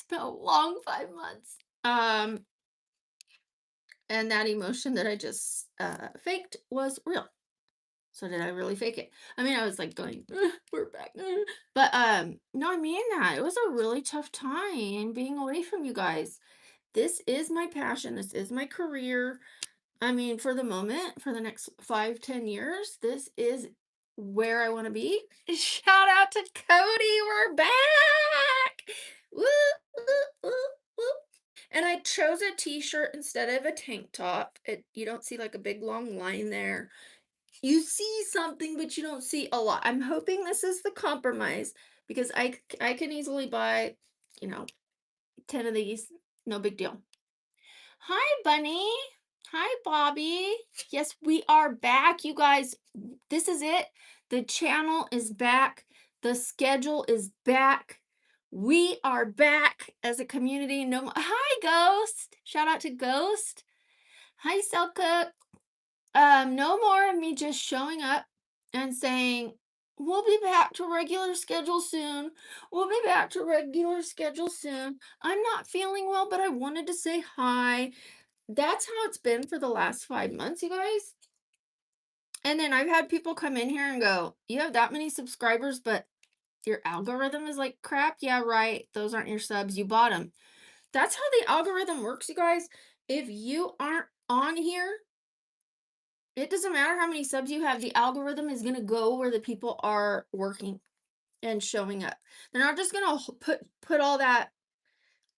been a long 5 months. And that emotion that I just faked was real. So did I really fake it? I mean, I was like going, "Ugh, we're back." But no, I mean that. It was a really tough time being away from you guys. This is my passion. This is my career. I mean, for the moment, for the next 5, 10 years, this is where I want to be. Shout out to Cody. We're back. Woo, woo, woo, woo. And I chose a t-shirt instead of a tank top. You don't see like a big long line there. You see something, but you don't see a lot. I'm hoping this is the compromise because I can easily buy, you know, 10 of these. No big deal. Hi, Bunny. Hi, Bobby. Yes, we are back, you guys. This is it. The channel is back. The schedule is back. We are back as a community. No, hi, Ghost. Shout out to Ghost. Hi, Selka. No more of me just showing up and saying, we'll be back to regular schedule soon. We'll be back to regular schedule soon. I'm not feeling well, but I wanted to say hi. That's how it's been for the last 5 months, you guys. And then I've had people come in here and go, "You have that many subscribers, but your algorithm is like crap." Yeah, right. Those aren't your subs. You bought them. That's how the algorithm works, you guys. If you aren't on here, it doesn't matter how many subs you have, the algorithm is going to go where the people are working and showing up. They're not just going to put all that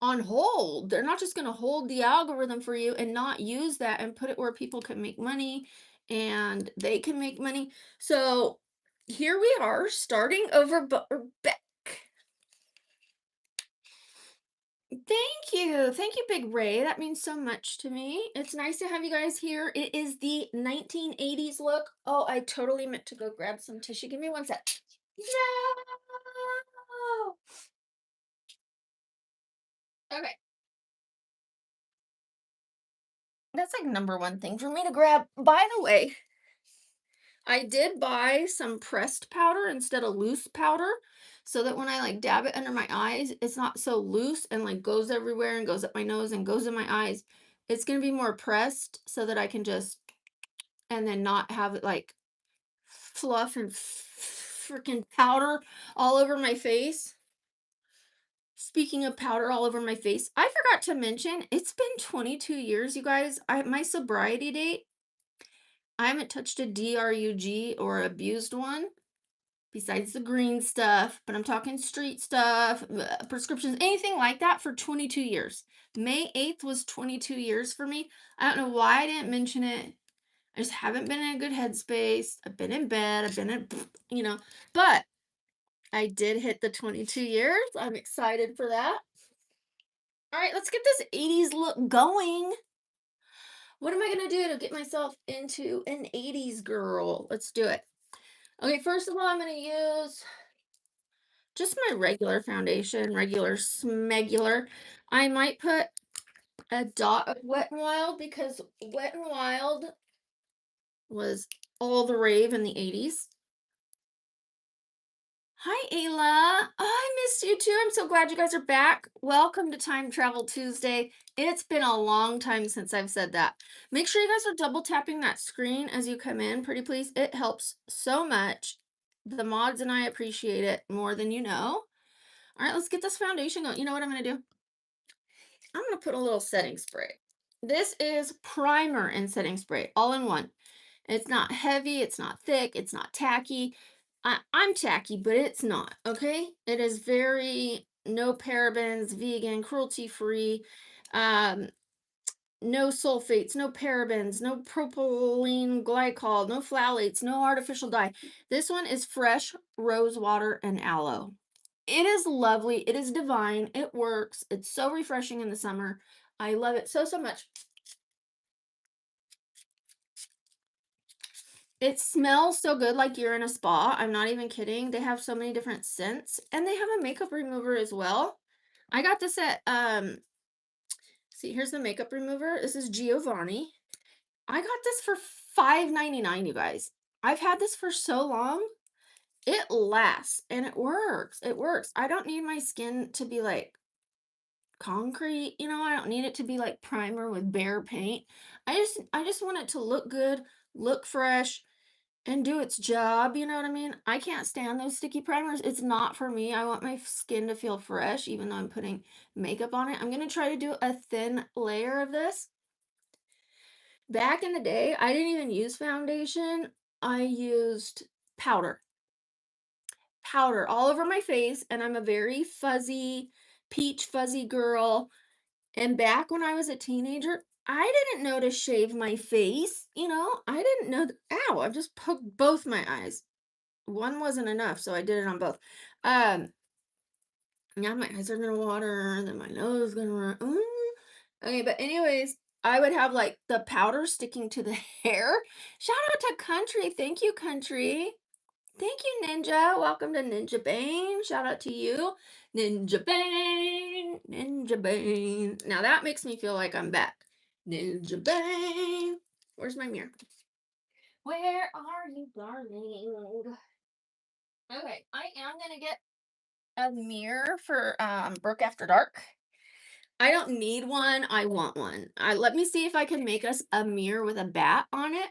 on hold. They're not just going to hold the algorithm for you and not use that and put it where people can make money and they can make money. So here we are starting over, but we're back. Thank you. Thank you, Big Ray. That means so much to me. It's nice to have you guys here. It is the 1980s look. Oh, I totally meant to go grab some tissue. Give me one sec. No. Okay. That's like number one thing for me to grab. By the way, I did buy some pressed powder instead of loose powder so that when I like dab it under my eyes, it's not so loose and like goes everywhere and goes up my nose and goes in my eyes. It's going to be more pressed so that I can just and then not have it like fluff and freaking powder all over my face. Speaking of powder all over my face, I forgot to mention it's been 22 years, you guys. My sobriety date, I haven't touched a DRUG or abused one besides the green stuff, but I'm talking street stuff, prescriptions, anything like that for 22 years. May 8th was 22 years for me. I don't know why I didn't mention it. I just haven't been in a good headspace. I've been in bed. I've been in, but I did hit the 22 years. I'm excited for that. All right, let's get this 80s look going. What am I going to do to get myself into an 80s girl? Let's do it. Okay, first of all, I'm going to use just my regular foundation, regular smegular. I might put a dot of Wet n Wild because Wet n Wild was all the rave in the 80s. Hi, Ayla. Oh, I missed you too. I'm so glad you guys are back. Welcome to Time Travel Tuesday. It's been a long time since I've said that. Make sure you guys are double tapping that screen as you come in, pretty please. It helps so much. The mods and I appreciate it more than you know. All right, let's get this foundation going. You know what I'm going to do? I'm going to put a little setting spray. This is primer and setting spray all in one. It's not heavy, it's not thick, it's not tacky. I'm tacky, but it's not, okay? It is very no parabens, vegan, cruelty-free, um, no sulfates, no parabens, no propylene glycol, no phthalates, no artificial dye. This one is fresh rose water and aloe. It is lovely. It is divine. It works. It's so refreshing in the summer. I love it so, so much. It smells so good like you're in a spa. I'm not even kidding. They have so many different scents and they have a makeup remover as well. I got this at see, here's the makeup remover. This is Giovanni. I got this for $5.99, you guys. I've had this for so long. It lasts and it works. It works. I don't need my skin to be like concrete, I don't need it to be like primer with bare paint. I just want it to look good, look fresh, and do its job, you know what I mean? I can't stand those sticky primers. It's not for me. I want my skin to feel fresh even though I'm putting makeup on it. I'm going to try to do a thin layer of this. Back in the day, I didn't even use foundation. I used powder. Powder all over my face, and I'm a very fuzzy, peach fuzzy girl. And back when I was a teenager, I didn't know to shave my face, I didn't know ow, I just poked both my eyes. One wasn't enough, so I did it on both. Um, Now my eyes are gonna water, and then my nose is gonna run. Okay, but anyways, I would have like the powder sticking to the hair. Shout out to Country. Thank you, Country. Thank you, Ninja. Welcome to Ninja Bane. Shout out to you. Ninja Bane. Ninja Bane. Now that makes me feel like I'm back. Ninja Bane. Where's my mirror? Where are you, darling? Okay, I am gonna get a mirror for Brook After Dark. I don't need one. I want one. Let me see if I can make us a mirror with a bat on it,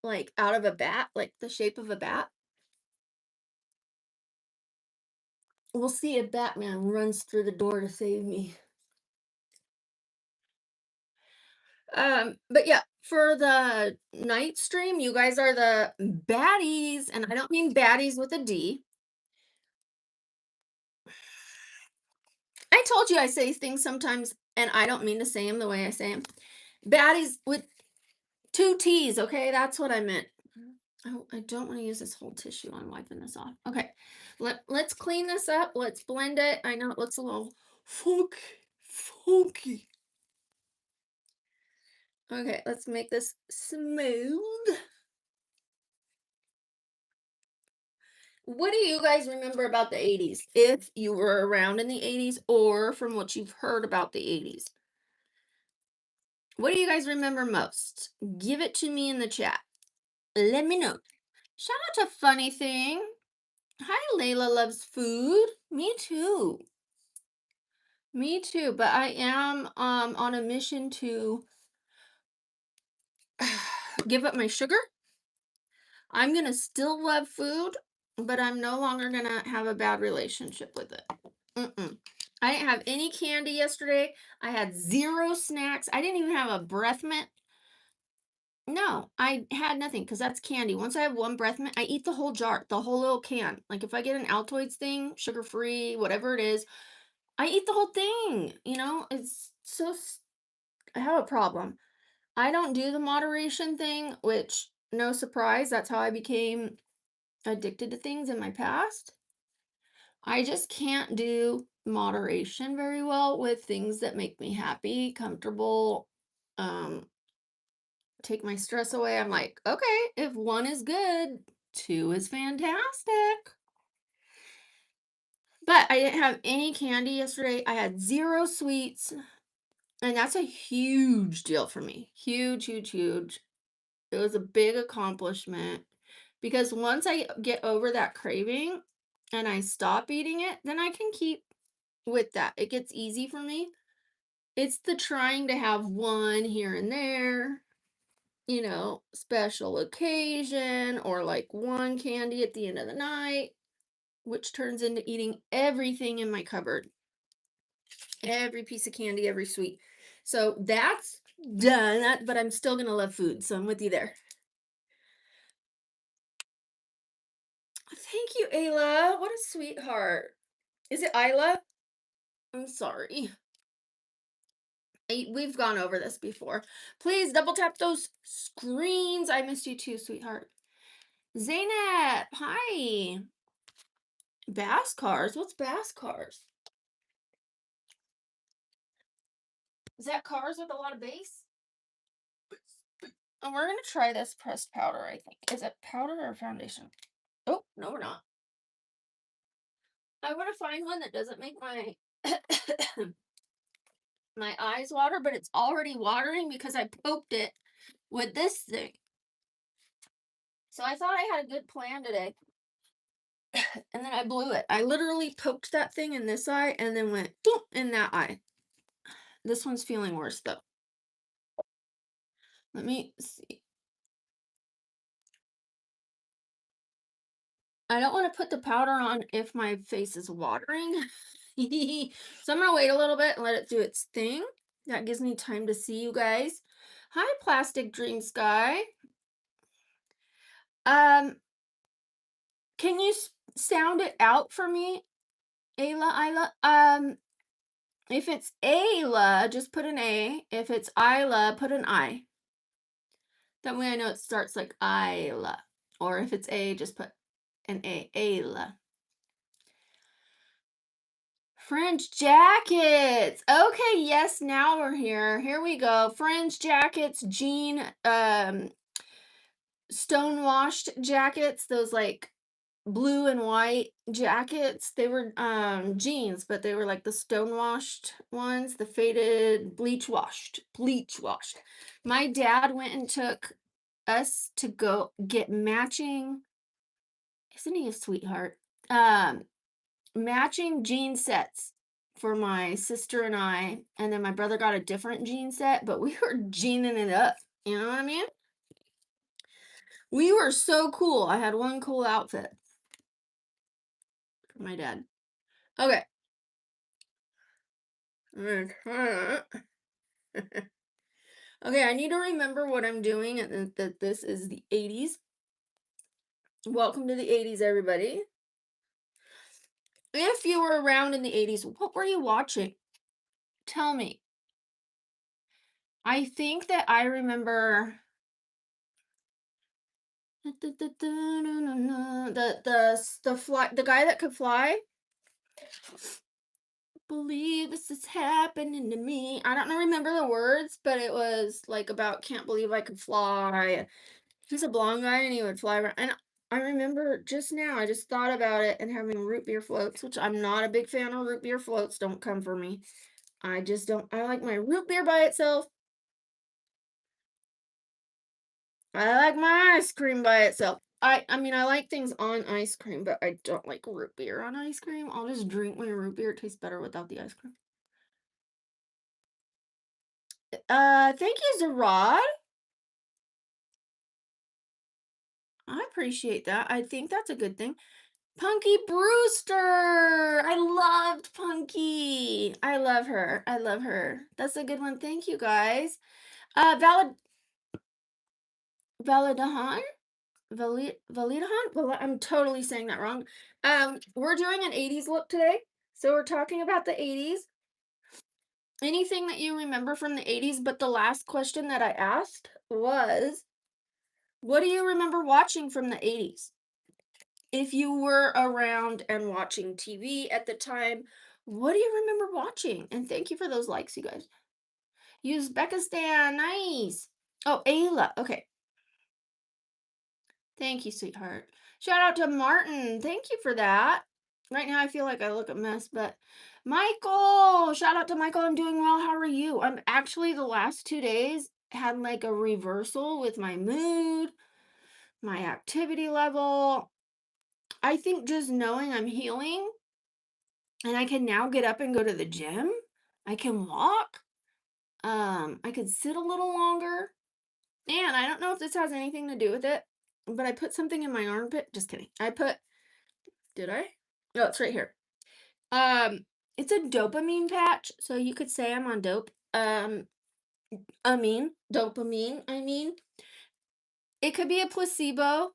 like out of a bat, like the shape of a bat. We'll see if Batman runs through the door to save me. But yeah, for the night stream, you guys are the baddies, and I don't mean baddies with a D. I told you I say things sometimes, and I don't mean to say them the way I say them. Baddies with two T's, okay? That's what I meant. Oh, I don't want to use this whole tissue. I'm wiping this off. Okay, let's clean this up. Let's blend it. I know it looks a little funky. Okay, let's make this smooth. What do you guys remember about the 80s? If you were around in the 80s or from what you've heard about the 80s. What do you guys remember most? Give it to me in the chat. Let me know. Shout out to Funny Thing. Hi, Layla loves food. Me too. Me too, but I am on a mission to give up my sugar. I'm gonna still love food, but I'm no longer gonna have a bad relationship with it. I didn't have any candy yesterday. I had 0 snacks. I didn't even have a breath mint. No, I had nothing because that's candy. Once I have one breath mint, I eat the whole jar, the whole little can. Like if I get an Altoids thing, sugar free, whatever it is, I eat the whole thing. It's I have a problem. I don't do the moderation thing, which no surprise, that's how I became addicted to things in my past. I just can't do moderation very well with things that make me happy, comfortable, um, take my stress away. I'm like, okay, if one is good, two is fantastic. But I didn't have any candy yesterday. I had 0 sweets, and that's a huge deal for me. Huge, huge, huge. It was a big accomplishment because once I get over that craving and I stop eating it, then I can keep with that. It gets easy for me. It's the trying to have one here and there, special occasion or like one candy at the end of the night, which turns into eating everything in my cupboard. Every piece of candy, every sweet. So that's done, but I'm still going to love food. So I'm with you there. Thank you, Ayla. What a sweetheart. Is it Isla? I'm sorry. We've gone over this before. Please double tap those screens. I missed you too, sweetheart. Zaynab, hi. Bass cars. What's bass cars? Is that cars with a lot of bass? And we're gonna try this pressed powder, I think. Is it powder or foundation? Oh, no, we're not. I want to find one that doesn't make my my eyes water, but it's already watering because I poked it with this thing. So I thought I had a good plan today. And then I blew it. I literally poked that thing in this eye and then went boom in that eye. This one's feeling worse though. Let me see. I don't want to put the powder on if my face is watering. So I'm gonna wait a little bit and let it do its thing. That gives me time to see you guys. Hi, Plastic Dream Sky. Um, can you sound it out for me, Ayla? Isla? If it's Ayla, just put an A. If it's Isla, put an I. That way I know it starts like Isla. Or if it's A, just put an A. Ayla. Fringe jackets. Okay, yes, now we're here. Here we go. Fringe jackets, jean, stone-washed jackets, those like blue and white jackets. They were jeans, but they were like the stone-washed ones, the faded bleach washed. My dad went and took us to go get matching, isn't he a sweetheart? Matching jean sets for my sister and I, and then my brother got a different jean set, but we were jeaning it up. You know what I mean? We were so cool. I had one cool outfit for my dad. Okay. Okay, I need to remember what I'm doing and that this is the 80s. Welcome to the 80s, everybody. If you were around in the 80s, what were you watching? Tell me. I think that I remember the guy that could fly. Believe this is happening to me. I don't remember the words, but it was like about can't believe I could fly. He's a blonde guy and he would fly around. And I remember just now, I just thought about it and having root beer floats, which I'm not a big fan of root beer floats. Don't come for me. I just don't. I like my root beer by itself. I like my ice cream by itself. I mean, I like things on ice cream, but I don't like root beer on ice cream. I'll just drink my root beer. It tastes better without the ice cream. Thank you, Zarad. I appreciate that. I think that's a good thing. Punky Brewster. I loved Punky. I love her. I love her. That's a good one. Thank you, guys. Validahan? Validahan? Well, I'm totally saying that wrong. We're doing an 80s look today. So we're talking about the 80s. Anything that you remember from the 80s, but the last question that I asked was, what do you remember watching from the 80s? If you were around and watching TV at the time, what do you remember watching? And thank you for those likes, you guys. Uzbekistan, nice. Oh, Ayla, okay. Thank you, sweetheart. Shout out to Martin. Thank you for that. Right now, I feel like I look a mess, but Michael, shout out to Michael. I'm doing well. How are you? I'm actually the last 2 days had like a reversal with my mood, my activity level. I think just knowing I'm healing and I can now get up and go to the gym. I can walk. I could sit a little longer. And I don't know if this has anything to do with it, but I put something in my armpit. Just kidding. Did I? No, it's right here. It's a dopamine patch, so you could say I'm on dope. Dopamine, I mean. It could be a placebo,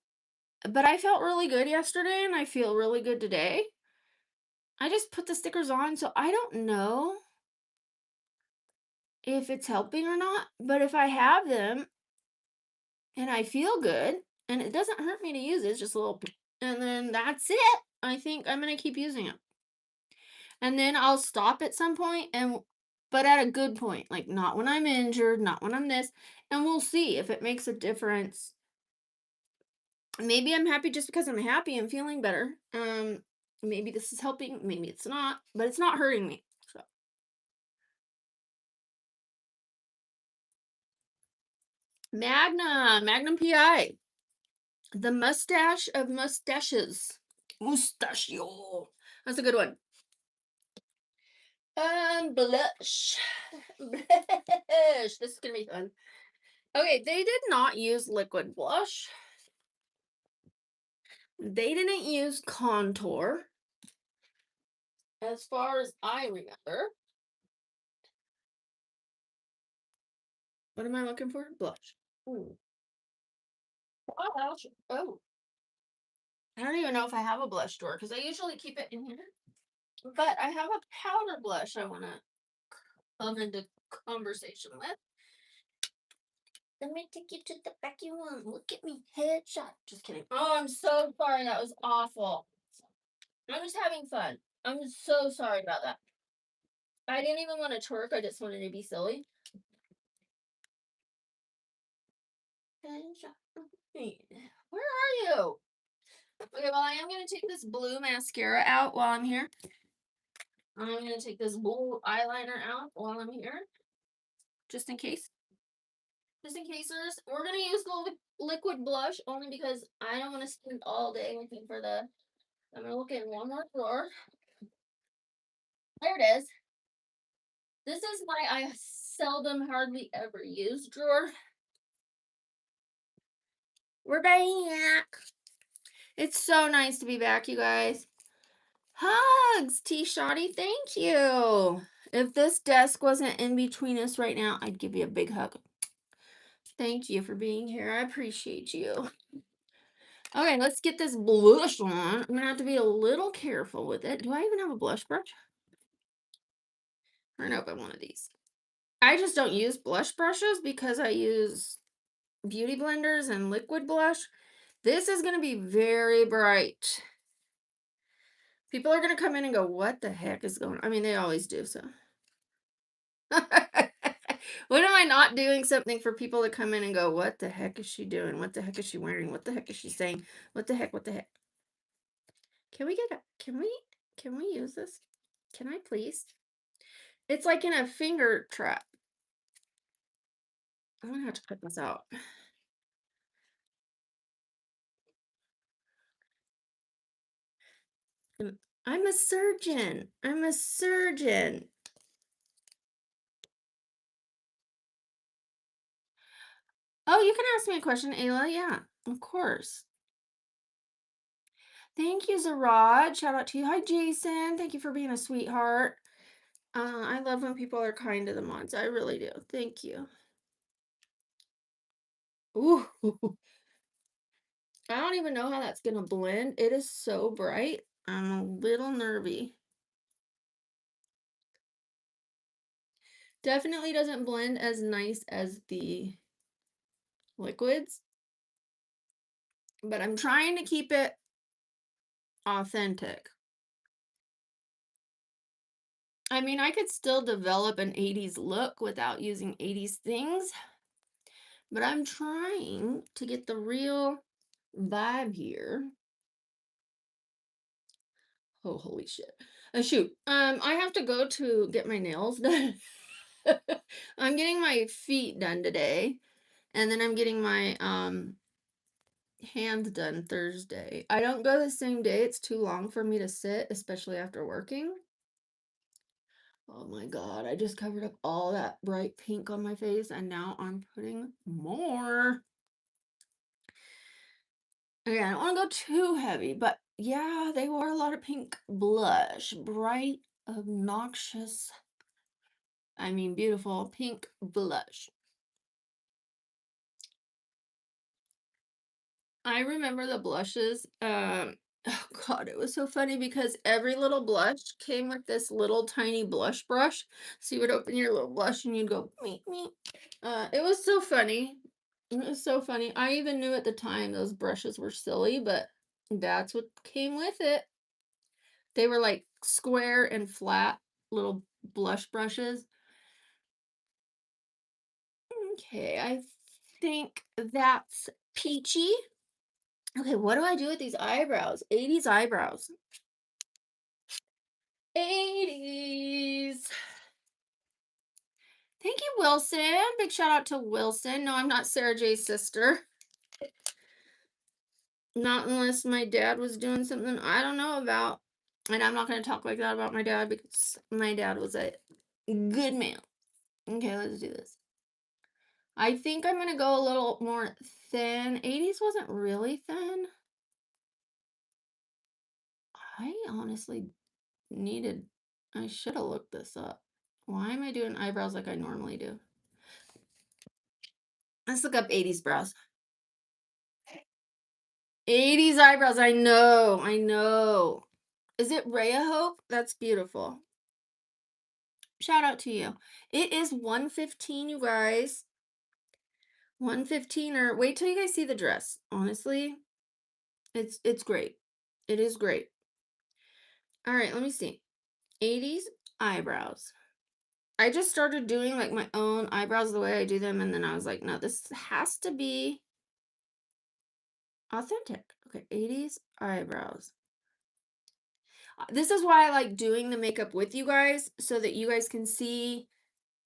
but I felt really good yesterday and I feel really good today. I just put the stickers on, so I don't know if it's helping or not, but if I have them and I feel good and it doesn't hurt me to use it, it's just a little, and then that's it. I think I'm going to keep using it. And then I'll stop at some point but at a good point, like not when I'm injured, not when I'm this, and we'll see if it makes a difference. Maybe I'm happy just because I'm happy and feeling better. Maybe this is helping, maybe it's not, but it's not hurting me. So Magnum PI, the mustache of mustaches. Mustachio. That's a good one. Blush. Blush. This is gonna be fun. Okay, they did not use liquid blush. They didn't use contour, as far as I remember. What am I looking for? Blush. Ooh. Oh, I don't even know if I have a blush drawer because I usually keep it in here. But I have a powder blush I want to come into conversation with. Let me take you to the backy one. Look at me. Headshot. Just kidding. Oh, I'm so sorry. That was awful. I'm just having fun. I'm so sorry about that. I didn't even want to twerk. I just wanted to be silly. Where are you? Okay, well, I am going to take this blue mascara out while I'm here. I'm going to take this blue eyeliner out while I'm here. Just in case. Just in case we're going to use the liquid blush only because I don't want to spend all day looking for the, I'm going to look in one more drawer. There it is. This is my I seldom hardly ever use drawer. We're back. It's so nice to be back, you guys. Hugs, T-Shotty, thank you. If this desk wasn't in between us right now, I'd give you a big hug. Thank you for being here. I appreciate you. Okay, let's get this blush on. I'm going to have to be a little careful with it. Do I even have a blush brush? Or nope, I have one of these. I just don't use blush brushes because I use beauty blenders and liquid blush. This is going to be very bright. People are going to come in and go, what the heck is going on? I mean, they always do, so. When am I not doing something for people to come in and go, what the heck is she doing? What the heck is she wearing? What the heck is she saying? What the heck? What the heck? Can we use this? Can I please? It's like in a finger trap. I'm gonna have to cut this out. I'm a surgeon. I'm a surgeon. Oh, you can ask me a question, Ayla. Yeah, of course. Thank you, Zarad. Shout out to you. Hi, Jason. Thank you for being a sweetheart. I love when people are kind to the mods. I really do. Thank you. Ooh. I don't even know how that's gonna blend. It is so bright. I'm a little nervy. Definitely doesn't blend as nice as the liquids, but I'm trying to keep it authentic. I mean, I could still develop an 80s look without using 80s things, but I'm trying to get the real vibe here. Oh, holy shit. Shoot. I have to go to get my nails done. I'm getting my feet done today, and then I'm getting my hands done Thursday. I don't go the same day. It's too long for me to sit, especially after working. Oh my god, I just covered up all that bright pink on my face, and now I'm putting more. Okay, I don't want to go too heavy, but yeah, they wore a lot of pink blush. Bright, obnoxious, I mean beautiful pink blush. I remember the blushes. Oh God, it was so funny because every little blush came with this little tiny blush brush. So you would open your little blush and you'd go meet me. It was so funny. It was so funny. I even knew at the time those brushes were silly, but that's what came with it. They were like square and flat little blush brushes. Okay, I think that's peachy. Okay, what do I do with these eyebrows? 80s eyebrows. 80s. Thank you, Wilson. Big shout out to Wilson. No, I'm not Sarah J's sister. Not unless my dad was doing something I don't know about. And I'm not going to talk like that about my dad because my dad was a good man. Okay, let's do this. I think I'm going to go a little more thin. 80s wasn't really thin. I honestly needed, I should have looked this up. Why am I doing eyebrows like I normally do? Let's look up 80s brows. 80s eyebrows. I know. I know. Is it Rhea Hope? That's beautiful. Shout out to you. It is 115, you guys. 115 or wait till you guys see the dress. Honestly, it's great. It is great. All right, let me see. 80s eyebrows. I just started doing like my own eyebrows the way I do them, and then I was like, no, this has to be authentic. Okay, 80s eyebrows. This is why I like doing the makeup with you guys so that you guys can see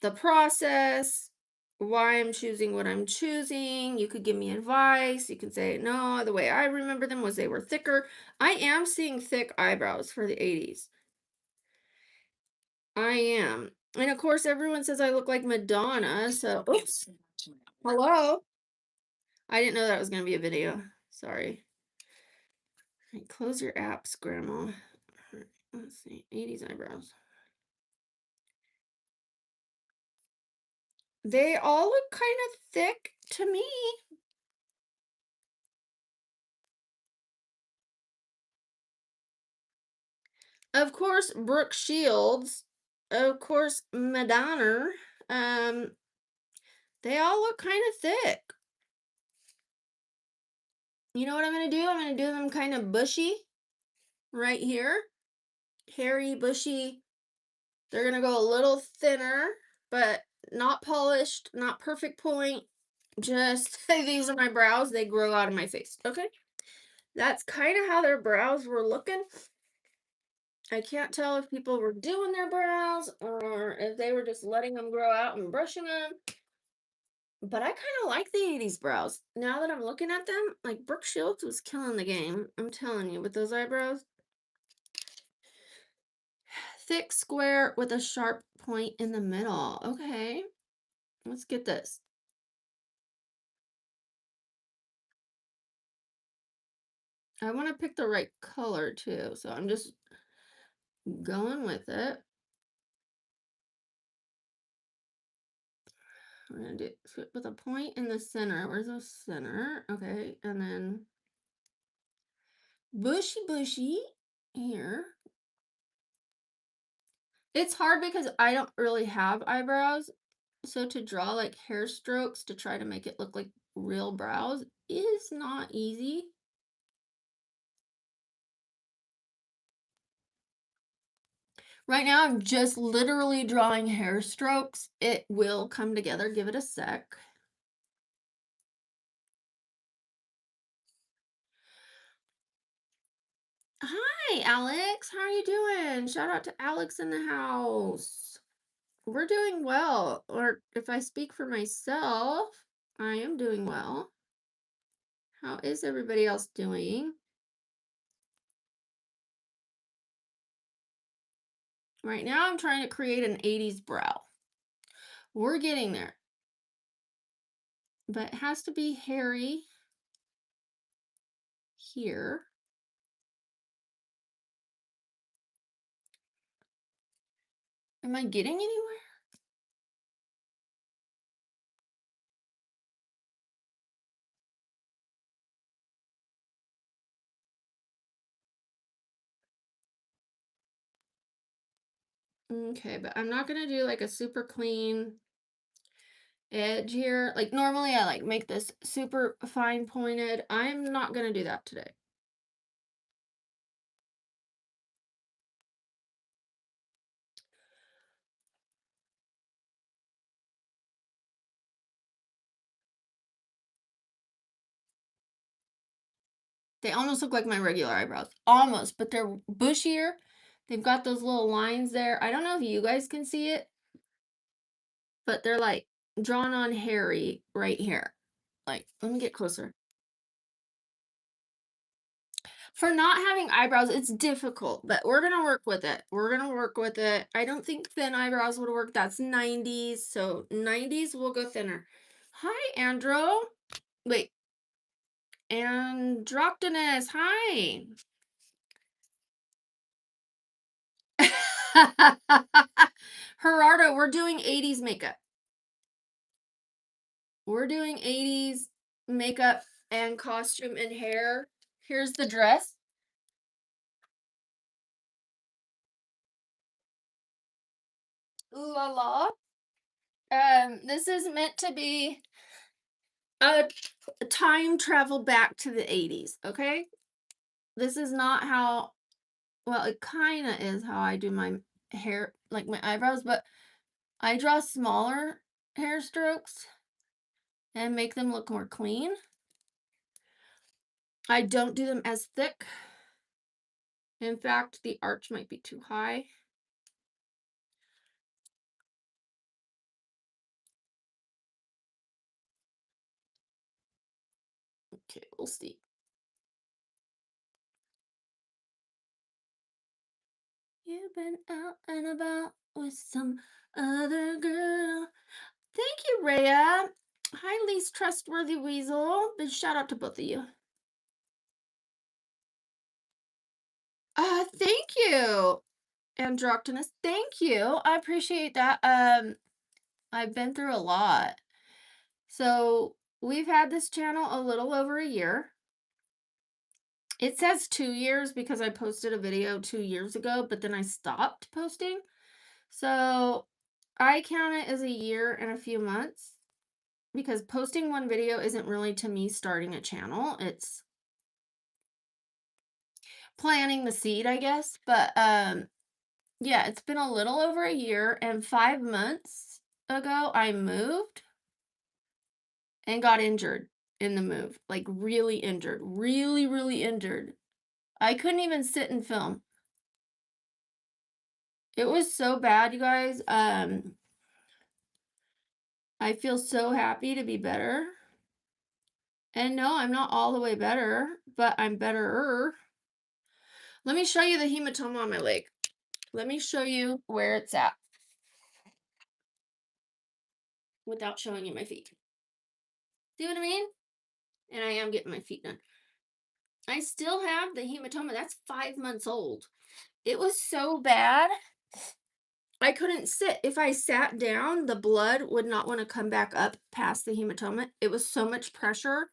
the process, why I'm choosing what I'm choosing. You could give me advice. You can say, no, the way I remember them was they were thicker. I am seeing thick eyebrows for the 80s. I am. And of course, everyone says I look like Madonna. So, oops. Hello. I didn't know that was going to be a video. Sorry. All right, close your apps, Grandma. All right, let's see. 80s eyebrows. They all look kind of thick to me. Of course, Brooke Shields. Of course, Madonna. Um, they all look kind of thick. You know what I'm going to do? I'm going to do them kind of bushy right here. Hairy, bushy. They're going to go a little thinner, but not polished, not perfect point. Just, these are my brows. They grow out of my face. Okay? That's kind of how their brows were looking. I can't tell if people were doing their brows or if they were just letting them grow out and brushing them. But I kind of like the 80s brows. Now that I'm looking at them, like Brooke Shields was killing the game. I'm telling you, with those eyebrows. Thick square with a sharp point in the middle. Okay, let's get this. I want to pick the right color too, so I'm just going with it. We're gonna do it with a point in the center. Where's the center? Okay, and then bushy here. It's hard because I don't really have eyebrows. So to draw like hair strokes to try to make it look like real brows is not easy. Right now I'm just literally drawing hair strokes. It will come together. Give it a sec. Hi, Alex. How are you doing? Shout out to Alex in the house. We're doing well. Or if I speak for myself, I am doing well. How is everybody else doing? Right now I'm trying to create an 80s brow. We're getting there. But it has to be hairy here. Am I getting anywhere? Okay, but I'm not gonna do like a super clean edge here. Like normally I like make this super fine pointed. I'm not gonna do that today. They almost look like my regular eyebrows. Almost, but they're bushier. They've got those little lines there. I don't know if you guys can see it, but they're like drawn on hairy right here. Like, let me get closer. For not having eyebrows, it's difficult, but we're gonna work with it. We're gonna work with it. I don't think thin eyebrows would work. That's 90s. So 90s will go thinner. Hi, Andrew. Wait, Androctonus. Hi. Gerardo, we're doing 80s makeup. We're doing 80s makeup and costume and hair. Here's the dress. Ooh la la. This is meant to be a time travel back to the 80s, okay? This is not how, well, it kind of is how I do my hair, like my eyebrows, but I draw smaller hair strokes and make them look more clean. I don't do them as thick. In fact, the arch might be too high. Okay, we'll see. You've been out and about with some other girl. Thank you, Rhea. Hi, least trustworthy weasel. Big shout out to both of you. Thank you, Androctonus. Thank you. I appreciate that. I've been through a lot. So we've had this channel a little over a year. It says 2 years because I posted a video 2 years ago, but then I stopped posting. So I count it as a year and a few months because posting one video isn't really to me starting a channel. It's planting the seed, I guess. But yeah, it's been a little over a year, and 5 months ago I moved and got injured in the move. Like really injured. Really, really injured. I couldn't even sit and film. It was so bad, you guys. I feel so happy to be better. And no, I'm not all the way better, but I'm betterer. Let me show you the hematoma on my leg. Let me show you where it's at without showing you my feet. See what I mean? And I am getting my feet done. I still have the hematoma. That's 5 months old. It was so bad. I couldn't sit. If I sat down, the blood would not want to come back up past the hematoma. It was so much pressure.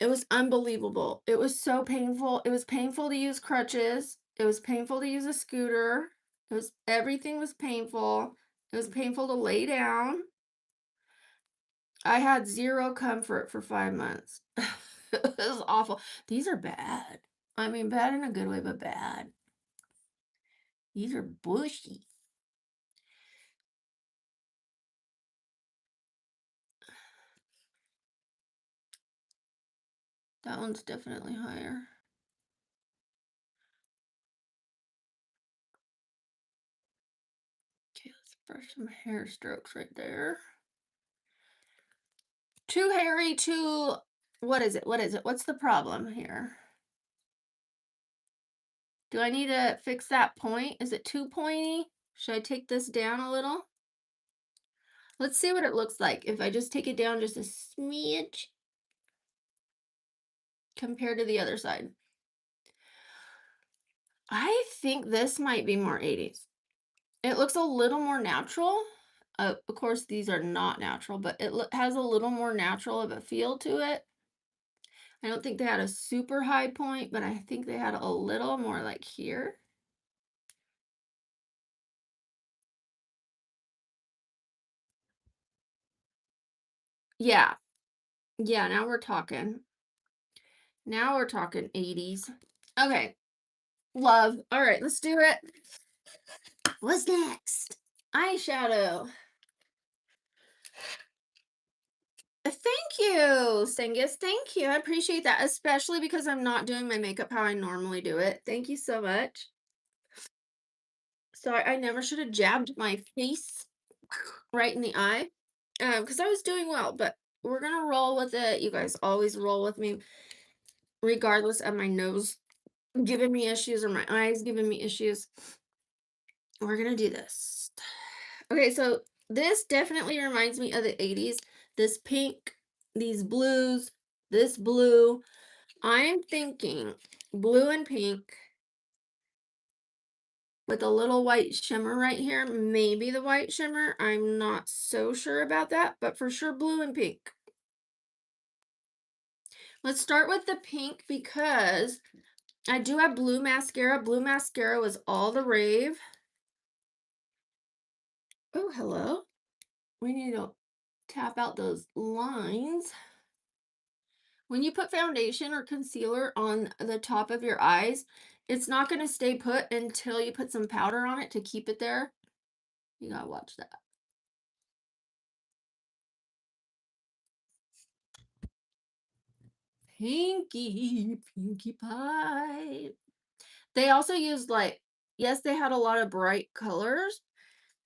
It was unbelievable. It was so painful. It was painful to use crutches. It was painful to use a scooter. Everything was painful. It was painful to lay down. I had zero comfort for 5 months. It was awful. These are bad. I mean, bad in a good way, but bad. These are bushy. That one's definitely higher. Okay, let's brush some hair strokes right there. Too hairy, too... What is it? What is it? What's the problem here? Do I need to fix that point? Is it too pointy? Should I take this down a little? Let's see what it looks like if I just take it down just a smidge compared to the other side. I think this might be more 80s. It looks a little more natural. Of course, these are not natural, but it has a little more natural of a feel to it. I don't think they had a super high point, but I think they had a little more like here. Yeah. Yeah, now we're talking. Now we're talking 80s. Okay. Love. All right, let's do it. What's next? Eyeshadow. Thank you, Sengus. Thank you. I appreciate that, especially because I'm not doing my makeup how I normally do it. Thank you so much. Sorry, I never should have jabbed my face right in the eye because I was doing well, but we're going to roll with it. You guys always roll with me. regardless of my nose giving me issues or my eyes giving me issues. We're gonna do this. Okay, so this definitely reminds me of the 80s. This pink, these blues, this blue. I am thinking blue and pink with a little white shimmer right here. Maybe the white shimmer. I'm not so sure about that, but for sure blue and pink. Let's start with the pink because I do have blue mascara. Blue mascara was all the rave. Oh, hello. We need to tap out those lines. When you put foundation or concealer on the top of your eyes, it's not going to stay put until you put some powder on it to keep it there. You gotta watch that. Pinkie Pie. They also used like, yes, they had a lot of bright colors,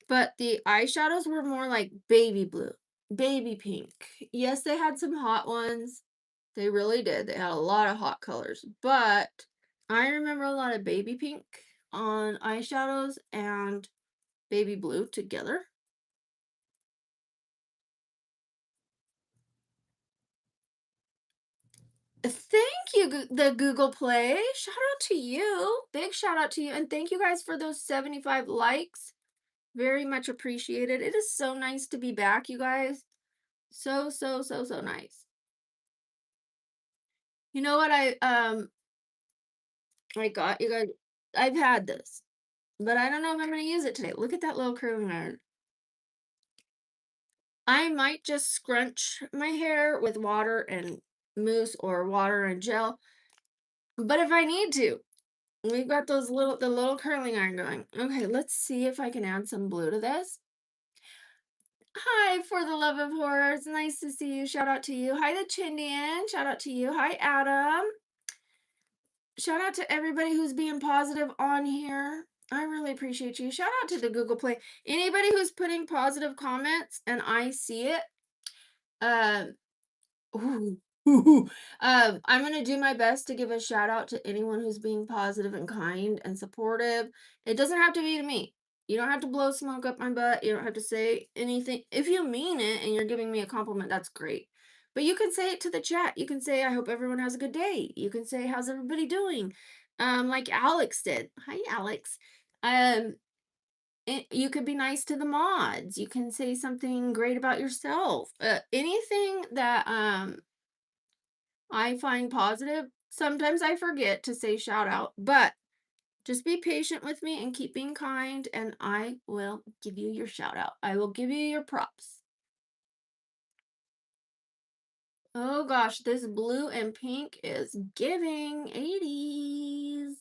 but the eyeshadows were more like baby blue, baby pink. Yes, they had some hot ones. They really did. They had a lot of hot colors, but I remember a lot of baby pink on eyeshadows and baby blue together. Thank you, the Google Play. Shout out to you. Big shout out to you. And thank you guys for those 75 likes. Very much appreciated. It is so nice to be back, you guys. So, so, so, so nice. You know what I got you guys? I've had this, but I don't know if I'm gonna use it today. Look at that little curling iron. I might just scrunch my hair with water and mousse or water and gel. But if I need to, we've got the little curling iron going. Okay, let's see if I can add some blue to this. Hi, for the love of horror. It's nice to see you. Shout out to you. Hi, the Chindian. Shout out to you. Hi, Adam. Shout out to everybody who's being positive on here. I really appreciate you. Shout out to the Google Play. Anybody who's putting positive comments and I see it, uh, ooh, I'm gonna do my best to give a shout out to anyone who's being positive and kind and supportive. It doesn't have to be to me. You don't have to blow smoke up my butt. You don't have to say anything. If you mean it and you're giving me a compliment, that's great. But you can say it to the chat. You can say, I hope everyone has a good day. You can say, how's everybody doing? Like Alex did. Hi, Alex. Um, you could be nice to the mods. You can say something great about yourself. Anything that I find positive. Sometimes I forget to say shout out, but just be patient with me and keep being kind, and I will give you your shout out. I will give you your props. Oh gosh, this blue and pink is giving 80s.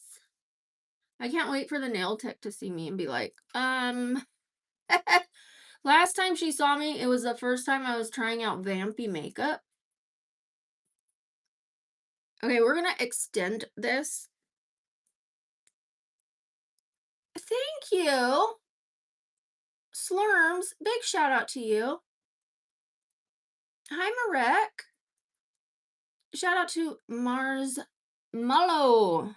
I can't wait for the nail tech to see me and be like, last time she saw me, it was the first time I was trying out vampy makeup. Okay, we're gonna extend this. Thank you. Slurms, big shout out to you. Hi, Marek. Shout out to Mars Mullo.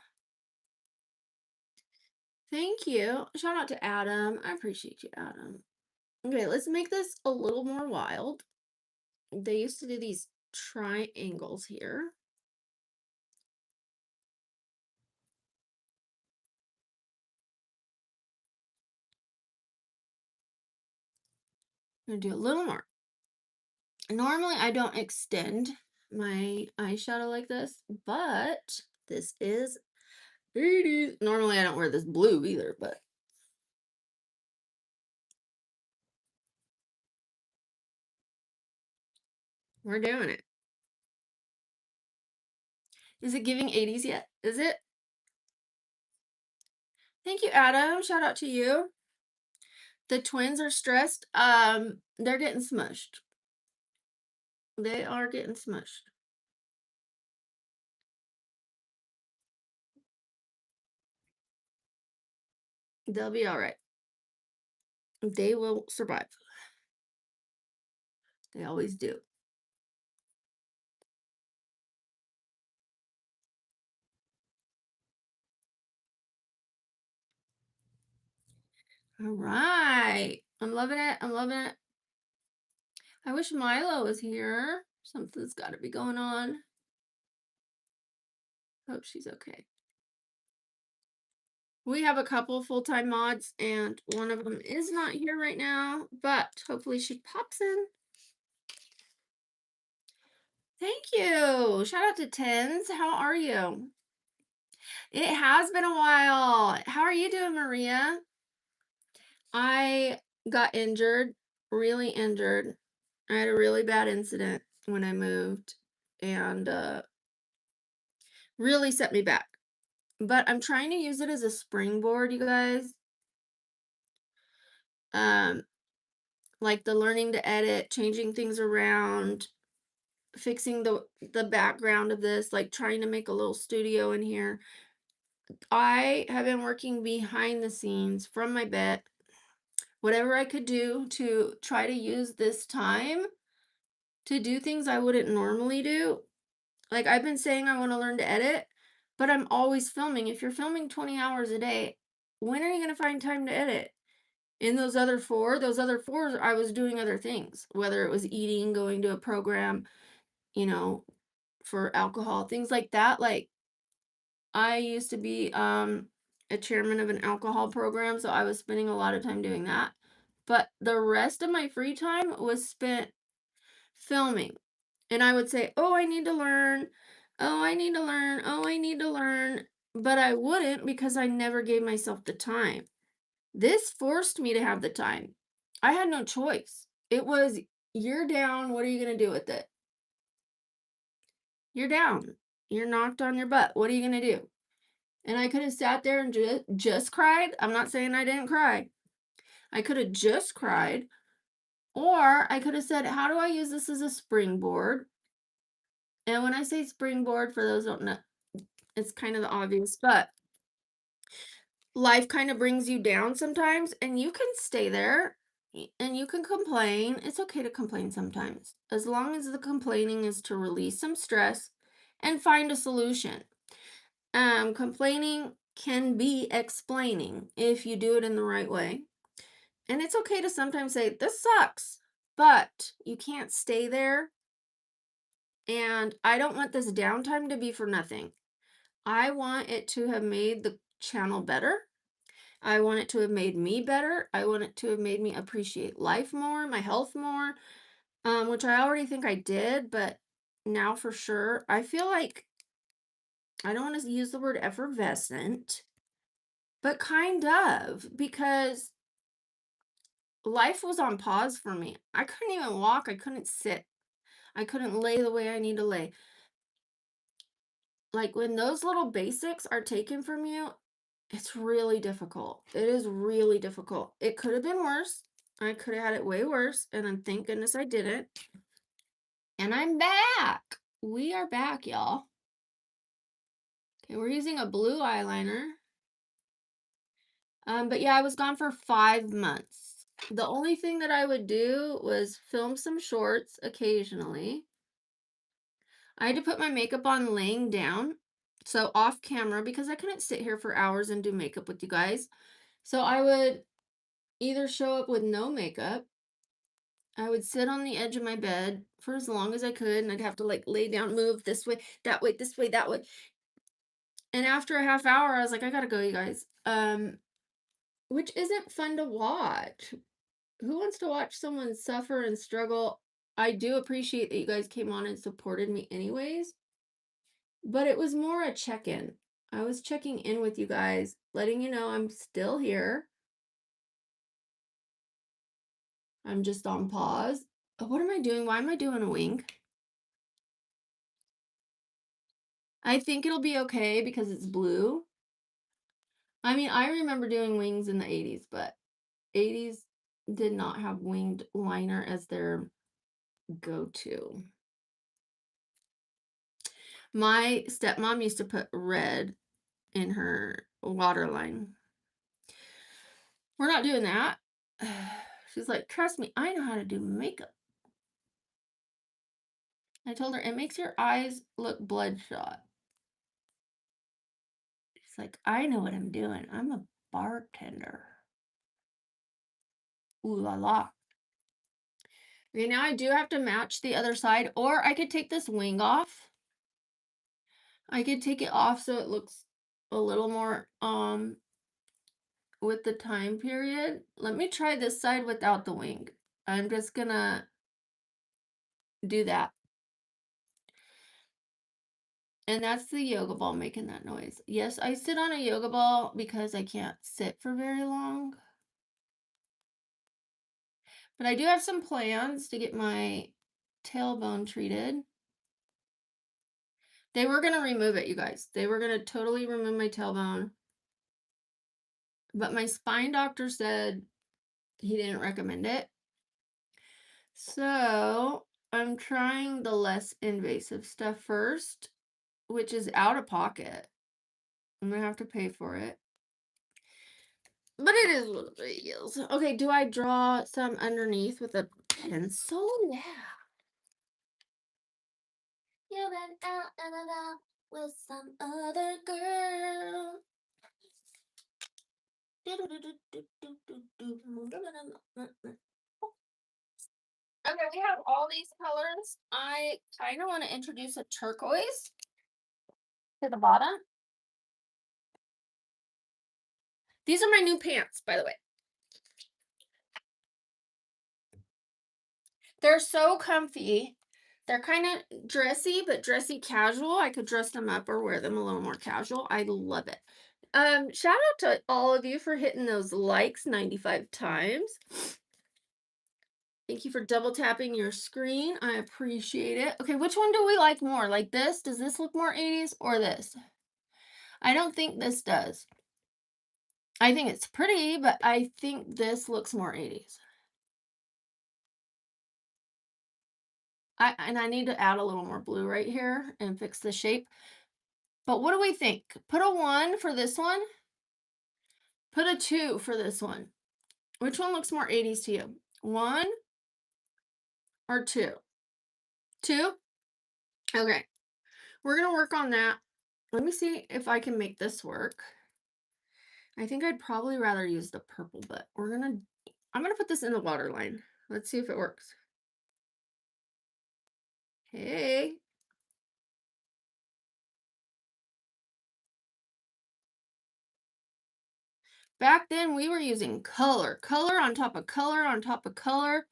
Thank you. Shout out to Adam. I appreciate you, Adam. Okay, let's make this a little more wild. They used to do these triangles here. I'm gonna do a little more. Normally, I don't extend my eyeshadow like this, but this is 80s. Normally, I don't wear this blue either, but we're doing it. Is it giving 80s yet? Is it? Thank you, Adam. Shout out to you. The twins are stressed. They're getting smushed. They are getting smushed. They'll be all right. They will survive. They always do. All right. I'm loving it. I'm loving it. I wish Milo was here. Something's got to be going on. Hope she's okay. We have a couple full-time mods, and one of them is not here right now, but hopefully she pops in. Thank you. Shout out to Tens. How are you? It has been a while. How are you doing, Maria? I got injured, really injured. I had a really bad incident when I moved, and really set me back. But I'm trying to use it as a springboard, you guys. Um, like the learning to edit, changing things around, fixing the background of this, like trying to make a little studio in here. I have been working behind the scenes from my bed, whatever I could do to try to use this time to do things I wouldn't normally do. Like I've been saying I want to learn to edit, but I'm always filming. If you're filming 20 hours a day, when are you going to find time to edit? In those other fours, I was doing other things, whether it was eating, going to a program, you know, for alcohol, things like that. Like I used to be a chairman of an alcohol program, so I was spending a lot of time doing that. But the rest of my free time was spent filming. And I would say, "Oh, I need to learn. Oh, I need to learn. Oh, I need to learn." But I wouldn't because I never gave myself the time. This forced me to have the time. I had no choice. It was, "You're down. What are you going to do with it? You're down. You're knocked on your butt. What are you going to do?" And I could have sat there and just cried. I'm not saying I didn't cry. I could have just cried. Or I could have said, "How do I use this as a springboard?" And when I say springboard, for those who don't know, it's kind of the obvious, but life kind of brings you down sometimes, and you can stay there and you can complain. It's okay to complain sometimes, as long as the complaining is to release some stress and find a solution. Complaining can be explaining if you do it in the right way. And it's okay to sometimes say, "This sucks," but you can't stay there. And I don't want this downtime to be for nothing. I want it to have made the channel better. I want it to have made me better. I want it to have made me appreciate life more, my health more, which I already think I did, but now for sure, I feel like I don't want to use the word effervescent, but kind of, because life was on pause for me. I couldn't even walk. I couldn't sit. I couldn't lay the way I need to lay. Like when those little basics are taken from you, it's really difficult. It is really difficult. It could have been worse. I could have had it way worse, and I'm thank goodness I didn't. And I'm back. We are back, y'all. Okay, we're using a blue eyeliner. But yeah, I was gone for 5 months. The only thing that I would do was film some shorts occasionally. I had to put my makeup on laying down, so off camera, because I couldn't sit here for hours and do makeup with you guys. So I would either show up with no makeup. I would sit on the edge of my bed for as long as I could, and I'd have to like lay down, move this way, that way, this way, that way. And after a half hour, I was like, I gotta go, you guys. Which isn't fun to watch. Who wants to watch someone suffer and struggle? I do appreciate that you guys came on and supported me anyways, but it was more a check-in. I was checking in with you guys, letting you know I'm still here. I'm just on pause. What am I doing? Why am I doing a wing? I think it'll be okay because it's blue. I mean, I remember doing wings in the 80s, but 80s did not have winged liner as their go-to. My stepmom used to put red in her waterline. We're not doing that. She's like, "Trust me, I know how to do makeup." I told her, "It makes your eyes look bloodshot." She's like, "I know what I'm doing. I'm a bartender." Ooh la la. Okay, now I do have to match the other side, or I could take this wing off. I could take it off so it looks a little more with the time period. Let me try this side without the wing. I'm just gonna do that. And that's the yoga ball making that noise. Yes, I sit on a yoga ball because I can't sit for very long. But I do have some plans to get my tailbone treated. They were going to remove it, you guys. They were going to totally remove my tailbone. But my spine doctor said he didn't recommend it. So I'm trying the less invasive stuff first, which is out of pocket. I'm going to have to pay for it. But it is what it is. Okay, do I draw some underneath with a pencil? Yeah. You went out and about with some other girl. Okay, we have all these colors. I kind of want to introduce a turquoise to the bottom. These are my new pants, by the way. They're so comfy. They're kind of dressy, but dressy casual. I could dress them up or wear them a little more casual. I love it. Shout out to all of you for hitting those likes 95 times. Thank you for double tapping your screen. I appreciate it. Okay, which one do we like more? Like this? Does this look more 80s or this? I don't think this does. I think it's pretty, but I think this looks more 80s. And I need to add a little more blue right here and fix the shape. But what do we think? Put a 1 for this one. Put a 2 for this one. Which one looks more 80s to you? 1 or 2? 2? Okay. We're going to work on that. Let me see if I can make this work. I think I'd probably rather use the purple, but I'm going to put this in the waterline. Let's see if it works. Hey. Back then we were using color on top of color on top of color.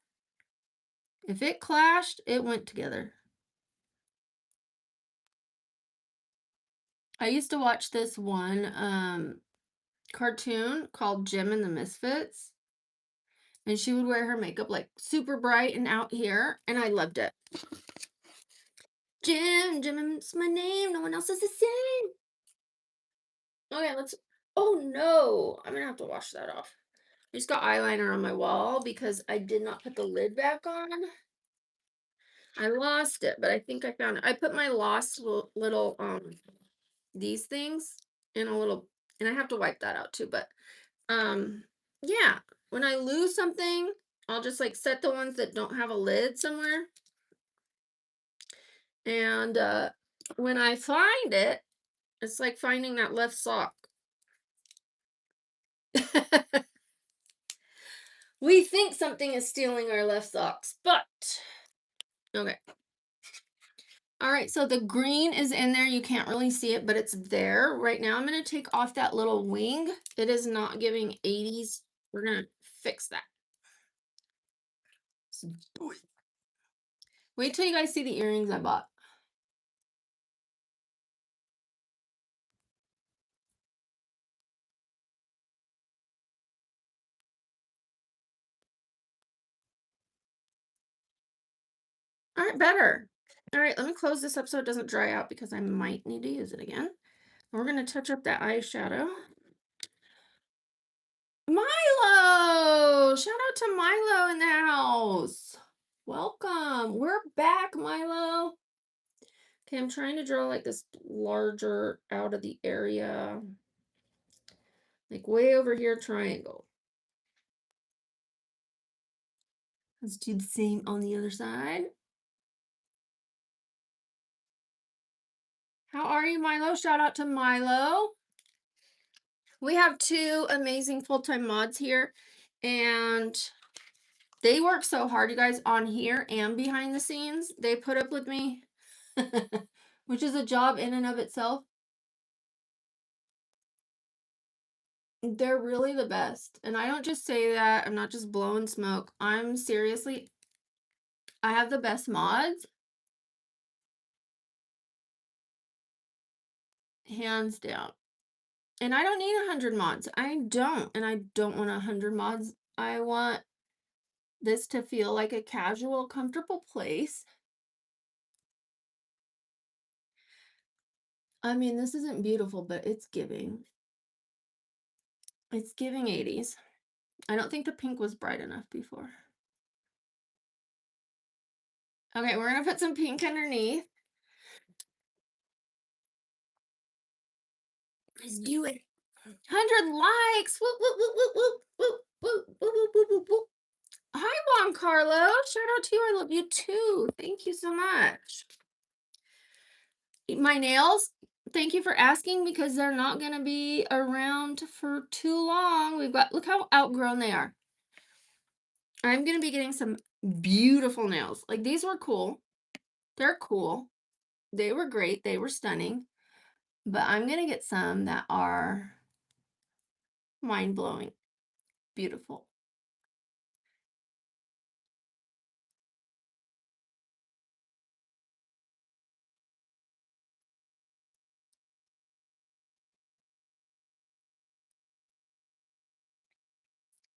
If it clashed, it went together. I used to watch this one cartoon called Jem and the Misfits. And she would wear her makeup like super bright and out here. And I loved it. Jim's my name. No one else is the same. Okay, oh no. I'm going to have to wash that off. I just got eyeliner on my wall because I did not put the lid back on. I lost it, but I think I found it. I put my lost little, these things in a little, and I have to wipe that out too, but, yeah, when I lose something, I'll just like set the ones that don't have a lid somewhere. And, when I find it, it's like finding that left sock. We think something is stealing our left socks, but okay. All right, so the green is in there. You can't really see it, but it's there. Right now, I'm going to take off that little wing. It is not giving 80s. We're going to fix that. Wait till you guys see the earrings I bought. All right, better. All right, let me close this up so it doesn't dry out because I might need to use it again. We're going to touch up that eyeshadow. Milo! Shout out to Milo in the house. Welcome. We're back, Milo. Okay, I'm trying to draw like this larger out of the area. Like way over here, triangle. Let's do the same on the other side. How are you, Milo? Shout out to Milo. We have 2 amazing full-time mods here, and They work so hard, you guys, on here and behind the scenes. They put up with me, which is a job in and of itself. They're really the best. And I don't just say that. I'm not just blowing smoke. I'm seriously, I have the best mods, hands down. And I don't need 100 mods. I don't. And I don't want 100 mods. I want this to feel like a casual, comfortable place. I mean, this isn't beautiful, but it's giving. It's giving 80s. I don't think the pink was bright enough before. Okay, we're gonna put some pink underneath. Let's do it. 100 likes. Whoop, whoop, whoop, whoop, whoop, whoop, whoop, whoop, whoop, whoop, whoop, whoop. Hi, Juan Carlos. Shout out to you. I love you too. Thank you so much. My nails, thank you for asking because they're not going to be around for too long. We've got, look how outgrown they are. I'm going to be getting some beautiful nails. Like these were cool. They're cool. They were great. They were stunning. But I'm going to get some that are mind-blowing. Beautiful.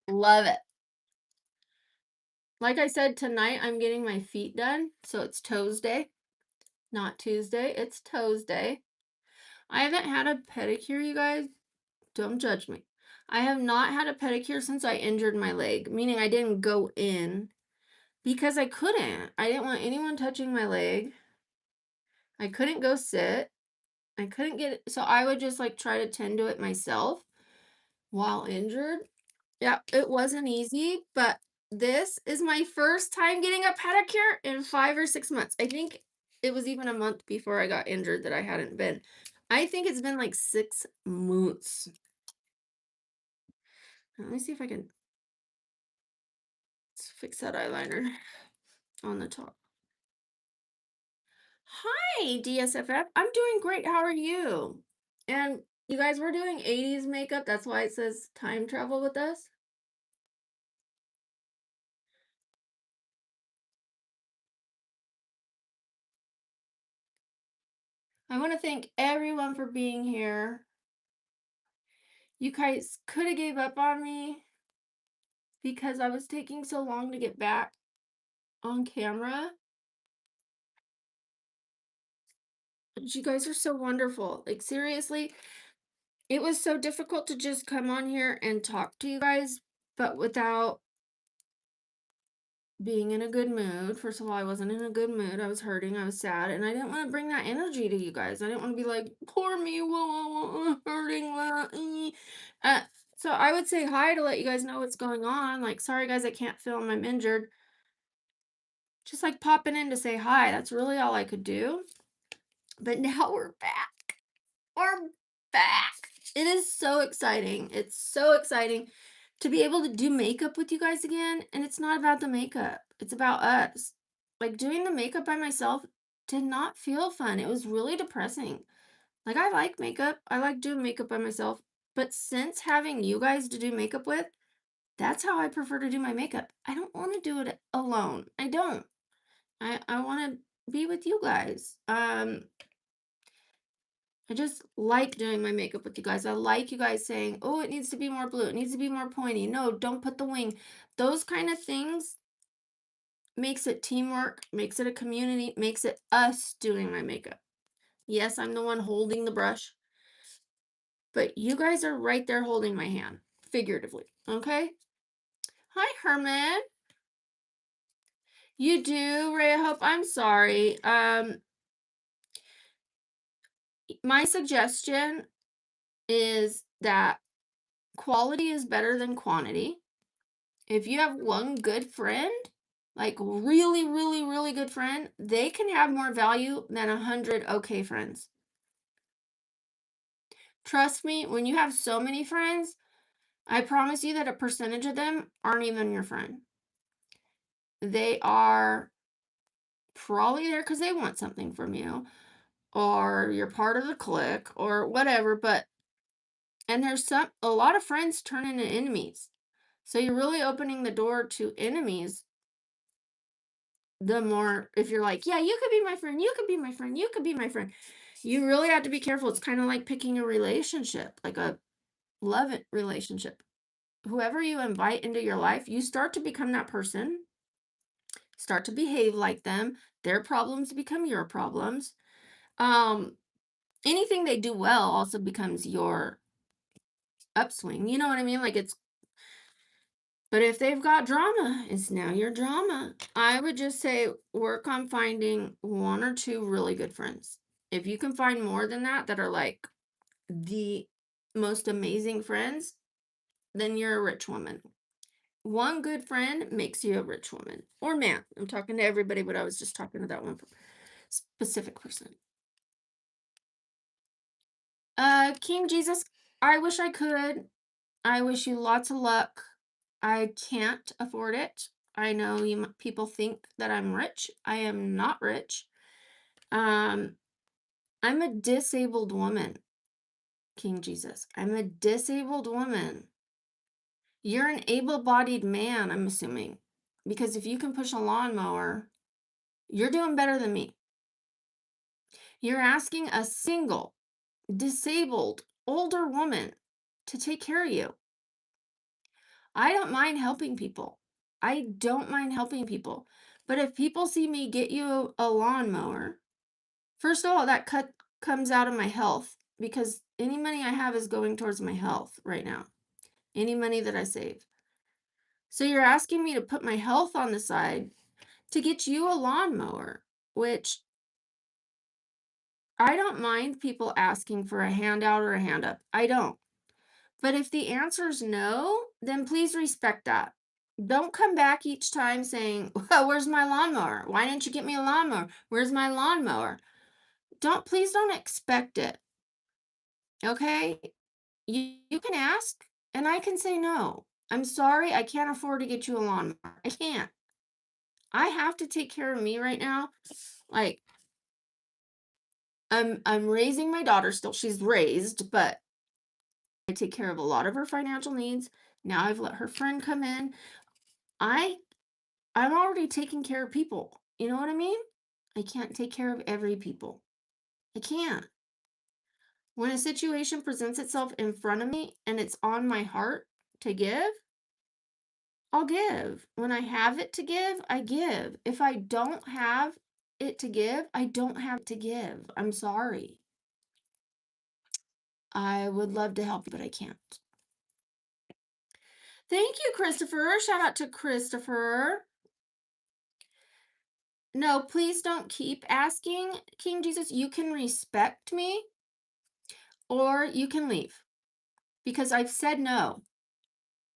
Love it. Like I said, tonight I'm getting my feet done. So it's Toes Day. Not Tuesday. It's Toes Day. I haven't had a pedicure, you guys. Don't judge me. I have not had a pedicure since I injured my leg, meaning I didn't go in because I couldn't. I didn't want anyone touching my leg. I couldn't go sit. I couldn't get it. So I would just like try to tend to it myself while injured. Yeah, it wasn't easy, but this is my first time getting a pedicure in 5 or 6 months. I think it was even a month before I got injured that I hadn't been. I think it's been like 6 months. Let me see if I can fix that eyeliner on the top. Hi, DSFF. I'm doing great. How are you? And you guys were doing 80s makeup. That's why it says time travel with us. I want to thank everyone for being here. You guys could have gave up on me because I was taking so long to get back on camera. But you guys are so wonderful. Like seriously, it was so difficult to just come on here and talk to you guys, but without being in a good mood. First of all, I wasn't in a good mood. I was hurting. I was sad. And I didn't want to bring that energy to you guys. I didn't want to be like, poor me, I'm hurting. Uh, so I would say hi to let you guys know what's going on. Like, sorry, guys, I can't film. I'm injured. Just like popping in to say hi. That's really all I could do. But now we're back. We're back. It is so exciting. It's so exciting to be able to do makeup with you guys again. And it's not about the makeup, it's about us. Like doing the makeup by myself did not feel fun. It was really depressing. Like, I like makeup, I like doing makeup by myself. But since having you guys to do makeup with, that's how I prefer to do my makeup. I don't want to do it alone. I don't. I want to be with you guys. I just like doing my makeup with you guys. I like you guys saying, oh, it needs to be more blue. It needs to be more pointy. No, don't put the wing. Those kind of things makes it teamwork, makes it a community, makes it us doing my makeup. Yes, I'm the one holding the brush, but you guys are right there holding my hand, figuratively. Okay? Hi, Herman. You do, Ray. I hope. I'm sorry. My suggestion is that quality is better than quantity. If you have one good friend, like really, really, really good friend, they can have more value than 100 okay friends. Trust me, when you have so many friends, I promise you that a percentage of them aren't even your friend. They are probably there because they want something from you, or you're part of the clique, or whatever. But and there's a lot of friends turn into enemies. So you're really opening the door to enemies. The more, if you're like, yeah, you could be my friend, you could be my friend, you could be my friend. You really have to be careful. It's kind of like picking a relationship, like a relationship. Whoever you invite into your life, you start to become that person, start to behave like them. Their problems become your problems. Um, Anything they do well also becomes your upswing. You know what I mean? Like it's, but if they've got drama, it's now your drama. I would just say work on finding one or two really good friends. If you can find more than that, that are like the most amazing friends, then you're a rich woman. One good friend makes you a rich woman or man. I'm talking to everybody, but I was just talking to that one specific person. King Jesus, I wish I could. I wish you lots of luck. I can't afford it. I know people think that I'm rich. I am not rich. Um, I'm a disabled woman, King Jesus. I'm a disabled woman. You're an able-bodied man, I'm assuming. Because if you can push a lawnmower, you're doing better than me. You're asking a single, disabled, older woman to take care of you. I don't mind helping people. I don't mind helping people. But if people see me get you a lawnmower, first of all, that cut comes out of my health because any money I have is going towards my health right now. Any money that I save. So you're asking me to put my health on the side to get you a lawnmower, which I don't mind people asking for a handout or a hand up. I don't. But if the answer is no, then please respect that. Don't come back each time saying, well, where's my lawnmower? Why didn't you get me a lawnmower? Where's my lawnmower? Please don't expect it. Okay? You can ask and I can say no. I'm sorry, I can't afford to get you a lawnmower. I can't. I have to take care of me right now. Like I'm raising my daughter still. She's raised, but I take care of a lot of her financial needs. Now I've let her friend come in. I I'm already taking care of people. You know what I mean? I can't take care of every people. I can't. When a situation presents itself in front of me and it's on my heart to give, I'll give. When I have it to give, I give. If I don't have it to give, I don't have to give. I'm sorry. I would love to help you, but I can't. Thank you, Christopher. Shout out to Christopher. No, please don't keep asking, King Jesus. You can respect me or you can leave because I've said no.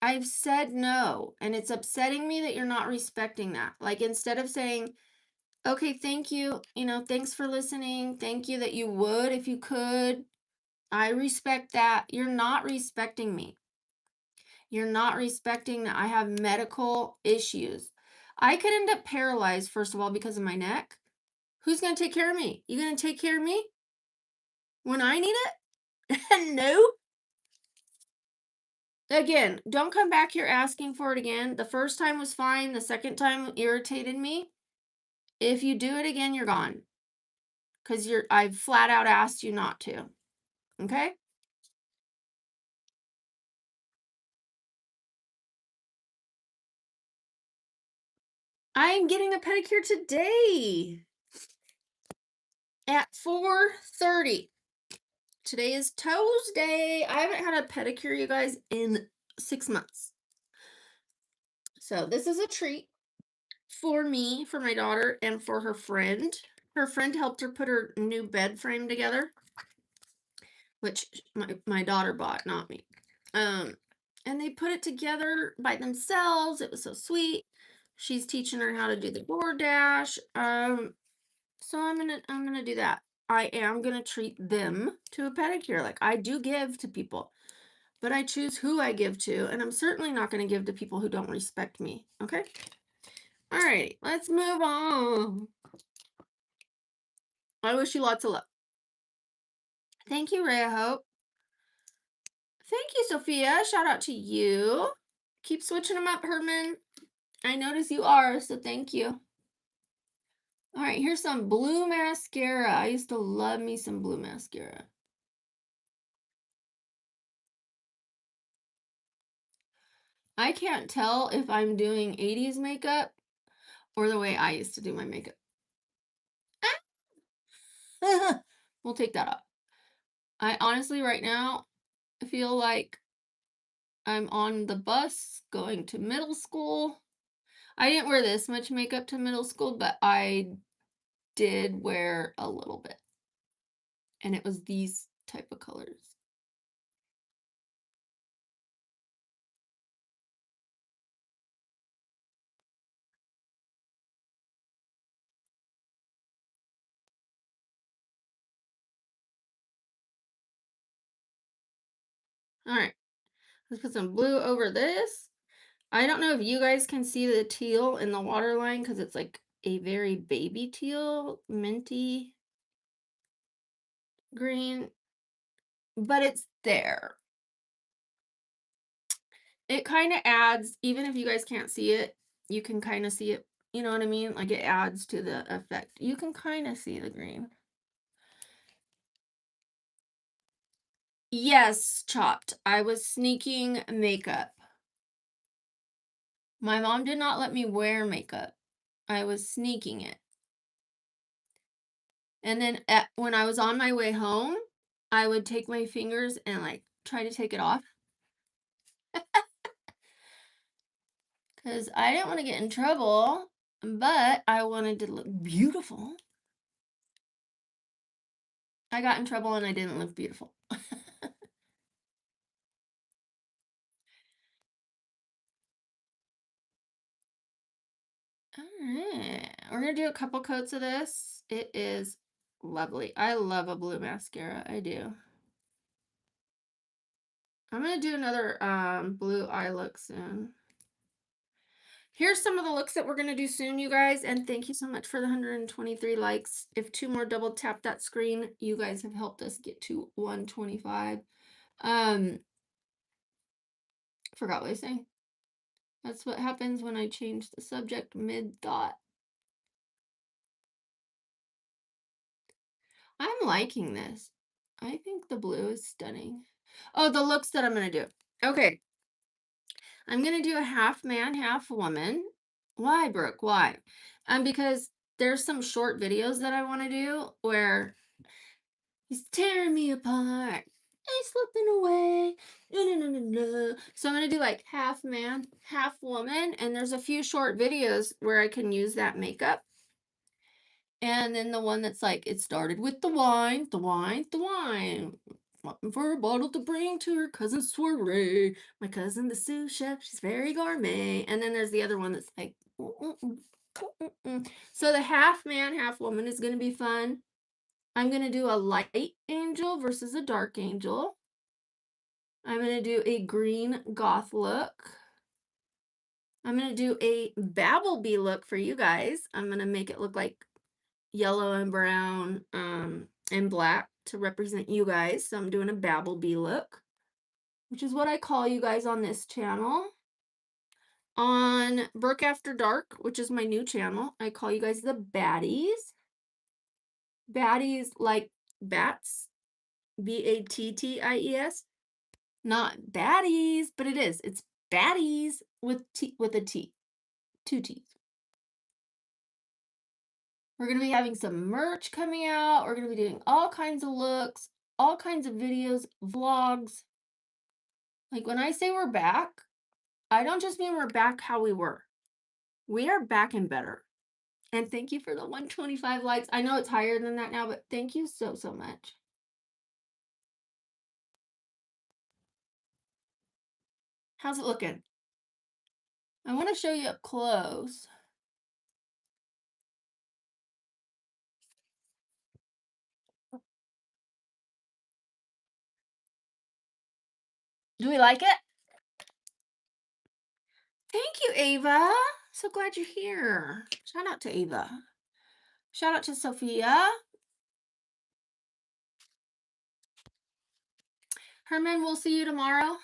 I've said no, and it's upsetting me that you're not respecting that. Like instead of saying, okay, thank you, thanks for listening. Thank you that you would if you could. I respect that. You're not respecting me. You're not respecting that I have medical issues. I could end up paralyzed, first of all, because of my neck. Who's going to take care of me? You going to take care of me when I need it? No. Again, don't come back here asking for it again. The first time was fine. The second time irritated me. If you do it again, you're gone. Because I've flat out asked you not to. Okay? I'm getting a pedicure today at 4:30. Today is Tuesday. I haven't had a pedicure, you guys, in 6 months. So this is a treat for me, for my daughter, and for her friend. Her friend helped her put her new bed frame together, which my daughter bought, not me. And they put it together by themselves. It was so sweet. She's teaching her how to do the DoorDash. So I'm gonna do that. I am gonna treat them to a pedicure. Like I do give to people, but I choose who I give to, and I'm certainly not gonna give to people who don't respect me. Okay. Alrighty, let's move on. I wish you lots of luck. Thank you, Rhea Hope. Thank you, Sophia. Shout out to you. Keep switching them up, Herman. I notice you are, so thank you. All right, here's some blue mascara. I used to love me some blue mascara. I can't tell if I'm doing 80s makeup or the way I used to do my makeup. We'll take that off. I honestly, right now, feel like I'm on the bus going to middle school. I didn't wear this much makeup to middle school, but I did wear a little bit. And it was these type of colors. All right, let's put some blue over this. I don't know if you guys can see the teal in the waterline because it's like a very baby teal, minty green, but it's there. It kind of adds, even if you guys can't see it, you can kind of see it. You know what I mean? Like it adds to the effect. You can kind of see the green. Yes, Chopped. I was sneaking makeup. My mom did not let me wear makeup. I was sneaking it. And then when I was on my way home, I would take my fingers and like try to take it off. Because I didn't want to get in trouble, but I wanted to look beautiful. I got in trouble and I didn't look beautiful. All right, we're gonna do a couple coats of this. It is lovely. I love a blue mascara. I do. I'm gonna do another blue eye look soon. Here's some of the looks that we're gonna do soon, you guys, and thank you so much for the 123 likes. If 2 more double tap that screen, you guys have helped us get to 125. Forgot what I was saying. That's what happens when I change the subject mid-thought. I'm liking this. I think the blue is stunning. Oh, the looks that I'm going to do. Okay. I'm going to do a half man, half woman. Why, Brooke? Why? Because there's some short videos that I want to do where he's tearing me apart. He's slipping away. No, no, no, no, no. So I'm going to do like half man, half woman. And there's a few short videos where I can use that makeup. And then the one that's like, it started with the wine, the wine, the wine. Looking for a bottle to bring to her cousin soiree. My cousin, the sous chef, she's very gourmet. And then there's the other one that's like, so the half man, half woman is going to be fun. I'm going to do a light angel versus a dark angel. I'm going to do a green goth look. I'm going to do a Babblebee look for you guys. I'm going to make it look like yellow and brown and black to represent you guys. So I'm doing a Babblebee look, which is what I call you guys on this channel. On Brooke After Dark, which is my new channel, I call you guys the baddies. Baddies like bats, Batties. Not baddies, but it is. It's baddies with a T, 2 T's. We're going to be having some merch coming out. We're going to be doing all kinds of looks, all kinds of videos, vlogs. Like when I say we're back, I don't just mean we're back how we were. We are back and better. And thank you for the 125 likes. I know it's higher than that now, but thank you so, so much. How's it looking? I want to show you up close. Do we like it? Thank you, Ava. So glad you're here. Shout out to Ava. Shout out to Sophia. Herman, we'll see you tomorrow.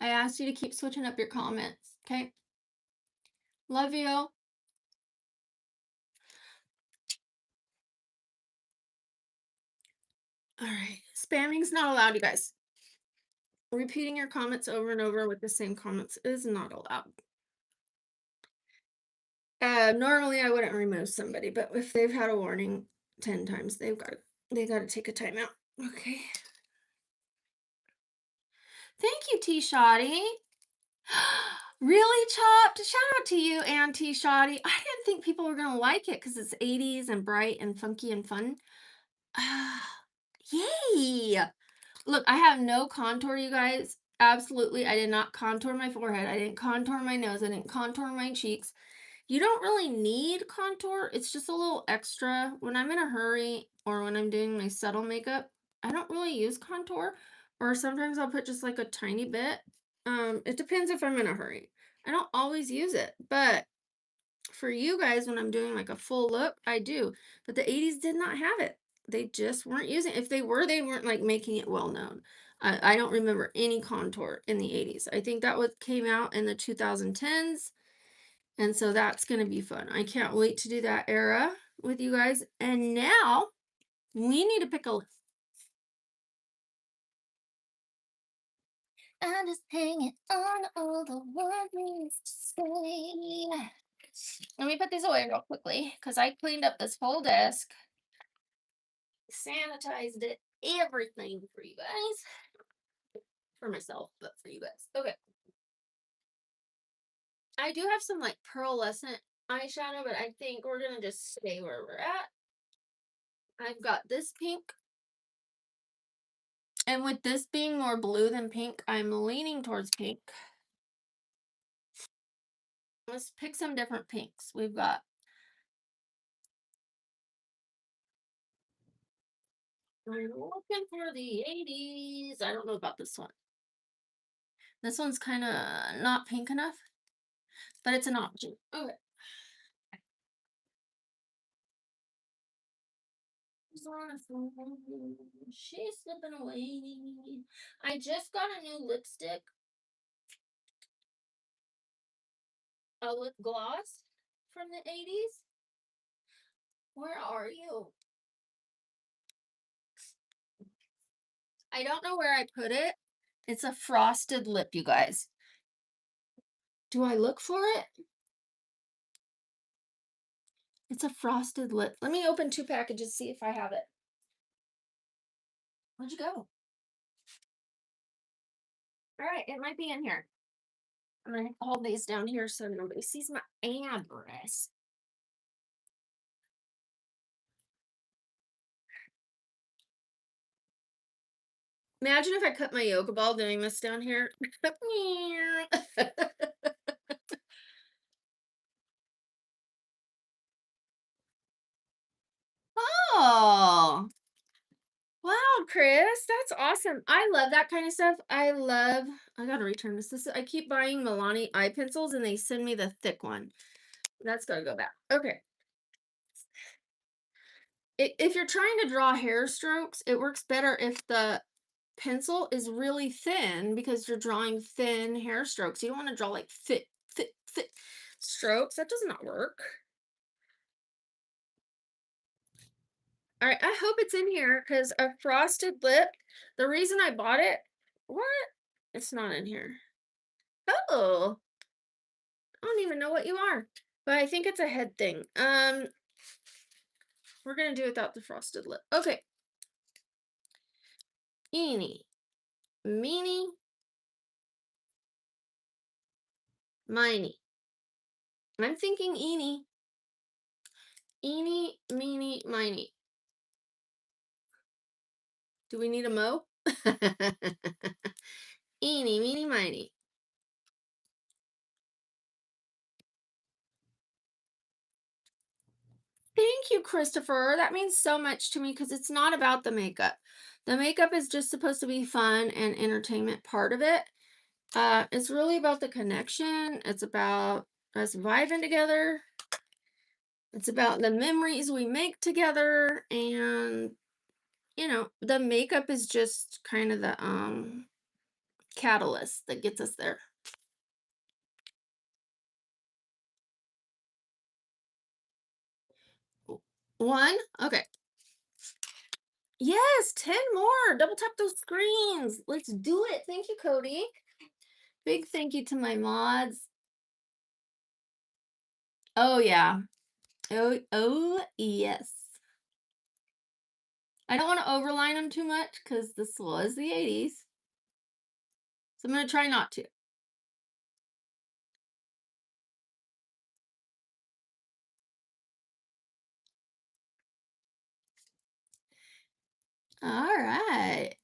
I asked you to keep switching up your comments. Okay. Love you. All right. Spamming's not allowed, you guys. Repeating your comments over and over with the same comments is not allowed. Normally I wouldn't remove somebody, but if they've had a warning 10 times, they got to take a timeout. Okay. Thank you, T Shoddy. Really, Chopped? Shout out to you and T Shoddy. I didn't think people were gonna like it because it's 80s and bright and funky and fun. Yay! Look, I have no contour, you guys. Absolutely, I did not contour my forehead. I didn't contour my nose. I didn't contour my cheeks. You don't really need contour. It's just a little extra. When I'm in a hurry or when I'm doing my subtle makeup, I don't really use contour. Or sometimes I'll put just like a tiny bit. It depends if I'm in a hurry. I don't always use it, but for you guys, when I'm doing like a full look, I do. But the 80s did not have it. They just weren't using it. If they were, they weren't like making it well known. I don't remember any contour in the 80s. I think that was came out in the 2010s. And so that's going to be fun. I can't wait to do that era with you guys. And now we need to pick a. I'm just hanging on all the words to say. Let me put these away real quickly because I cleaned up this whole desk, sanitized it, everything for you guys. For myself, but for you guys. Okay. I do have some like pearlescent eyeshadow, but I think we're going to just stay where we're at. I've got this pink. And with this being more blue than pink, I'm leaning towards pink. Let's pick some different pinks. We've got I'm looking for the 80s. I don't know about this one. This one's kind of not pink enough, but it's an option. Okay. She's slipping away. I just got a new lipstick, a lip gloss from the 80s. Where are you? I don't know where I put it. It's a frosted lip, you guys. Do I look for it? It's a frosted lip. Let me open 2 packages, see if I have it. Where'd you go? All right, it might be in here. I'm gonna hold these down here so nobody sees my address. Imagine if I cut my yoga ball doing this down here. Oh, wow, Chris, that's awesome. I love that kind of stuff. I gotta return this. I keep buying Milani eye pencils and they send me the thick one. That's gotta go back. Okay. If you're trying to draw hair strokes, it works better if the pencil is really thin because you're drawing thin hair strokes. You don't want to draw like thick strokes. That does not work. All right, I hope it's in here because a frosted lip, the reason I bought it, what? It's not in here. Oh, I don't even know what you are, but I think it's a head thing. We're gonna do without the frosted lip. Okay. Eeny, meeny, miny. I'm thinking eeny. Eeny, meeny, miny. Do we need a mo? Eeny, meeny, miny. Thank you, Christopher. That means so much to me because it's not about the makeup. The makeup is just supposed to be fun and entertainment part of it. It's really about the connection. It's about us vibing together. It's about the memories we make together, and the makeup is just kind of the catalyst that gets us there. One? Okay. Yes, 10 more. Double tap those screens. Let's do it. Thank you, Cody. Big thank you to my mods. Oh yeah. Oh yes. I don't want to overline them too much because this was the 80s. So I'm going to try not to. All right.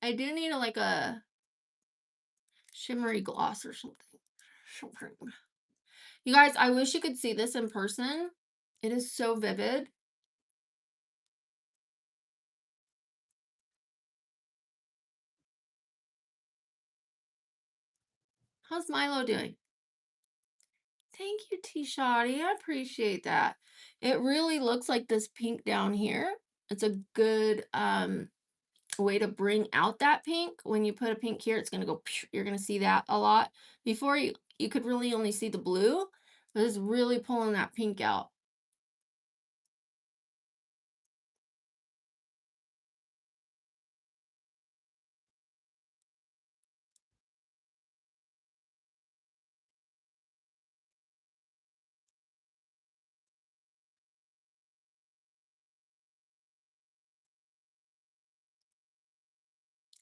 I do need like a shimmery gloss or something. You guys, I wish you could see this in person. It is so vivid. How's Milo doing? Thank you, T-Shotty. I appreciate that. It really looks like this pink down here. It's a good way to bring out that pink. When you put a pink here, it's gonna go, you're gonna see that a lot. Before you could really only see the blue, but it's really pulling that pink out.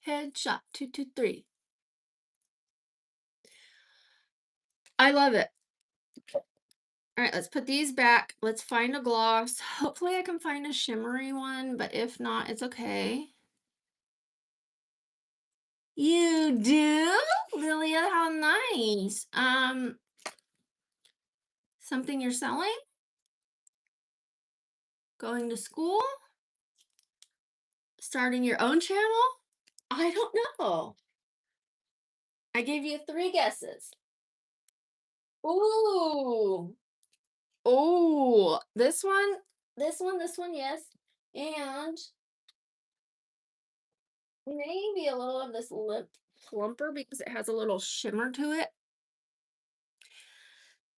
Headshot 223. I love it. All right, let's put these back. Let's find a gloss. Hopefully I can find a shimmery one, but if not, it's okay. You do? Lilia, how nice. Something you're selling? Going to school? Starting your own channel? I don't know. I gave you 3 guesses. Ooh. Oh, this one, yes. And maybe a little of this lip plumper because it has a little shimmer to it.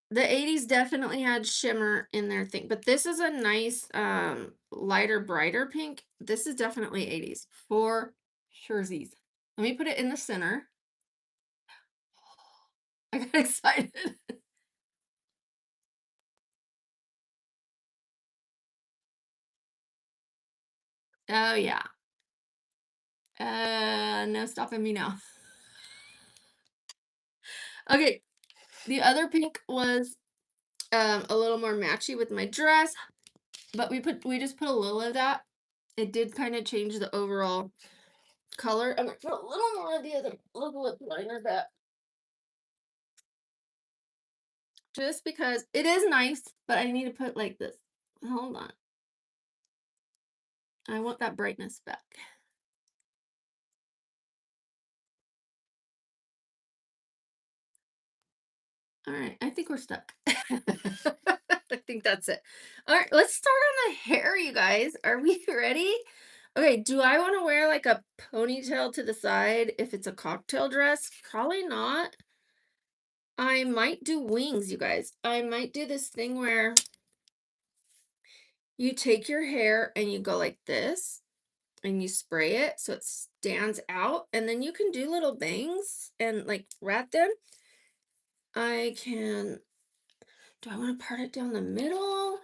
The 80s definitely had shimmer in their thing, but this is a nice lighter, brighter pink. This is definitely 80s for surezies. Let me put it in the center. I got excited. Oh yeah. No stopping me now. Okay, the other pink was a little more matchy with my dress, but we just put a little of that. It did kind of change the overall color. I'm gonna put a little more of the other little lip liner back. Just because it is nice, but I need to put like this. Hold on. I want that brightness back. All right, I think we're stuck. I think that's it. All right, let's start on the hair, you guys. Are we ready? Okay, do I want to wear like a ponytail to the side if it's a cocktail dress? Probably not. I might do wings, you guys. I might do this thing where you take your hair and you go like this and you spray it so it stands out, and then you can do little bangs and like wrap them. I can, do I want to part it down the middle?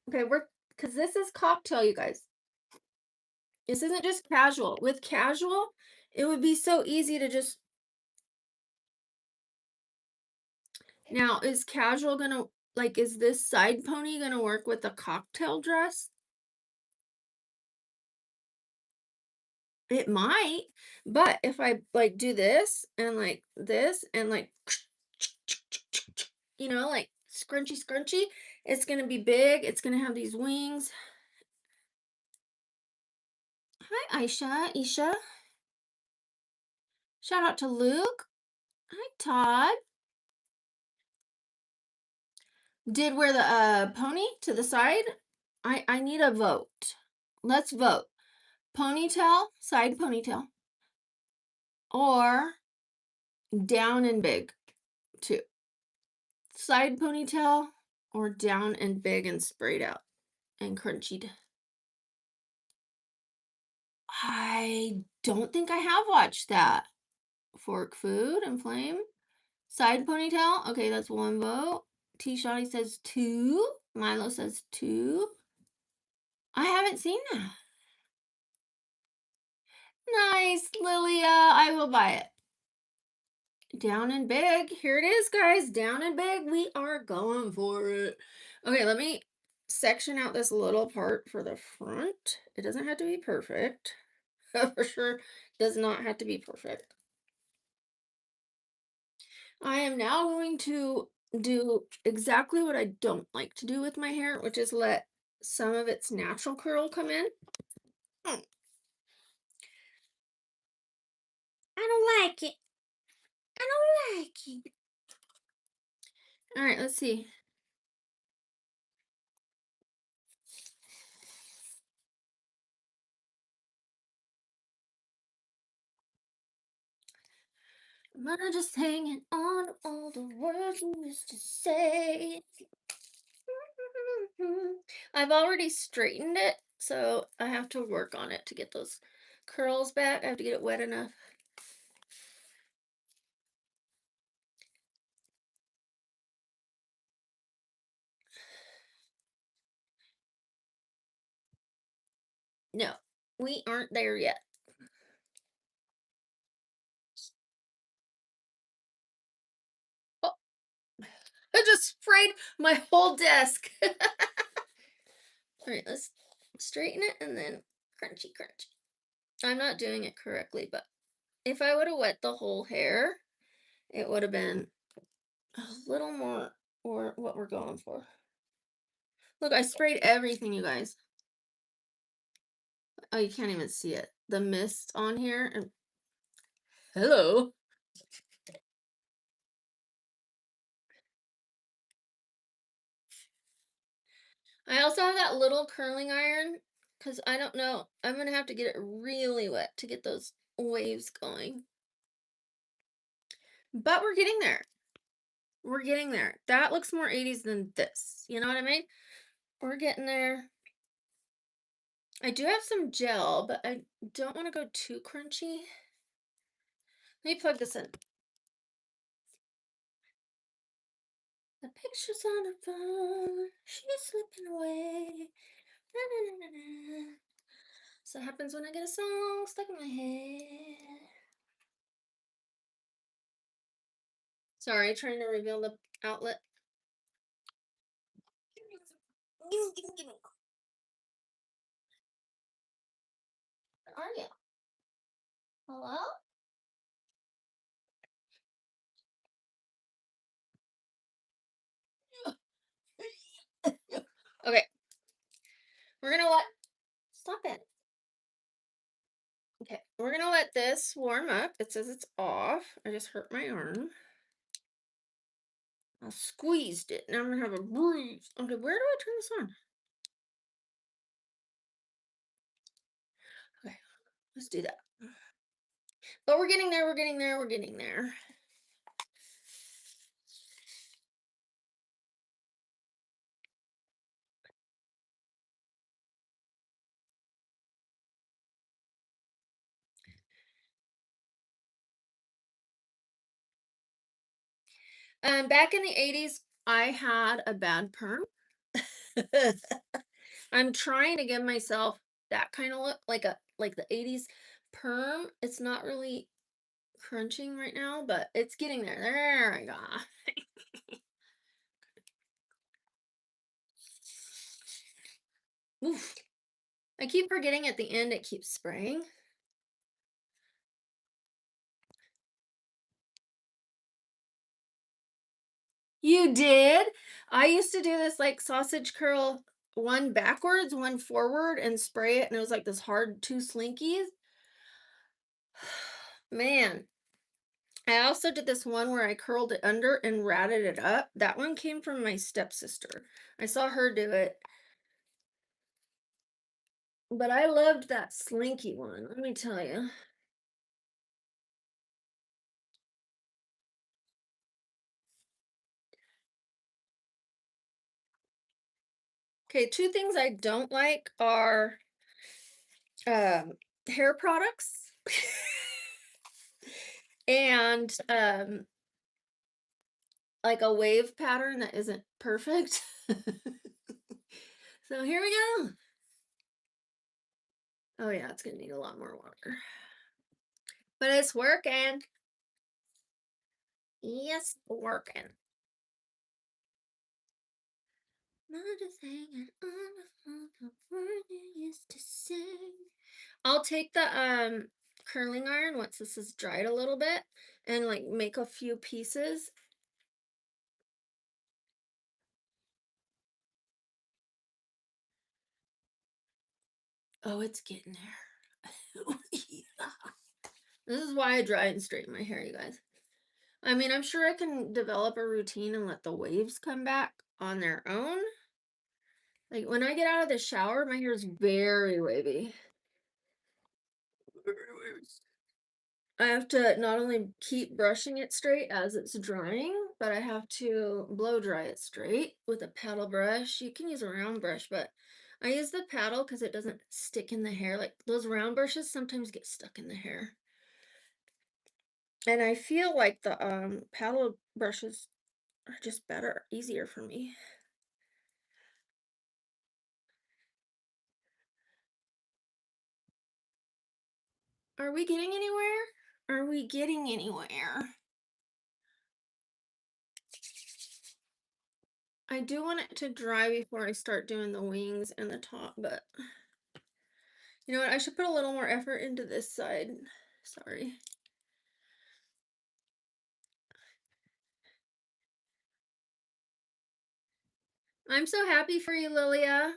Okay, because this is cocktail, you guys. This isn't just casual. With casual, it would be so easy to just, now is casual gonna, like, is this side pony gonna work with a cocktail dress? It might, but if I like do this and like this and like like scrunchy scrunchy, it's gonna be big. It's gonna have these wings. Hi, Isha. Shout out to Luke. Hi, Todd. Did wear the pony to the side? I need a vote. Let's vote. Ponytail, side ponytail, or down and big, too. Side ponytail or down and big and sprayed out and crunchied. I don't think I have watched that. Fork food and flame. Side ponytail. Okay, that's one vote. T Shotty says 2. Milo says 2. I haven't seen that. Nice, Lilia. I will buy it. Down and big. Here it is, guys. Down and big. We are going for it. Okay, let me section out this little part for the front. It doesn't have to be perfect. For sure, does not have to be perfect. I am now going to do exactly what I don't like to do with my hair, which is let some of its natural curl come in. I don't like it. I don't like it. All right, let's see. I'm gonna just hanging on to all the words you used to say. I've already straightened it, so I have to work on it to get those curls back. I have to get it wet enough. No, we aren't there yet. Oh, I just sprayed my whole desk. All right, let's straighten it and then crunchy. I'm not doing it correctly, but if I would have wet the whole hair, it would have been a little more or what we're going for. Look, I sprayed everything, you guys. Oh, you can't even see it. The mist on here. And hello. I also have that little curling iron because I don't know. I'm going to have to get it really wet to get those waves going. But we're getting there. We're getting there. That looks more 80s than this. You know what I mean? We're getting there. I do have some gel, but I don't want to go too crunchy. Let me plug this in. The picture's on her phone. She's slipping away. Na, na, na, na, na. So it happens when I get a song stuck in my head. Sorry, trying to reveal the outlet. Gimme. Where are you? Hello? Okay. We're gonna let stop it. Okay, we're gonna let this warm up. It says it's off. I just hurt my arm. I squeezed it. Now I'm gonna have a bruise. Okay, where do I turn this on? Okay, let's do that. But we're getting there, we're getting there, we're getting there. Back in the 80s, I had a bad perm. I'm trying to give myself that kind of look, like the 80s perm. It's not really crunching right now, but it's getting there. There I go. Oof. I keep forgetting at the end it keeps spraying. You did? I used to do this like sausage curl one backwards, one forward, and spray it, and it was like this hard 2 slinkies. Man, I also did this one where I curled it under and ratted it up. That one came from my stepsister. I saw her do it, but I loved that slinky one, let me tell you. Okay, 2 things I don't like are, um, hair products and, like a wave pattern that isn't perfect. So here we go. Oh yeah, it's gonna need a lot more water. But it's working. Yes, working. Not a thing and all the word you used to sing. I'll take the curling iron once this is dried a little bit and like make a few pieces. Oh, it's getting there. Yeah. This is why I dry and straighten my hair, you guys. I mean, I'm sure I can develop a routine and let the waves come back on their own. Like when I get out of the shower, my hair is very wavy. Very wavy. I have to not only keep brushing it straight as it's drying, but I have to blow dry it straight with a paddle brush. You can use a round brush, but I use the paddle because it doesn't stick in the hair. Like those round brushes sometimes get stuck in the hair. And I feel like the paddle brushes are just better, easier for me. Are we getting anywhere? Are we getting anywhere? I do want it to dry before I start doing the wings and the top, but you know what? I should put a little more effort into this side. Sorry. I'm so happy for you, Lilia.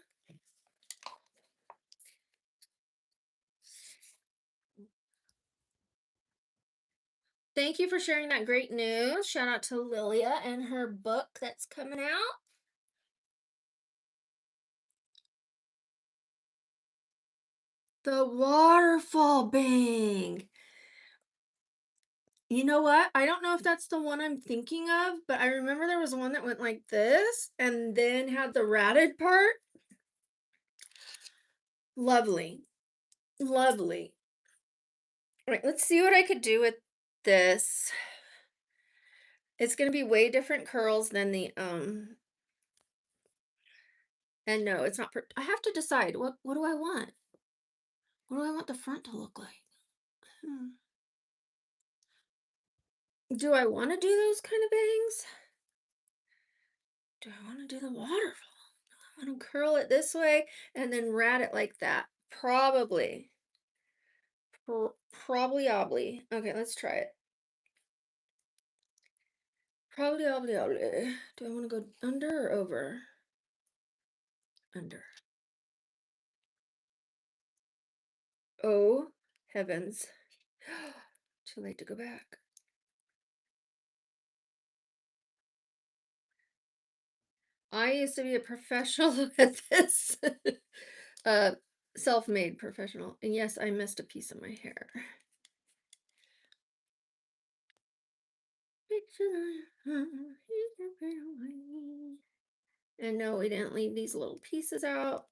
Thank you for sharing that great news. Shout out to Lilia and her book that's coming out. The waterfall bang. You know what? I don't know if that's the one I'm thinking of, but I remember there was one that went like this and then had the ratted part. Lovely. Lovely. All right, let's see what I could do with this. It's going to be way different curls than the and no, it's not I have to decide what do I want? What do I want the front to look like? Hmm. Do I want to do those kind of bangs? Do I want to do the waterfall? I want to curl it this way and then rat it like that. Probably. Probably obly. Okay, let's try it. Probably obly obly. Do I want to go under or over? Under. Oh, heavens. Too late to go back. I used to be a professional at this. uh, self-made professional. And yes, I missed a piece of my hair. And no, we didn't leave these little pieces out.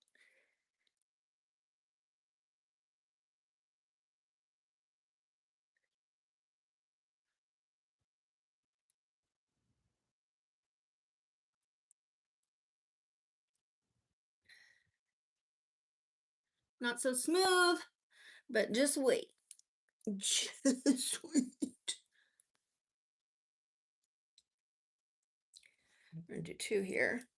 Not so smooth, but just wait. Just wait. I'm gonna do 2 here.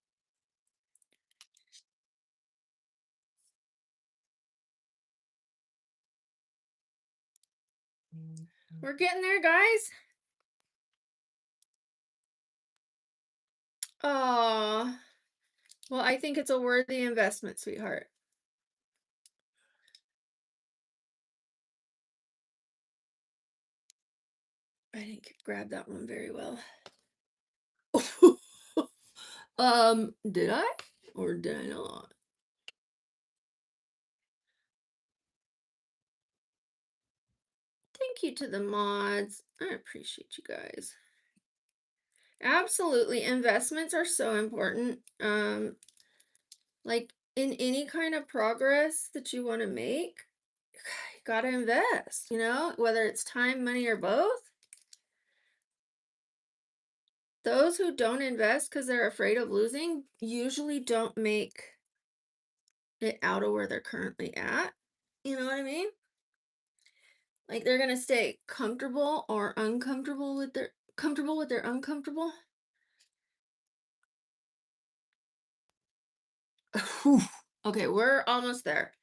We're getting there, guys. Aw. Well, I think it's a worthy investment, sweetheart. I didn't grab that one very well. Did I? Or did I not? Thank you to the mods. I appreciate you guys. Absolutely. Investments are so important. Like in any kind of progress that you want to make, you gotta invest, whether it's time, money, or both. Those who don't invest because they're afraid of losing usually don't make it out of where they're currently at. You know what I mean? Like they're gonna stay comfortable or uncomfortable with their comfortable with their uncomfortable. Whew. Okay, we're almost there.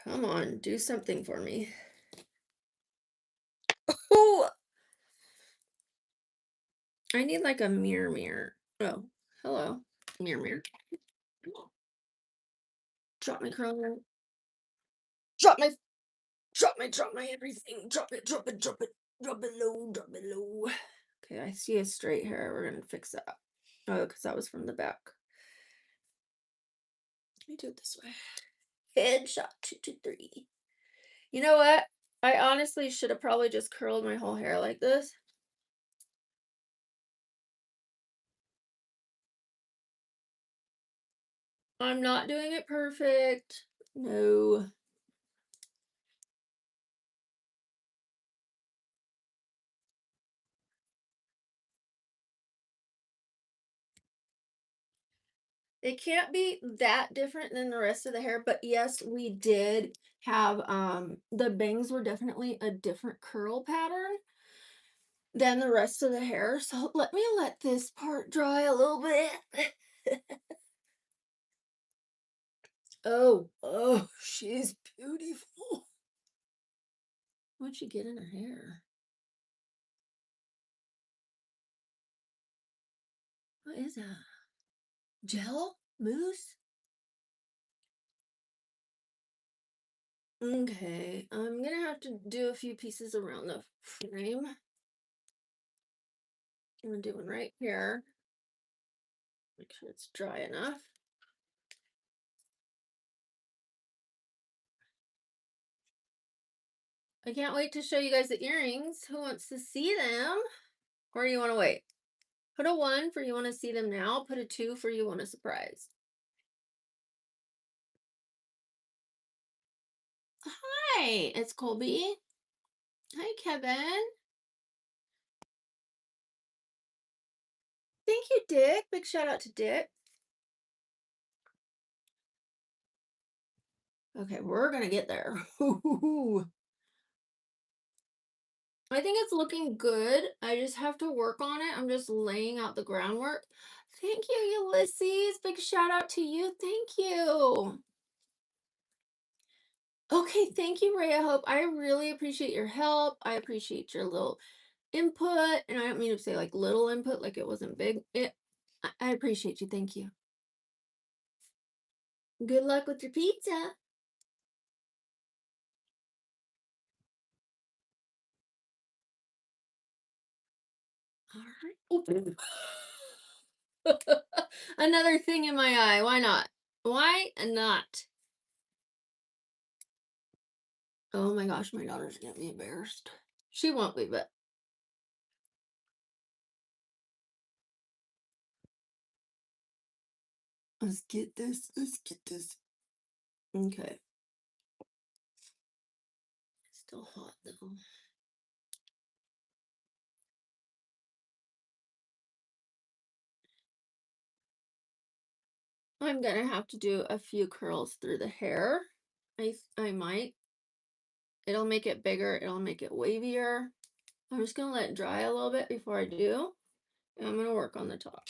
Come on, do something for me. Oh, I need like a mirror. Oh, hello. Mirror. Drop my crown. Drop my drop my everything. Drop it, drop it, drop it. Drop it low, drop it low. Okay, I see a straight hair. We're gonna fix that. Oh, because that was from the back. Let me do it this way. Headshot 223. You know what? I honestly should have probably just curled my whole hair like this. I'm not doing it perfect. No. It can't be that different than the rest of the hair, but yes, we did have the bangs were definitely a different curl pattern than the rest of the hair. So let me let this part dry a little bit. Oh, she's beautiful. What'd she get in her hair? What is that? Gel? Mousse? Okay, I'm gonna have to do a few pieces around the frame. I'm doing right here. Make sure it's dry enough. I can't wait to show you guys the earrings. Who wants to see them? Or do you want to wait? Put a 1 for you want to see them now. Put a 2 for you want a surprise. Hi, it's Colby. Hi, Kevin. Thank you, Dick. Big shout out to Dick. Okay, we're going to get there. I think it's looking good. I just have to work on it. I'm just laying out the groundwork. Thank you, Ulysses. Big shout out to you. Thank you. Okay, thank you, Ray. I hope I really appreciate your help. I appreciate your little input, and I don't mean to say like little input, like it wasn't big. I appreciate you. Thank you. Good luck with your pizza. All right. Another thing in my eye. Why not? Why not? Oh my gosh, my daughter's gonna be embarrassed. She won't be, but let's get this. Let's get this. Okay. Still hot though. I'm gonna have to do a few curls through the hair. I might. It'll make it bigger. It'll make it wavier. I'm just gonna let it dry a little bit before I do. And I'm gonna work on the top.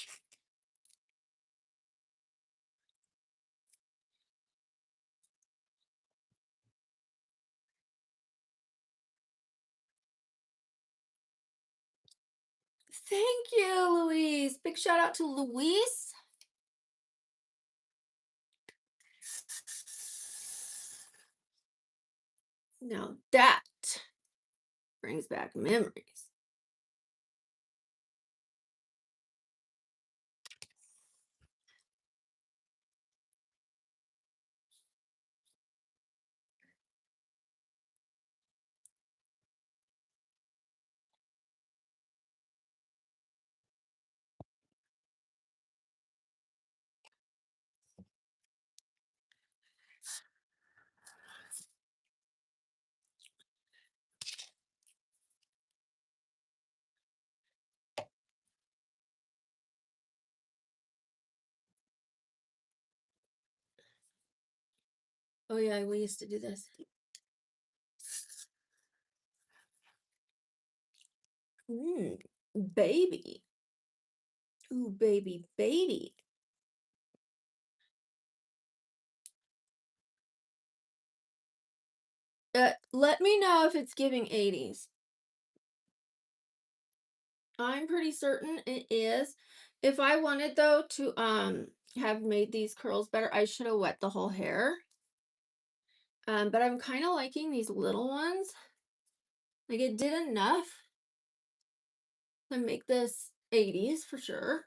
Thank you, Louise. Big shout out to Louise. Now that brings back memories. Oh yeah, we used to do this. Mm, baby. Ooh, baby, baby. Let me know if it's giving 80s. I'm pretty certain it is. If I wanted though to have made these curls better, I should have wet the whole hair. But I'm kind of liking these little ones. Like it did enough to make this 80s for sure.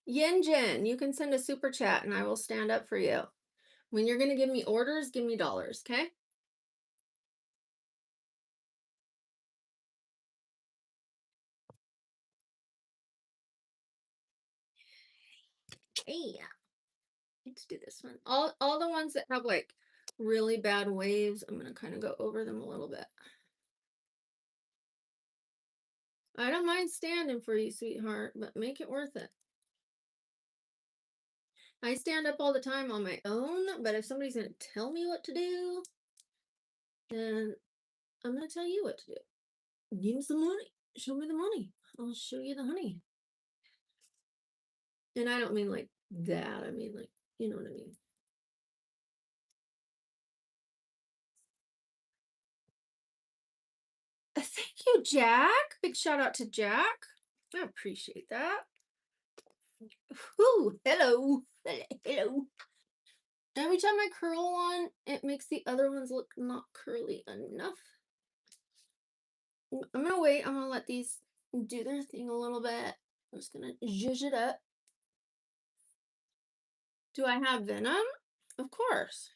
Yin Jin, you can send a super chat and I will stand up for you. When you're gonna give me orders, give me dollars, okay? Yeah. Let's do this one. All the ones that have like really bad waves, I'm gonna kind of go over them a little bit. I don't mind standing for you, sweetheart, but make it worth it. I stand up all the time on my own, but if somebody's gonna tell me what to do, then I'm gonna tell you what to do. Give me some money. Show me the money. I'll show you the honey. And I don't mean like that. I mean like, you know what I mean. Thank you, Jack. Big shout out to Jack. I appreciate that. Ooh, hello. Hello. Every time I curl one, it makes the other ones look not curly enough. I'm gonna wait. I'm gonna let these do their thing a little bit. I'm just gonna zhuzh it up. Do I have venom? Of course.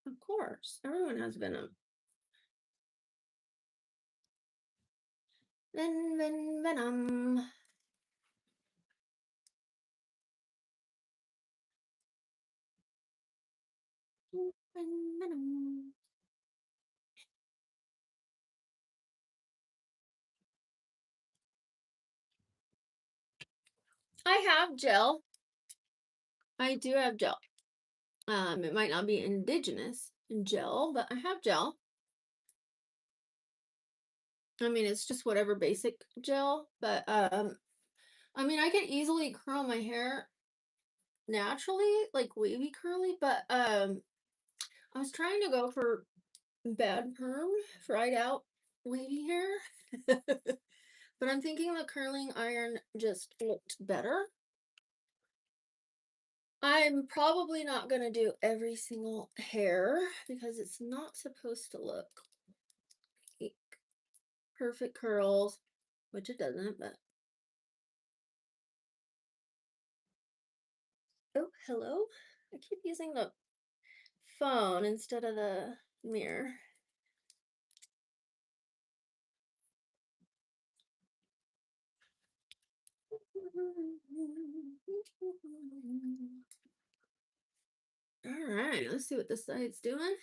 Of course. Everyone has venom. Venom. Venom. I have gel. I do have gel. It might not be indigenous gel, but I have gel. I mean, it's just whatever basic gel, but I mean, I can easily curl my hair naturally, like wavy curly, but I was trying to go for bad perm, fried out wavy hair. But I'm thinking the curling iron just looked better. I'm probably not going to do every single hair because it's not supposed to look like perfect curls, which it doesn't, but oh, hello. I keep using the phone instead of the mirror. All right, let's see what this side's doing.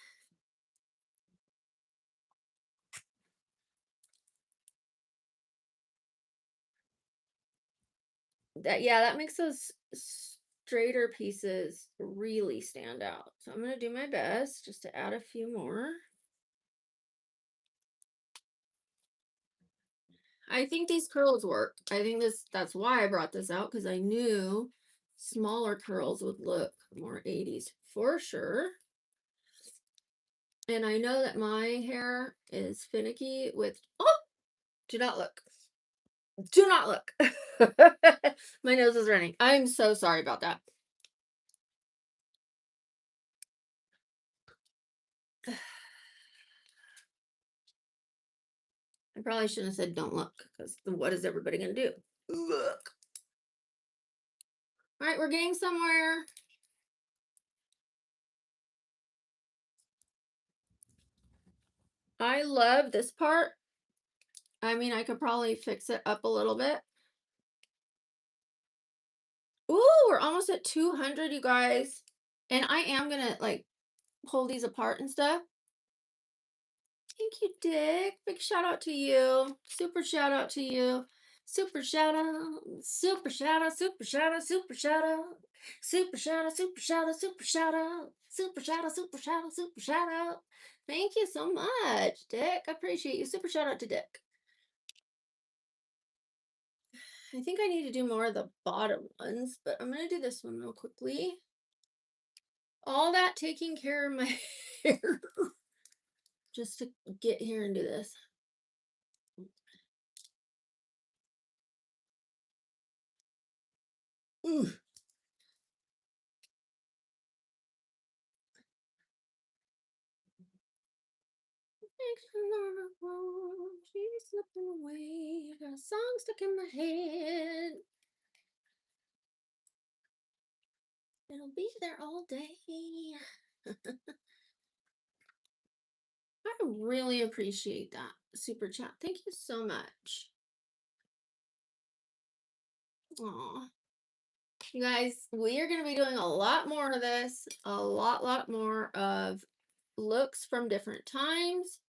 That makes those straighter pieces really stand out. So I'm gonna do my best just to add a few more. I think these curls work. I think that's why I brought this out because I knew smaller curls would look more 80s for sure. And I know that my hair is finicky with, oh, do not look. Do not look. My nose is running. I'm so sorry about that. I probably shouldn't have said don't look because what is everybody going to do? Look. All right, we're getting somewhere. I love this part. I mean, I could probably fix it up a little bit. Ooh, we're almost at 200, you guys. And I am going to like pull these apart and stuff. Thank you, Dick. Big shout out to you. Super shout out to you. Super shout out. Super shout out. Super shout out. Super shout out. Super shout out. Super shout out. Super shout out. Super shout out. Super shout out. Super shout out. Thank you so much, Dick. I appreciate you. Super shout out to Dick. I think I need to do more of the bottom ones, but I'm going to do this one real quickly. All that taking care of my hair just to get here and do this. Ooh. She's slipping away. I got a song stuck in my head. It'll be there all day. I really appreciate that super chat. Thank you so much. Aw. You guys, we are going to be doing a lot more of this, a lot more of looks from different times.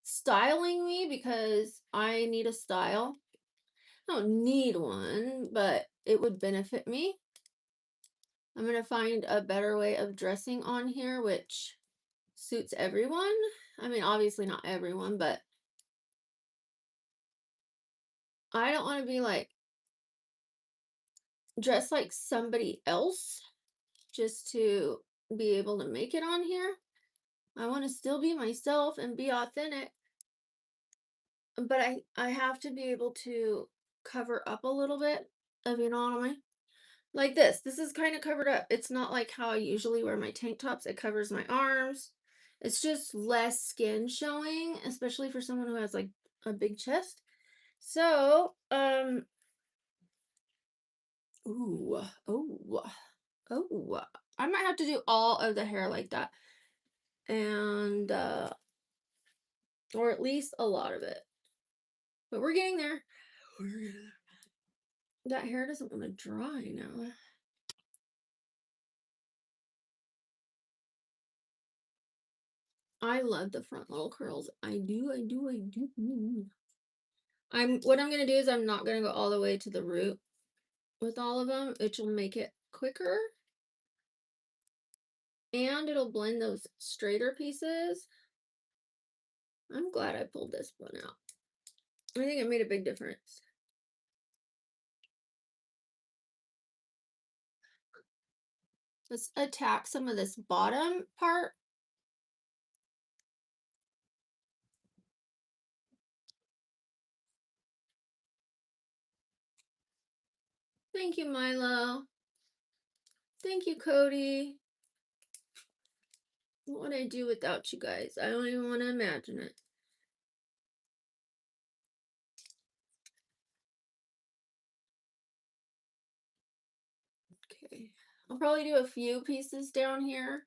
Styling me because I need a style. I don't need one, but it would benefit me. I'm going to find a better way of dressing on here, which suits everyone. I mean, obviously not everyone, but I don't want to be like dressed like somebody else just to be able to make it on here. I want to still be myself and be authentic, but I have to be able to cover up a little bit, if you know what I mean. Like this. This is kind of covered up. It's not like how I usually wear my tank tops. It covers my arms. It's just less skin showing, especially for someone who has like a big chest. So, ooh, oh, oh, I might have to do all of the hair like that. And, or at least a lot of it. But we're getting there. That hair doesn't want to dry now. I love the front little curls. I do. What I'm gonna do is I'm not gonna go all the way to the root with all of them, which will make it quicker. And it'll blend those straighter pieces. I'm glad I pulled this one out. I think it made a big difference. Let's attack some of this bottom part. Thank you, Milo. Thank you, Cody. What would I do without you guys? I don't even want to imagine it. Okay. I'll probably do a few pieces down here.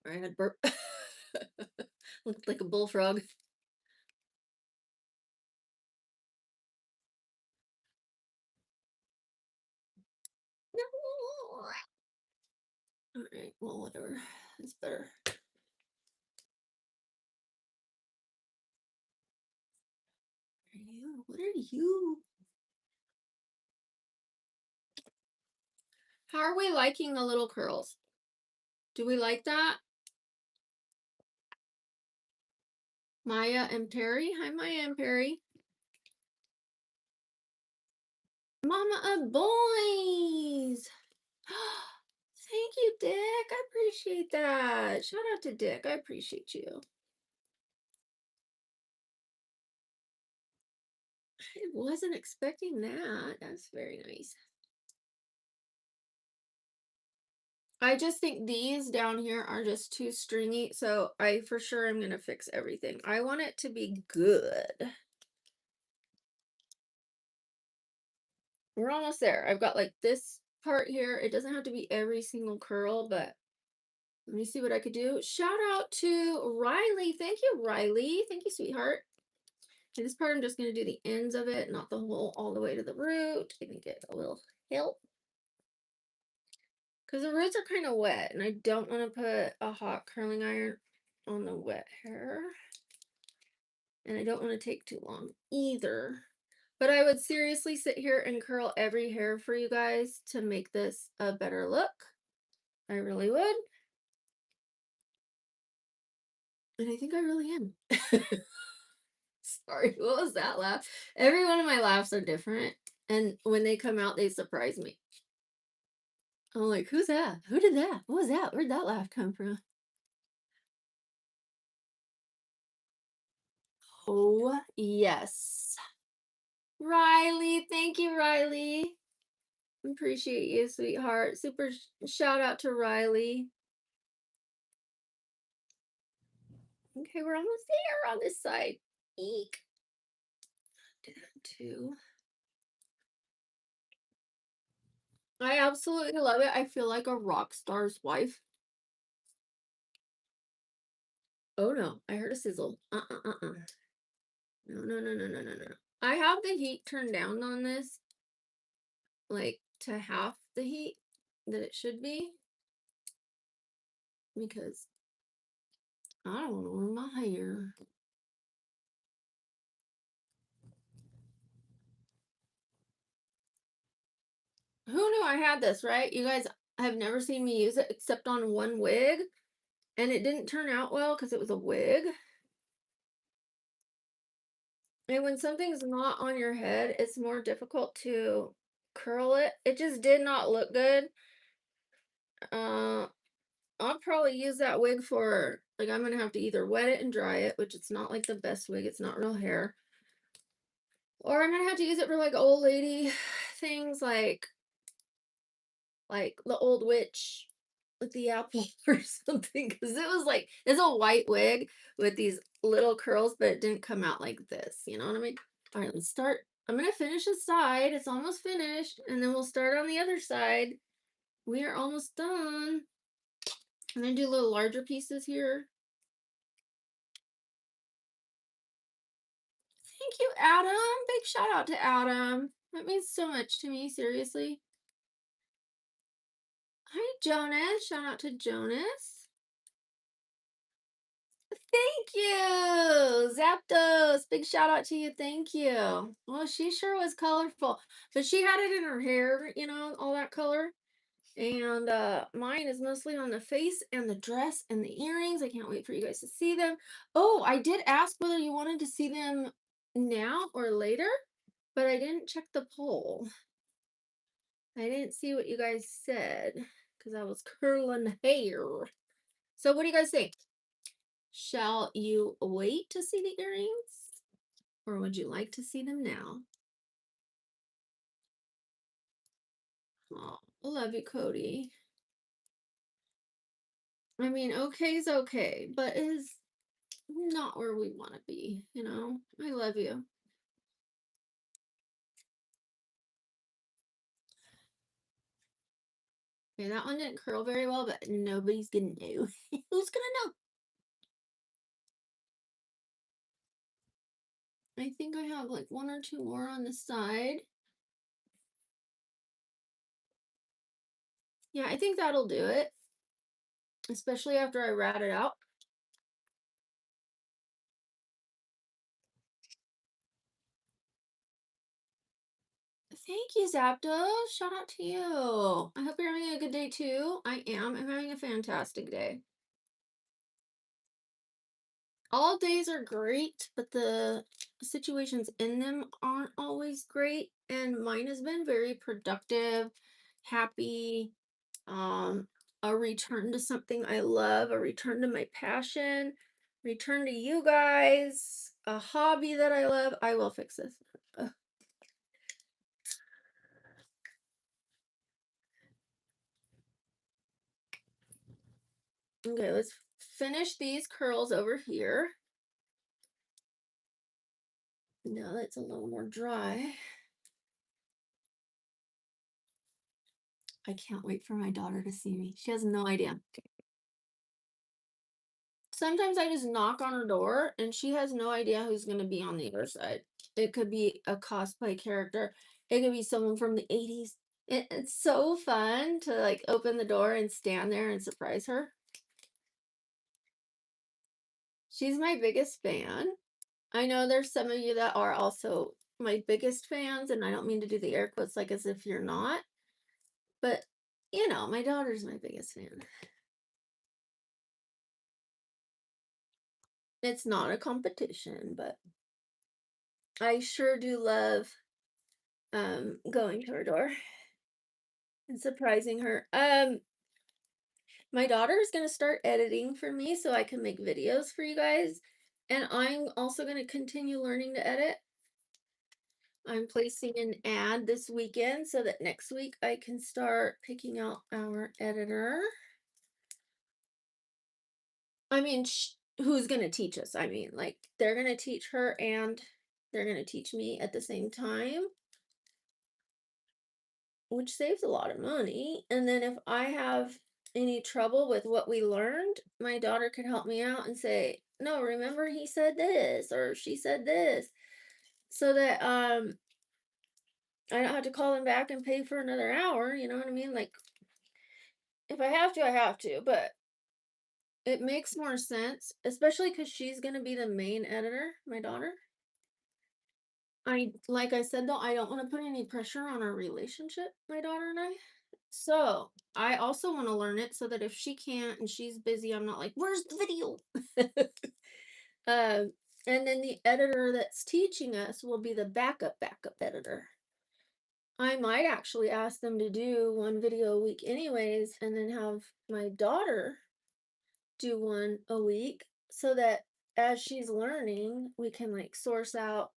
I had burp. Looked like a bullfrog. All right, well, whatever. It's better. What are you? How are we liking the little curls? Do we like that? Maya and Perry. Hi, Maya and Perry. Mama of boys. Thank you, Dick. I appreciate that. Shout out to Dick. I appreciate you. I wasn't expecting that. That's very nice. I just think these down here are just too stringy, so I for sure am going to fix everything. I want it to be good. We're almost there. I've got like this part here. It doesn't have to be every single curl, but let me see what I could do. Shout out to Riley. Thank you, Riley. Thank you, sweetheart. And this part, I'm just going to do the ends of it, not the whole all the way to the root. I think it will help. Because the roots are kind of wet, and I don't want to put a hot curling iron on the wet hair. And I don't want to take too long either. But I would seriously sit here and curl every hair for you guys to make this a better look. I really would. And I think I really am. Sorry, what was that laugh? Every one of my laughs are different. And when they come out, they surprise me. I'm like, who's that? Who did that? What was that? Where'd that laugh come from? Oh, yes. Riley, thank you, Riley. Appreciate you, sweetheart. Super shout out to Riley. Okay, we're almost there on this side. Eek. Do that too. I absolutely love it. I feel like a rock star's wife. Oh no, I heard a sizzle. No, no, no, no, no, no, no. I have the heat turned down on this, like to half the heat that it should be, because I don't want to ruin my hair. Who knew I had this, right? You guys have never seen me use it except on one wig, and it didn't turn out well because it was a wig. And when something's not on your head, it's more difficult to curl it. It just did not look good. I'll probably use that wig for, like, I'm gonna have to either wet it and dry it, which it's not like the best wig, it's not real hair. Or I'm gonna have to use it for like old lady things like the old witch with the apple or something. Because it was like, it's a white wig with these little curls, but it didn't come out like this. You know what I mean? All right, let's start. I'm gonna finish this side. It's almost finished, and then we'll start on the other side. We are almost done. I'm gonna do little larger pieces here. Thank you, Adam. Big shout out to Adam. That means so much to me, seriously. Hi, Jonas. Shout out to Jonas. Thank you, Zapdos. Big shout out to you. Thank you. Well, she sure was colorful, but she had it in her hair, you know, all that color. And mine is mostly on the face and the dress and the earrings. I can't wait for you guys to see them. Oh, I did ask whether you wanted to see them now or later, but I didn't check the poll. I didn't see what you guys said because I was curling hair. So what do you guys think? Shall you wait to see the earrings? Or would you like to see them now? Oh, I love you, Cody. I mean, okay is okay, but is not where we want to be, you know? I love you. Okay, that one didn't curl very well, but nobody's gonna know. Who's gonna know? I think I have like one or two more on the side. Yeah, I think that'll do it. Especially after I rat it out. Thank you, Zapdos. Shout out to you. I hope you're having a good day too. I am. I'm having a fantastic day. All days are great, but the situations in them aren't always great. And mine has been very productive, happy, um, a return to something I love, a return to my passion, return to you guys, a hobby that I love. I will fix this. Ugh. Okay, let's finish these curls over here. Now that's a little more dry. I can't wait for my daughter to see me. She has no idea. Sometimes I just knock on her door and she has no idea who's going to be on the other side. It could be a cosplay character, it could be someone from the 80s. It's so fun to like open the door and stand there and surprise her. She's my biggest fan. I know there's some of you that are also my biggest fans, and I don't mean to do the air quotes like as if you're not, but my daughter's my biggest fan. It's not a competition, but I sure do love going to her door and surprising her. My daughter is going to start editing for me so I can make videos for you guys, and I'm also going to continue learning to edit. I'm placing an ad this weekend so that next week I can start picking out our editor. I mean, who's going to teach us? I mean, like, they're going to teach her and they're going to teach me at the same time, which saves a lot of money. And then if I have any trouble with what we learned, my daughter could help me out and say, "No, remember he said this or she said this." So that I don't have to call them back and pay for another hour, you know what I mean? Like, if I have to, I have to, but it makes more sense, especially because she's going to be the main editor, my daughter. Like I said though, I don't want to put any pressure on our relationship, my daughter and I. So I also want to learn it so that if she can't and she's busy, I'm not like, "Where's the video?" um, and then the editor that's teaching us will be the backup editor. I might actually ask them to do one video a week, anyways, and then have my daughter do one a week so that as she's learning, we can like source out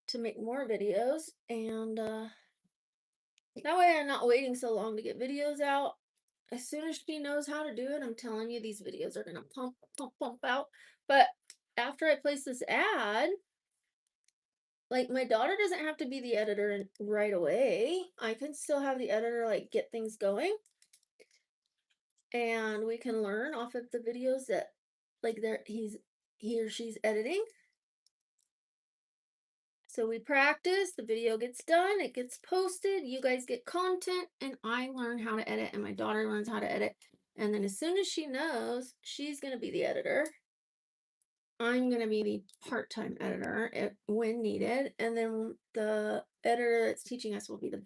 to make more videos, and that way I'm not waiting so long to get videos out. As soon as she knows how to do it, I'm telling you, these videos are gonna pump out. But after I place this ad, like, my daughter doesn't have to be the editor right away. I can still have the editor like get things going, and we can learn off of the videos that like he or she's editing. So we practice, the video gets done, it gets posted, you guys get content, and I learn how to edit, and my daughter learns how to edit. And then as soon as she knows she's going to be the editor, I'm going to be the part-time editor when needed. And then the editor that's teaching us will be the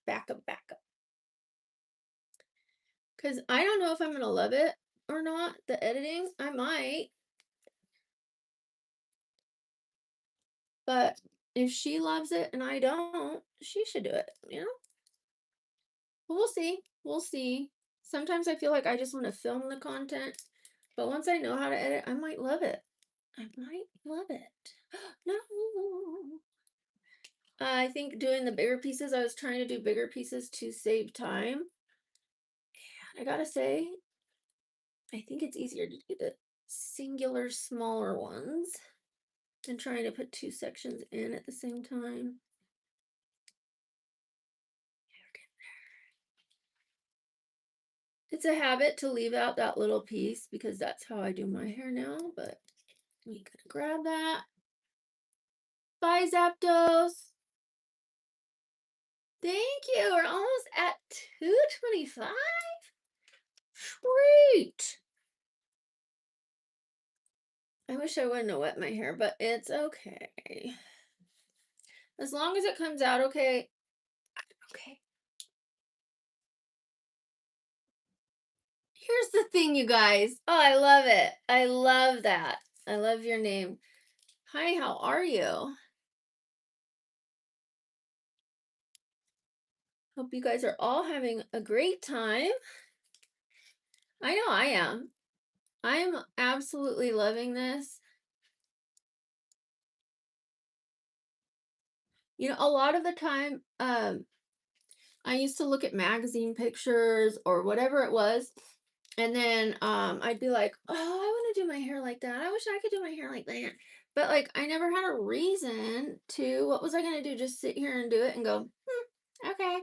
backup. Because I don't know if I'm going to love it or not, the editing. I might, but if she loves it and I don't, she should do it. We'll see. We'll see. Sometimes I feel like I just want to film the content, but once I know how to edit, I might love it. I might love it. No. I think doing the bigger pieces, I was trying to do bigger pieces to save time. I gotta say, I think it's easier to do the singular smaller ones than trying to put two sections in at the same time. It's a habit to leave out that little piece because that's how I do my hair now, but we could grab that. Bye, Zapdos. Thank you. We're almost at 2:25. Sweet. I wish I wouldn't have wet my hair, but it's okay. As long as it comes out okay. Okay. Here's the thing, you guys. Oh, I love it. I love that. I love your name. Hi, how are you? Hope you guys are all having a great time. I know I am. I'm absolutely loving this. A lot of the time, I used to look at magazine pictures or whatever it was, and then I'd be like, "Oh, I want to do my hair like that. I wish I could do my hair like that." But like I never had a reason to. What was I going to do? Just sit here and do it and go, okay.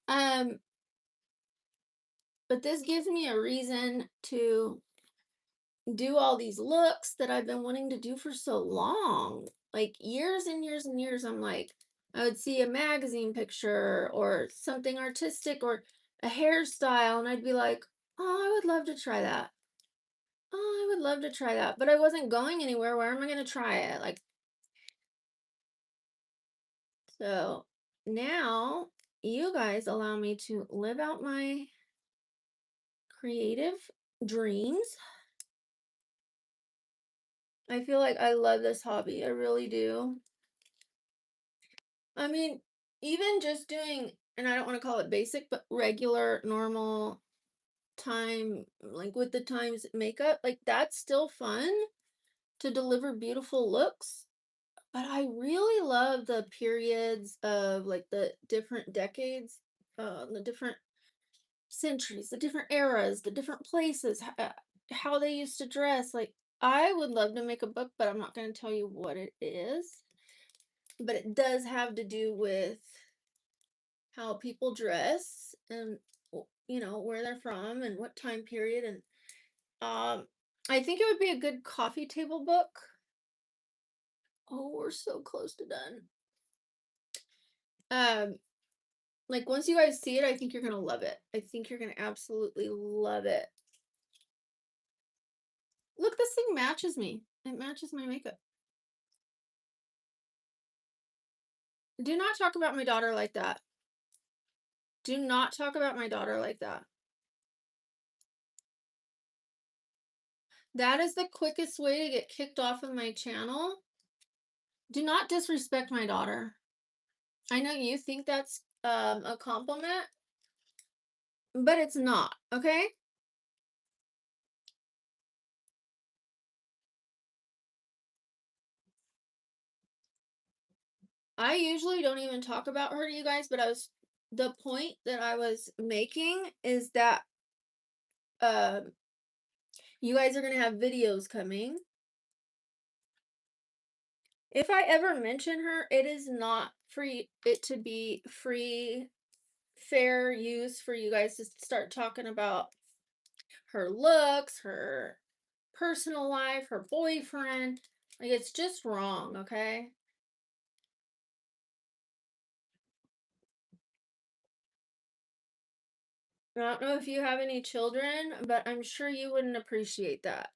Um, but this gives me a reason to do all these looks that I've been wanting to do for so long. Like years and years and years, I'm like, I would see a magazine picture or something artistic or a hairstyle, and I'd be like, oh, I would love to try that. Oh, I would love to try that. But I wasn't going anywhere. Where am I going to try it? Like, so now you guys allow me to live out my creative dreams. I feel like I love this hobby. I really do. I mean, even just doing, and I don't want to call it basic, but regular, normal time, like with the times makeup, like that's still fun to deliver beautiful looks. But I really love the periods of like the different decades, the different centuries, the different eras, the different places, how they used to dress. Like, I would love to make a book, but I'm not going to tell you what it is. But it does have to do with how people dress and where they're from and what time period, and I think it would be a good coffee table book. Oh, we're so close to done. um like once you guys see it, I think you're gonna love it. I think you're gonna absolutely love it. Look, this thing matches me. It matches my makeup. Do not talk about my daughter like that. Do not talk about my daughter like that. That is the quickest way to get kicked off of my channel. Do not disrespect my daughter. I know you think that's a compliment, but it's not, okay? I usually don't even talk about her to you guys, but the point that I was making is that um you guys are going to have videos coming. If I ever mention her, it is not free it to be free fair use for you guys to start talking about her looks, her personal life, her boyfriend. Like, it's just wrong, okay? I don't know if you have any children, but I'm sure you wouldn't appreciate that.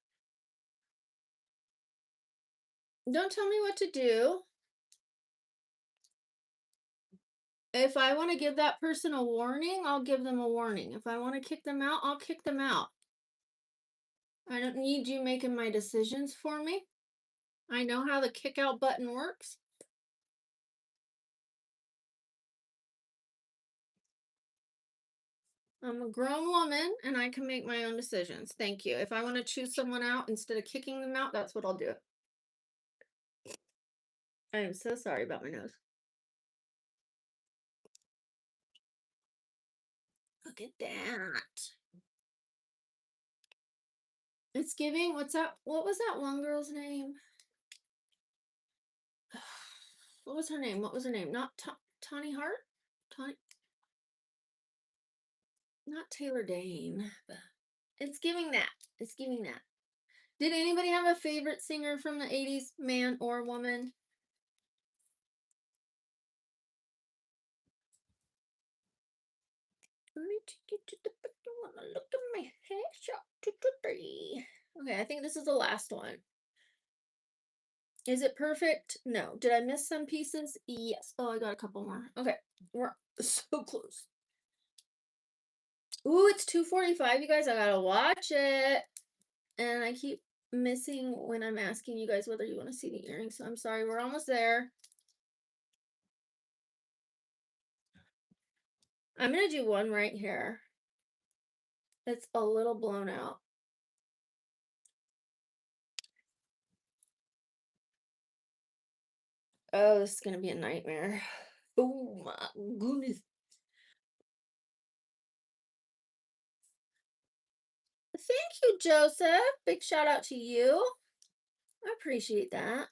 Don't tell me what to do. If I want to give that person a warning, I'll give them a warning. If I want to kick them out, I'll kick them out. I don't need you making my decisions for me. I know how the kick out button works. I'm a grown woman and I can make my own decisions. Thank you. If I want to choose someone out instead of kicking them out, that's what I'll do. I am so sorry about my nose. Look at that. It's giving. What's that? What was that one girl's name? What was her name? What was her name? Not Tawny Hart? Tawny, not Taylor Dane. But it's giving that. It's giving that. Did anybody have a favorite singer from the 80s, man or woman? Let me take you to the bathroom. Look at my headshot. 2, 2, 3. Okay, I think this is the last one. Is it perfect? No. Did I miss some pieces? Yes. Oh, I got a couple more. Okay. We're so close. Ooh, it's 2:45, you guys. I gotta watch it. And I keep missing when I'm asking you guys whether you want to see the earrings. So I'm sorry. We're almost there. I'm gonna do one right here. It's a little blown out. Oh, this is gonna be a nightmare. Oh my goodness. Thank you, Joseph. Big shout out to you. I appreciate that.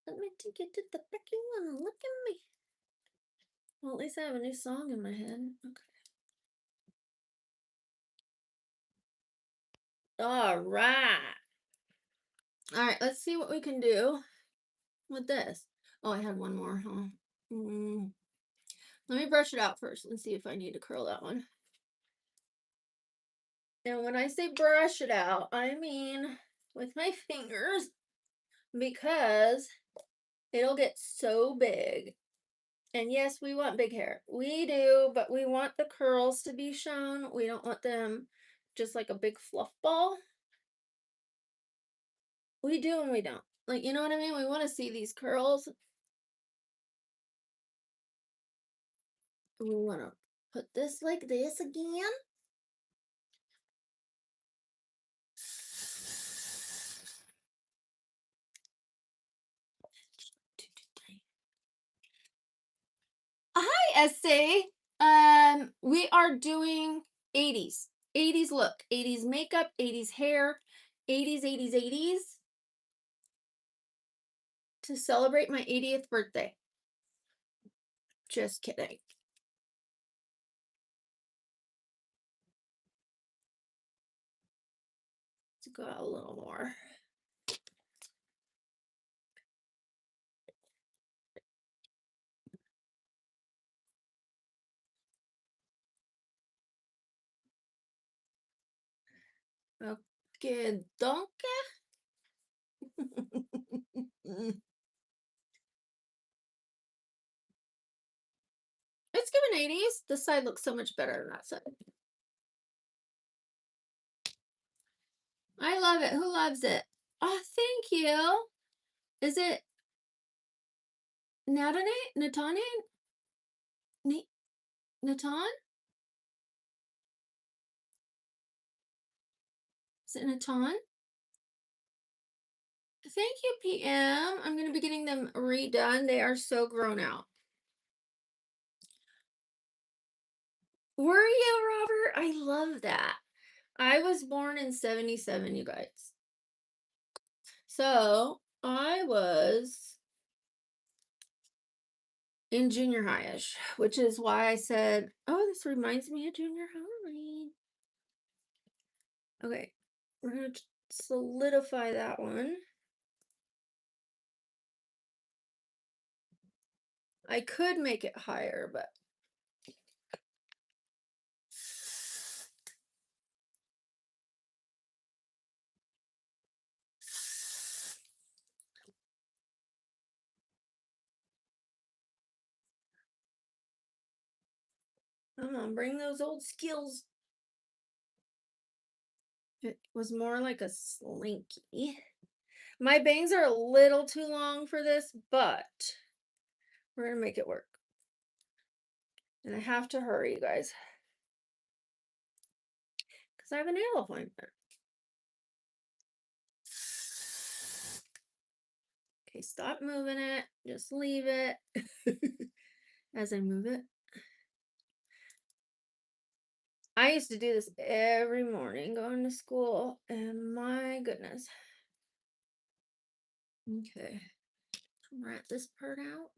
Let me to get to the second one. Look at me. Well, at least I have a new song in my head. Okay. All right. All right, let's see what we can do with this. Oh, I had one more, huh? Let me brush it out first and see if I need to curl that one. And when I say brush it out, I mean with my fingers because it'll get so big. And yes, we want big hair. We do, but we want the curls to be shown. We don't want them just like a big fluff ball. We do and we don't. Like, you know what I mean? We want to see these curls. We want to put this like this again. Hi, SA. We are doing 80s. 80s look, 80s makeup, 80s hair, 80s, 80s, 80s to celebrate my 80th birthday. Just kidding. Let's go out a little more. Okay, donkey. It's given 80s. This side looks so much better than that side. I love it. Who loves it? Oh, thank you. Is it Natane? Natane? Natan? Is it Natan? Thank you, PM. I'm going to be getting them redone. They are so grown out. Were you, Robert? I love that. I was born in 77, you guys. So I was in junior high-ish, which is why I said, oh, this reminds me of junior high. Okay, we're going to solidify that one. I could make it higher, but come on, bring those old skills. It was more like a slinky. My bangs are a little too long for this, but we're going to make it work. And I have to hurry, you guys, because I have a nail appointment. Okay, stop moving it. Just leave it as I move it. I used to do this every morning going to school, and my goodness. Okay, rat this part out.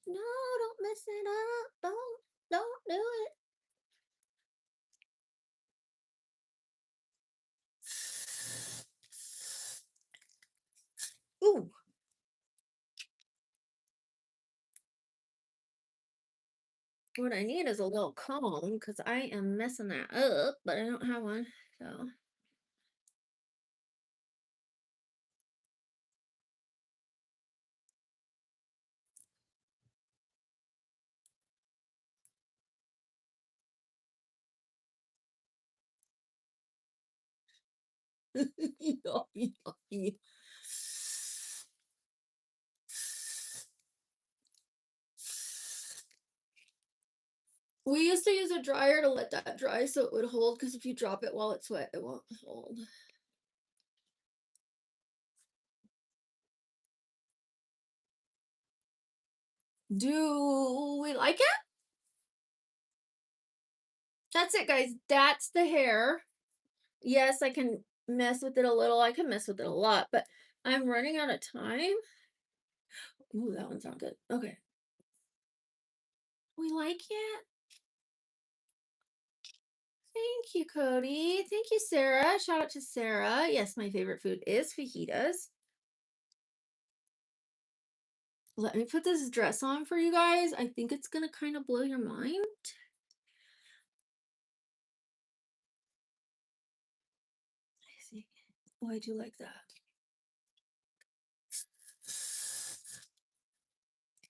No, don't mess it up. Don't do it. What I need is a little comb because I am messing that up, but I don't have one. So yeah, yeah, yeah. We used to use a dryer to let that dry so it would hold, because if you drop it while it's wet, it won't hold. Do we like it? That's it, guys. That's the hair. Yes, I can mess with it a little. I can mess with it a lot, but I'm running out of time. Ooh, that one's not good. Okay. We like it. Thank you, Cody. Thank you, Sarah. Shout out to Sarah. Yes, my favorite food is fajitas. Let me put this dress on for you guys. I think it's going to kind of blow your mind. I see. Oh, I do like that.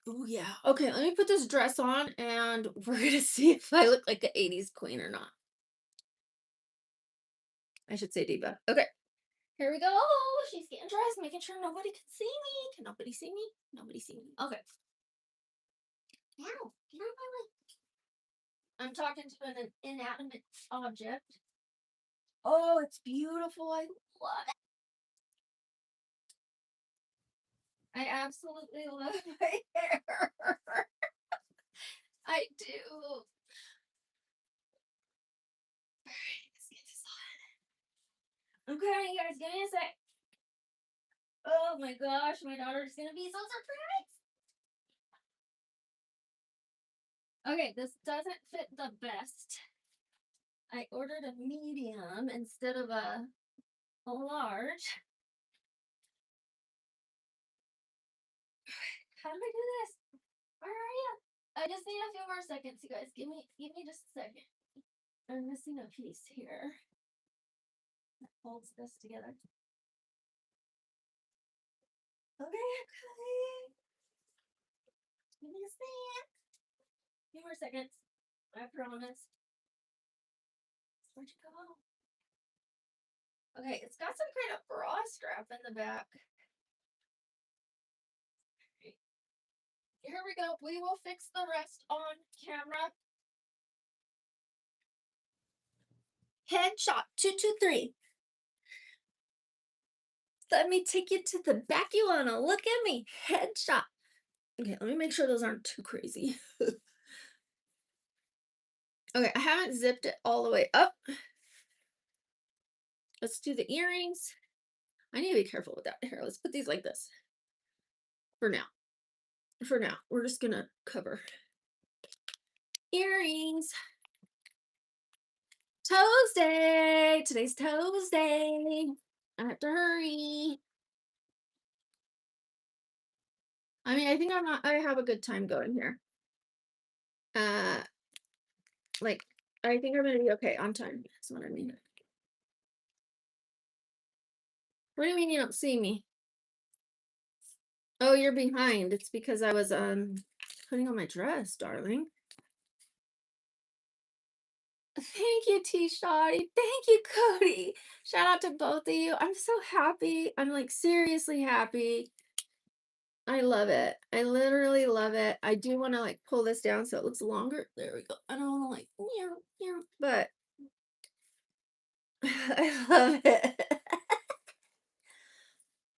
Oh, yeah. Okay, let me put this dress on and we're going to see if I look like an 80s queen or not. I should say diva. Okay, here we go. Oh, she's getting dressed, making sure nobody can see me. Can nobody see me? Nobody see me. Okay. Now, get out of my way. I'm talking to an inanimate object. Oh, it's beautiful. I love it. I absolutely love my hair. I do. All right, let's get this on. Okay, you guys, give me a sec. Oh my gosh, my daughter's gonna be so surprised. Okay, this doesn't fit the best. I ordered a medium instead of a large. How do I do this? Where are you? I just need a few more seconds, you guys. Give me just a second. I'm missing a piece here that holds this together. Okay, okay. Give me a second. Few more seconds. I promise. Where'd you go? Okay, it's got some kind of bra strap in the back. Okay. Here we go. We will fix the rest on camera. Headshot 223. Let me take you to the back. You wanna look at me? Headshot. Okay, let me make sure those aren't too crazy. Okay, I haven't zipped it all the way up. Let's do the earrings. I need to be careful with that hair. Let's put these like this. For now. For now. We're just gonna cover. Earrings. Toes day. Today's toes day. I have to hurry. I mean, I think I have a good time going here. Uh like I think I'm gonna be okay on time. That's what I mean. What do you mean you don't see me? Oh, you're behind. It's because I was putting on my dress, darling. Thank you, T Shotty. Thank you, Cody. Shout out to both of you. I'm so happy. I'm like seriously happy. I love it. I literally love it. I do want to like pull this down so it looks longer. There we go. I don't want to like, but I love it.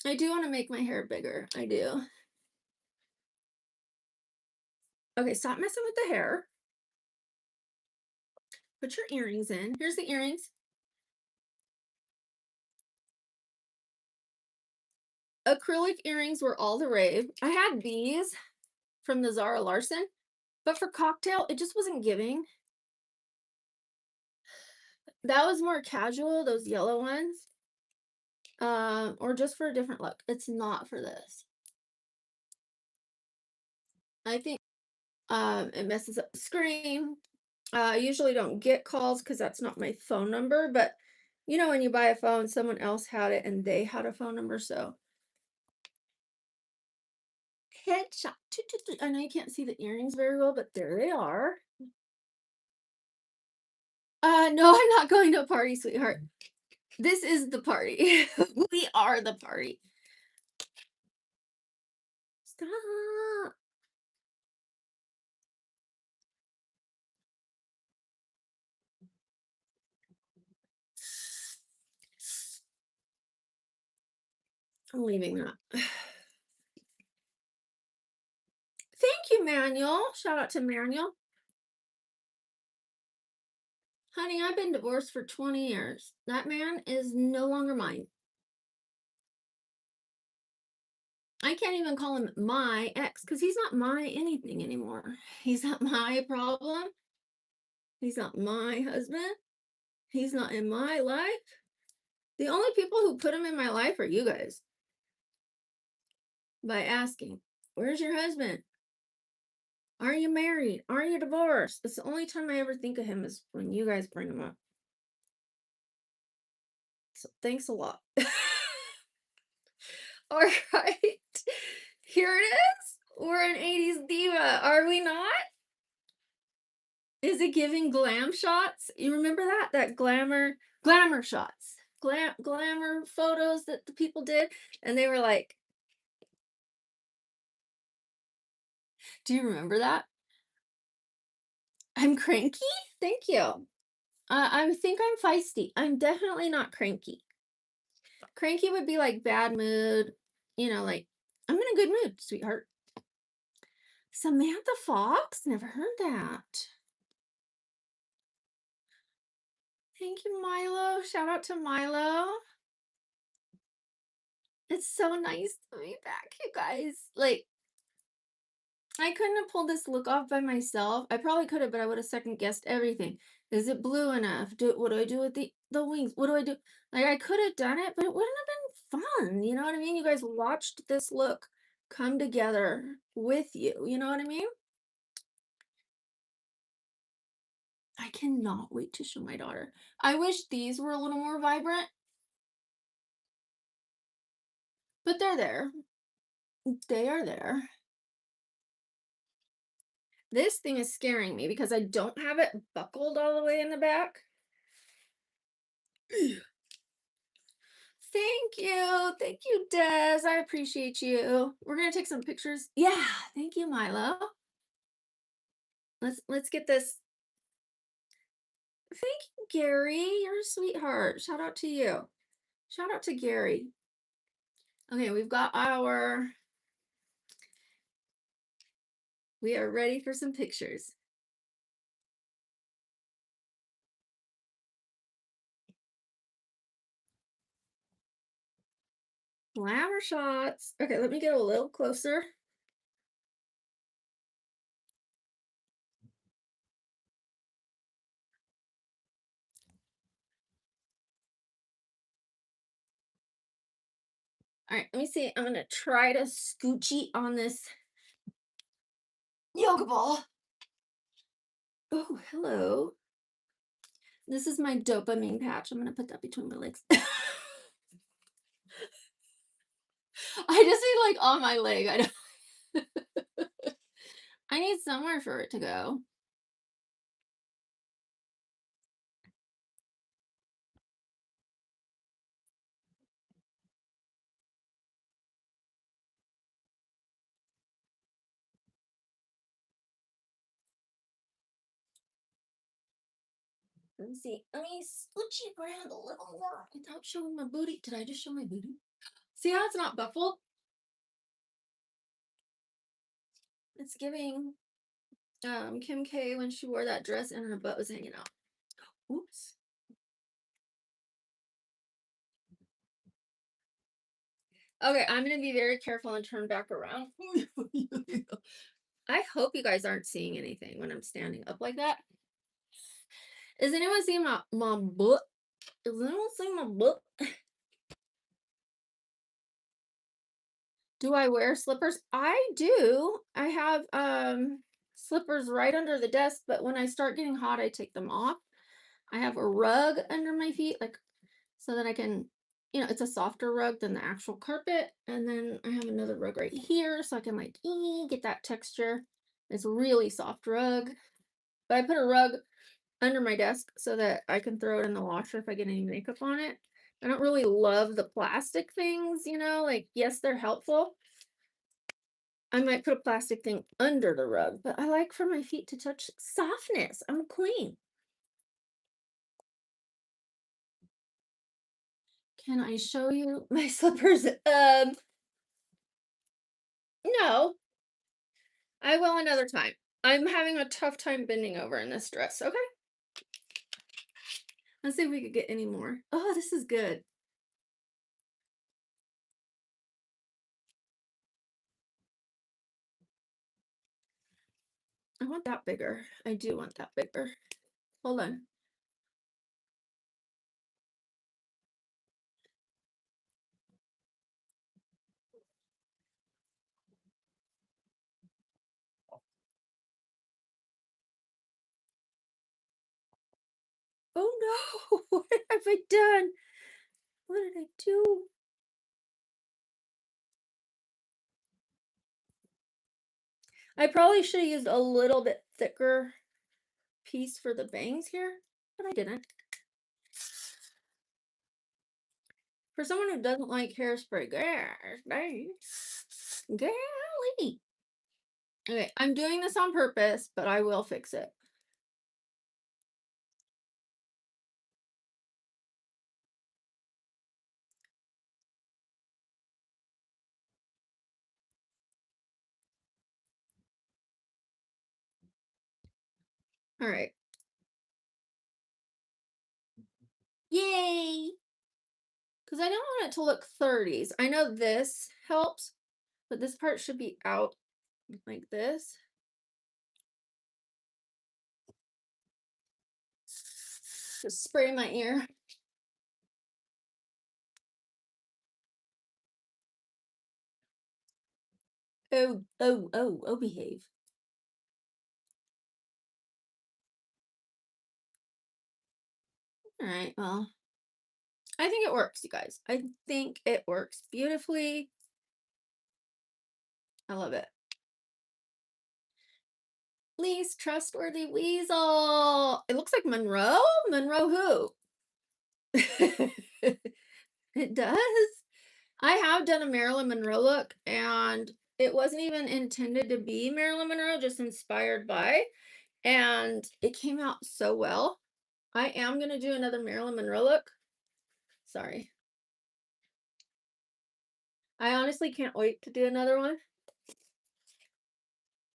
I do want to make my hair bigger. I do. Okay, stop messing with the hair. Put your earrings in. Here's the earrings. Acrylic earrings were all the rave. I had these from the Zara Larson, but for cocktail, it just wasn't giving. That was more casual, those yellow ones. Or just for a different look. It's not for this. I think It messes up the screen. I usually don't get calls because that's not my phone number, but you know, when you buy a phone, someone else had it and they had a phone number, so headshot. Toot, toot, toot. I know you can't see the earrings very well, but there they are. No, I'm not going to a party, sweetheart. This is the party. We are the party. Stop. I'm leaving that. Thank you, Manuel. Shout out to Manuel. Honey, I've been divorced for 20 years. That man is no longer mine. I can't even call him my ex because he's not my anything anymore. He's not my problem. He's not my husband. He's not in my life. The only people who put him in my life are you guys by asking, where's your husband? Are you married? Are you divorced? It's the only time I ever think of him is when you guys bring him up. So thanks a lot. All right. Here it is. We're an 80s diva, are we not? Is it giving glam shots? You remember that? That glamour shots. Glamour photos that the people did. And they were like, do you remember that? I'm cranky? Thank you. I think I'm feisty. I'm definitely not cranky. Cranky would be like bad mood, like I'm in a good mood, sweetheart. Samantha Fox? Never heard that. Thank you, Milo. Shout out to Milo. It's so nice to be back, you guys. Like, I couldn't have pulled this look off by myself. I probably could have, but I would have second guessed everything. Is it blue enough? What do I do with the wings? What do I do? Like, I could have done it, but it wouldn't have been fun. You know what I mean? You guys watched this look come together with you. You know what I mean? I cannot wait to show my daughter. I wish these were a little more vibrant, but they're there. They are there. This thing is scaring me because I don't have it buckled all the way in the back. Thank you. Thank you, Des. I appreciate you. We're gonna take some pictures. Yeah, thank you, Milo. Let's get this. Thank you, Gary. You're a sweetheart. Shout out to you. Shout out to Gary. Okay, we've got our. We are ready for some pictures. Glamour shots. Okay, let me get a little closer. All right, let me see. I'm gonna try to scoochie on this yoga ball. Oh, hello. This is my dopamine patch. I'm gonna put that between my legs. I just need like on my leg. I don't. I need somewhere for it to go. Let me see. Let me scoochie around a little more without showing my booty. Did I just show my booty? See how it's not buckled? It's giving Kim K when she wore that dress and her butt was hanging out. Oops. Okay, I'm gonna be very careful and turn back around. I hope you guys aren't seeing anything when I'm standing up like that. Is anyone seeing my butt? Is anyone seeing my butt? Do I wear slippers? I do. I have slippers right under the desk, but when I start getting hot, I take them off. I have a rug under my feet, like so that I can, it's a softer rug than the actual carpet. And then I have another rug right here so I can like get that texture. It's a really soft rug. But I put a rug under my desk so that I can throw it in the washer if I get any makeup on it. I don't really love the plastic things, like yes, they're helpful. I might put a plastic thing under the rug, but I like for my feet to touch softness. I'm a queen. Can I show you my slippers? No, I will another time. I'm having a tough time bending over in this dress. Okay. Let's see if we could get any more. Oh, this is good. I want that bigger. I do want that bigger. Hold on. Oh no. What have I done? What did I do? I probably should have used a little bit thicker piece for the bangs here, but I didn't. For someone who doesn't like hairspray, golly. Okay, I'm doing this on purpose, but I will fix it. All right. Yay! Because I don't want it to look 30s. I know this helps, but this part should be out like this. Just spray my ear. Oh, oh, oh, oh, behave. All right, well, I think it works, you guys. I think it works beautifully. I love it. Least trustworthy weasel. It looks like Monroe. Monroe who? It does. I have done a Marilyn Monroe look, and it wasn't even intended to be Marilyn Monroe, just inspired by. And it came out so well. I am going to do another Marilyn Monroe look. Sorry. I honestly can't wait to do another one.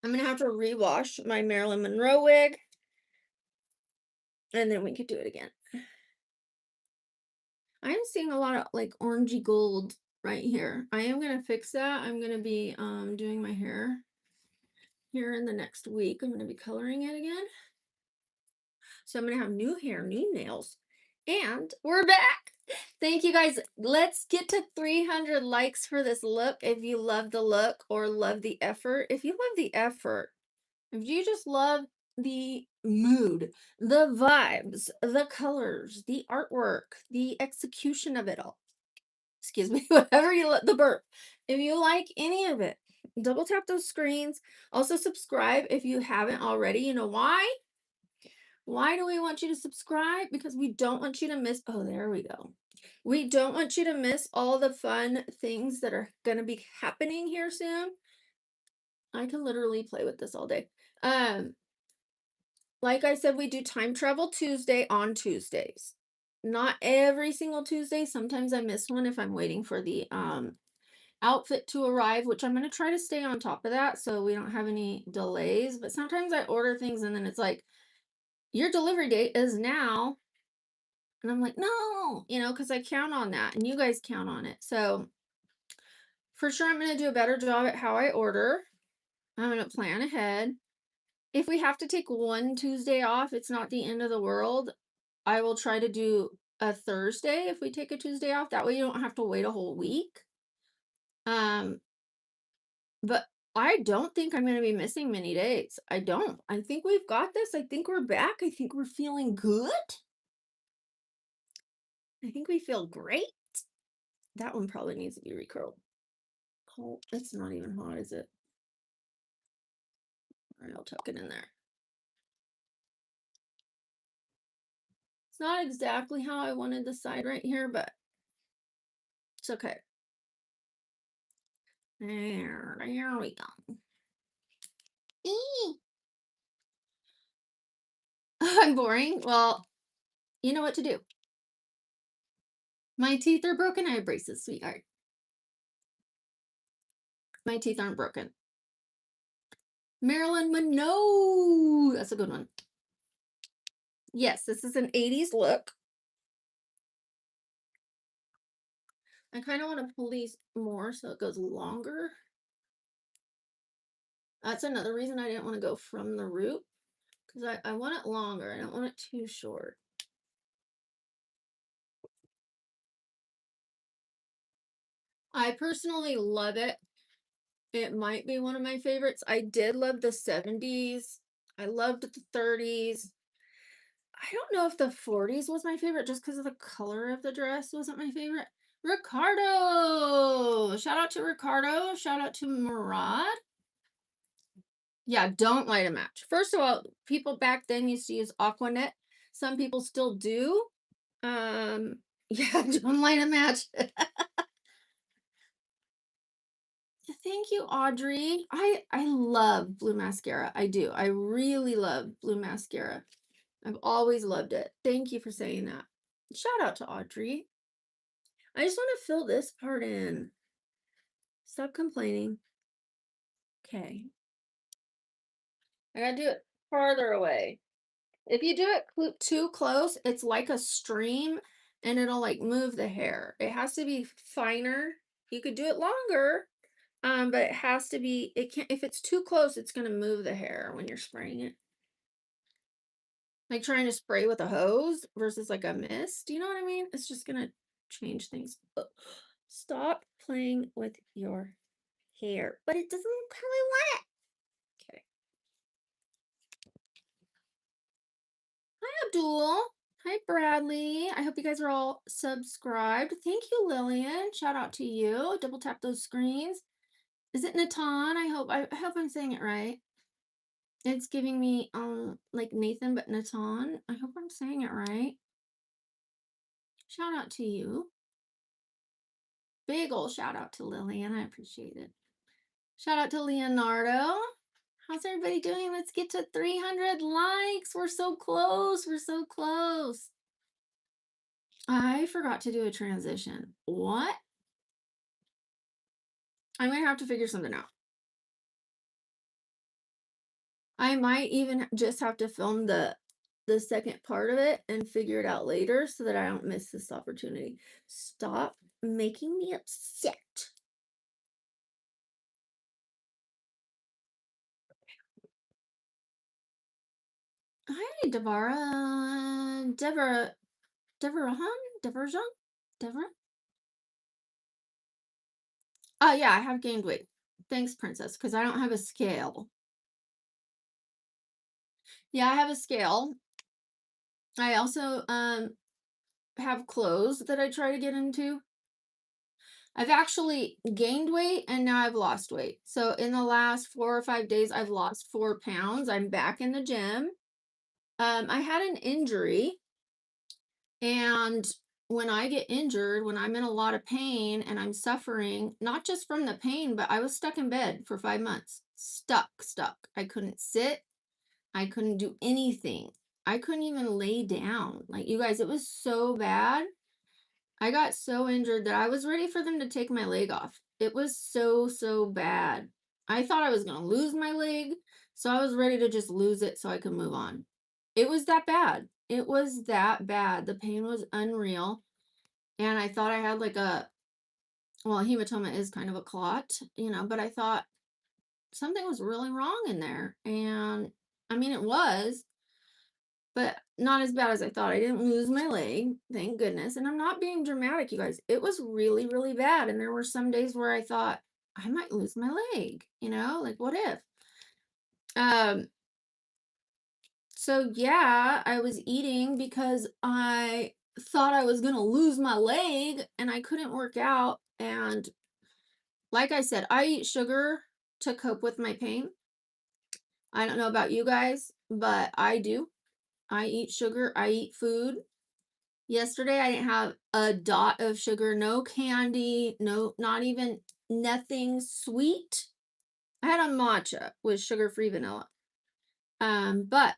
I'm going to have to rewash my Marilyn Monroe wig, and then we could do it again. I'm seeing a lot of like orangey gold right here. I am going to fix that. I'm going to be doing my hair here in the next week. I'm going to be coloring it again. So I'm going to have new hair, new nails. And we're back. Thank you guys. Let's get to 300 likes for this look if you love the look or love the effort. If you love the effort, if you just love the mood, the vibes, the colors, the artwork, the execution of it all. Excuse me, whatever you let the burp. If you like any of it, double tap those screens. Also subscribe if you haven't already. You know why? Why do we want you to subscribe? Because we don't want you to miss. Oh, there we go. We don't want you to miss all the fun things that are going to be happening here soon. I can literally play with this all day. Like I said, we do time travel Tuesday on Tuesdays. Not every single Tuesday. Sometimes I miss one if I'm waiting for the outfit to arrive, which I'm going to try to stay on top of that so we don't have any delays. But sometimes I order things and then it's like, your delivery date is now. And I'm like, no, because I count on that and you guys count on it. So for sure, I'm going to do a better job at how I order. I'm going to plan ahead. If we have to take one Tuesday off, it's not the end of the world. I will try to do a Thursday if we take a Tuesday off. That way you don't have to wait a whole week. But I don't think I'm gonna be missing many days. I don't. I think we've got this. I think we're back. I think we're feeling good. I think we feel great. That one probably needs to be recurled. Oh, it's not even hot, is it? All right, I'll tuck it in there. It's not exactly how I wanted the side right here, but it's okay. There we go. Eee. I'm boring. Well, you know what to do. My teeth are broken. I have braces, sweetheart. My teeth aren't broken. Marilyn Monroe. That's a good one. Yes, this is an 80s look. I kind of want to pull these more so it goes longer. That's another reason I didn't want to go from the root, because I want it longer. I don't want it too short. I personally love it. It might be one of my favorites. I did love the 70s. I loved the 30s. I don't know if the 40s was my favorite just because of the color of the dress wasn't my favorite. Ricardo! Shout out to Ricardo. Shout out to Murad. Yeah, don't light a match. First of all, people back then used to use Aquanet. Some people still do. Yeah, don't light a match. Thank you, Audrey. I love blue mascara. I do. I really love blue mascara. I've always loved it. Thank you for saying that. Shout out to Audrey. I just want to fill this part in. Stop complaining. Okay. I gotta do it farther away. If you do it too close, it's like a stream and it'll like move the hair. It has to be finer. You could do it longer, but it has to be, it can't, if it's too close, it's gonna move the hair when you're spraying it. Like trying to spray with a hose versus like a mist. You know what I mean? It's just gonna change things. Ugh. Stop playing with your hair. But it doesn't look how I want it. Okay. Hi, Abdul. Hi, Bradley. I hope you guys are all subscribed. Thank you, Lillian. Shout out to you. Double tap those screens. Is it Natan? I hope I'm saying it right. It's giving me like Nathan, but Natan. I hope I'm saying it right. Shout out to you. Big ol' shout out to Lillian. I appreciate it. Shout out to Leonardo. How's everybody doing? Let's get to 300 likes. We're so close. We're so close. I forgot to do a transition. What? I'm gonna have to figure something out. I might even just have to film the second part of it and figure it out later so that I don't miss this opportunity. Stop making me upset. Hi, Deborah, Deborah. Oh yeah, I have gained weight. Thanks, princess, because I don't have a scale. Yeah, I have a scale. I also have clothes that I try to get into. I've actually gained weight and now I've lost weight. So in the last 4 or 5 days, I've lost 4 pounds. I'm back in the gym. I had an injury, and when I get injured, when I'm in a lot of pain and I'm suffering, not just from the pain, but I was stuck in bed for 5 months. Stuck. I couldn't sit. I couldn't do anything. I couldn't even lay down. Like, you guys, it was so bad. I got so injured that I was ready for them to take my leg off. It was so bad. I thought I was going to lose my leg, so I was ready to just lose it so I could move on. It was that bad. It was that bad. The pain was unreal. And I thought I had like well, hematoma is kind of a clot, but I thought something was really wrong in there. And I mean, it was, but not as bad as I thought. I didn't lose my leg, thank goodness. And I'm not being dramatic, you guys. It was really bad. And there were some days where I thought, I might lose my leg, like what if? Um, so yeah, I was eating because I thought I was gonna lose my leg and I couldn't work out. And like I said, I eat sugar to cope with my pain. I don't know about you guys, but I do. I eat sugar, I eat food. Yesterday, I didn't have a dot of sugar, no candy, no, not even nothing sweet. I had a matcha with sugar-free vanilla. But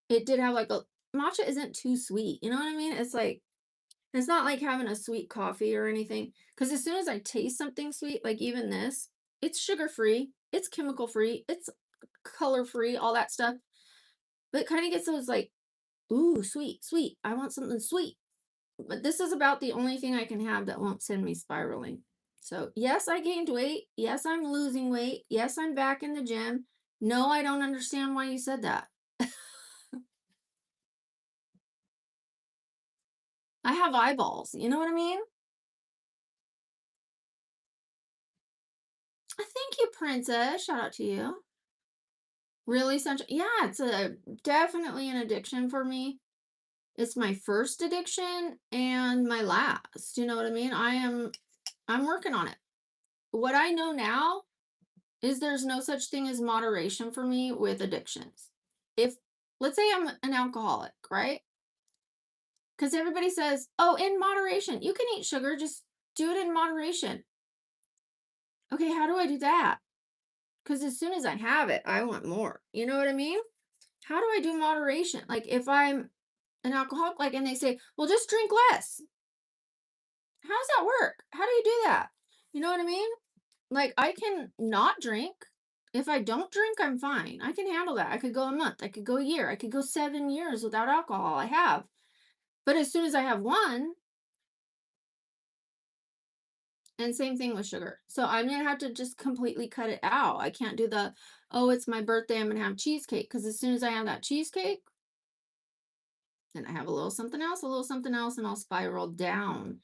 it did have like a matcha isn't too sweet. You know what I mean? It's not like having a sweet coffee or anything. Because as soon as I taste something sweet, like even this, it's sugar-free, it's chemical-free, it's color-free, all that stuff. But it kind of gets those like, ooh, sweet, sweet. I want something sweet. But this is about the only thing I can have that won't send me spiraling. So, yes, I gained weight. Yes, I'm losing weight. Yes, I'm back in the gym. No, I don't understand why you said that. I have eyeballs. You know what I mean? Thank you, princess. Shout out to you. Really, such yeah, it's a definitely an addiction for me. It's my first addiction and my last. You know what I mean? I'm working on it. What I know now is there's no such thing as moderation for me with addictions. If let's say I'm an alcoholic, right? Because everybody says, oh, in moderation, you can eat sugar, just do it in moderation. Okay, how do I do that? Because as soon as I have it, I want more. You know what I mean? How do I do moderation? Like if I'm an alcoholic, like, and they say, well, just drink less. How does that work? How do you do that? You know what I mean? Like, I can not drink. If I don't drink, I'm fine. I can handle that. I could go a month. I could go a year. I could go 7 years without alcohol. I have. But as soon as I have one, and same thing with sugar. So I'm going to have to just completely cut it out. I can't do the, oh, it's my birthday. I'm going to have cheesecake. Because as soon as I have that cheesecake, then I have a little something else, and I'll spiral down.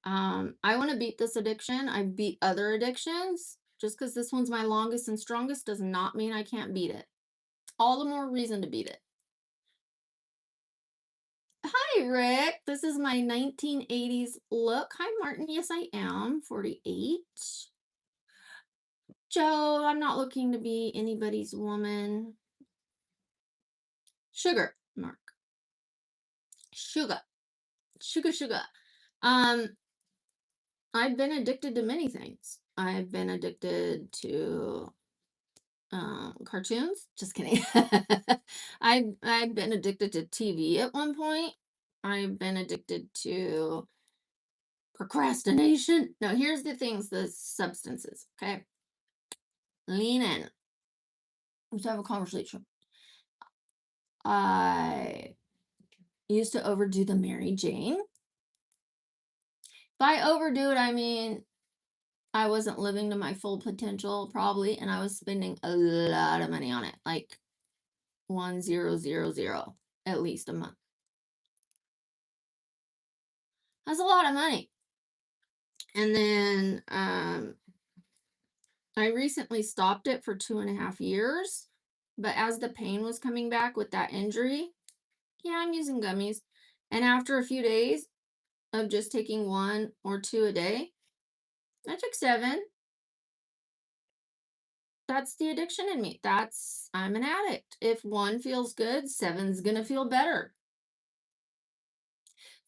I want to beat this addiction. I beat other addictions. Just because this one's my longest and strongest does not mean I can't beat it. All the more reason to beat it. Hi, Rick. This is my 1980s look. Hi, Martin. Yes, I am 48. Joe, I'm not looking to be anybody's woman. Sugar, Mark. Sugar. Sugar, sugar. Um, I've been addicted to many things. I've been addicted to cartoons. Just kidding. I've been addicted to TV at one point. I've been addicted to procrastination. No, here's the things, the substances. Okay. Lean in. Let's have a conversation. I used to overdo the Mary Jane. By overdo it, I mean I wasn't living to my full potential, probably, and I was spending a lot of money on it, like 1000 at least a month. That's a lot of money. And then I recently stopped it for 2.5 years, but as the pain was coming back with that injury, yeah, I'm using gummies. And after a few days of just taking one or two a day, I took seven. That's the addiction in me. I'm an addict. If one feels good, seven's gonna feel better.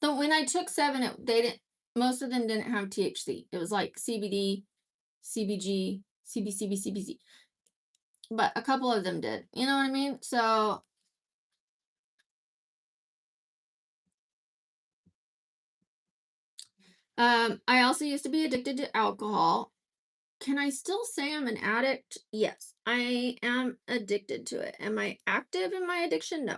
So when I took seven, they didn't, most of them didn't have THC. It was like CBD, CBG, CBCB, CBC. But a couple of them did. You know what I mean? So I also used to be addicted to alcohol. Can I still say I'm an addict? Yes, I am addicted to it. Am I active in my addiction? No. I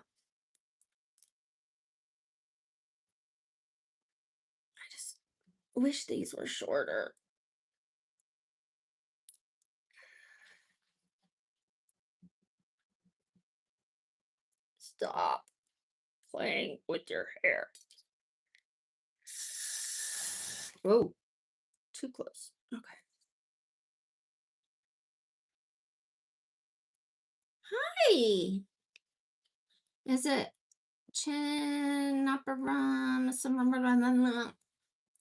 just wish these were shorter. Stop playing with your hair. Oh, too close. Okay. Hi. Is it Chin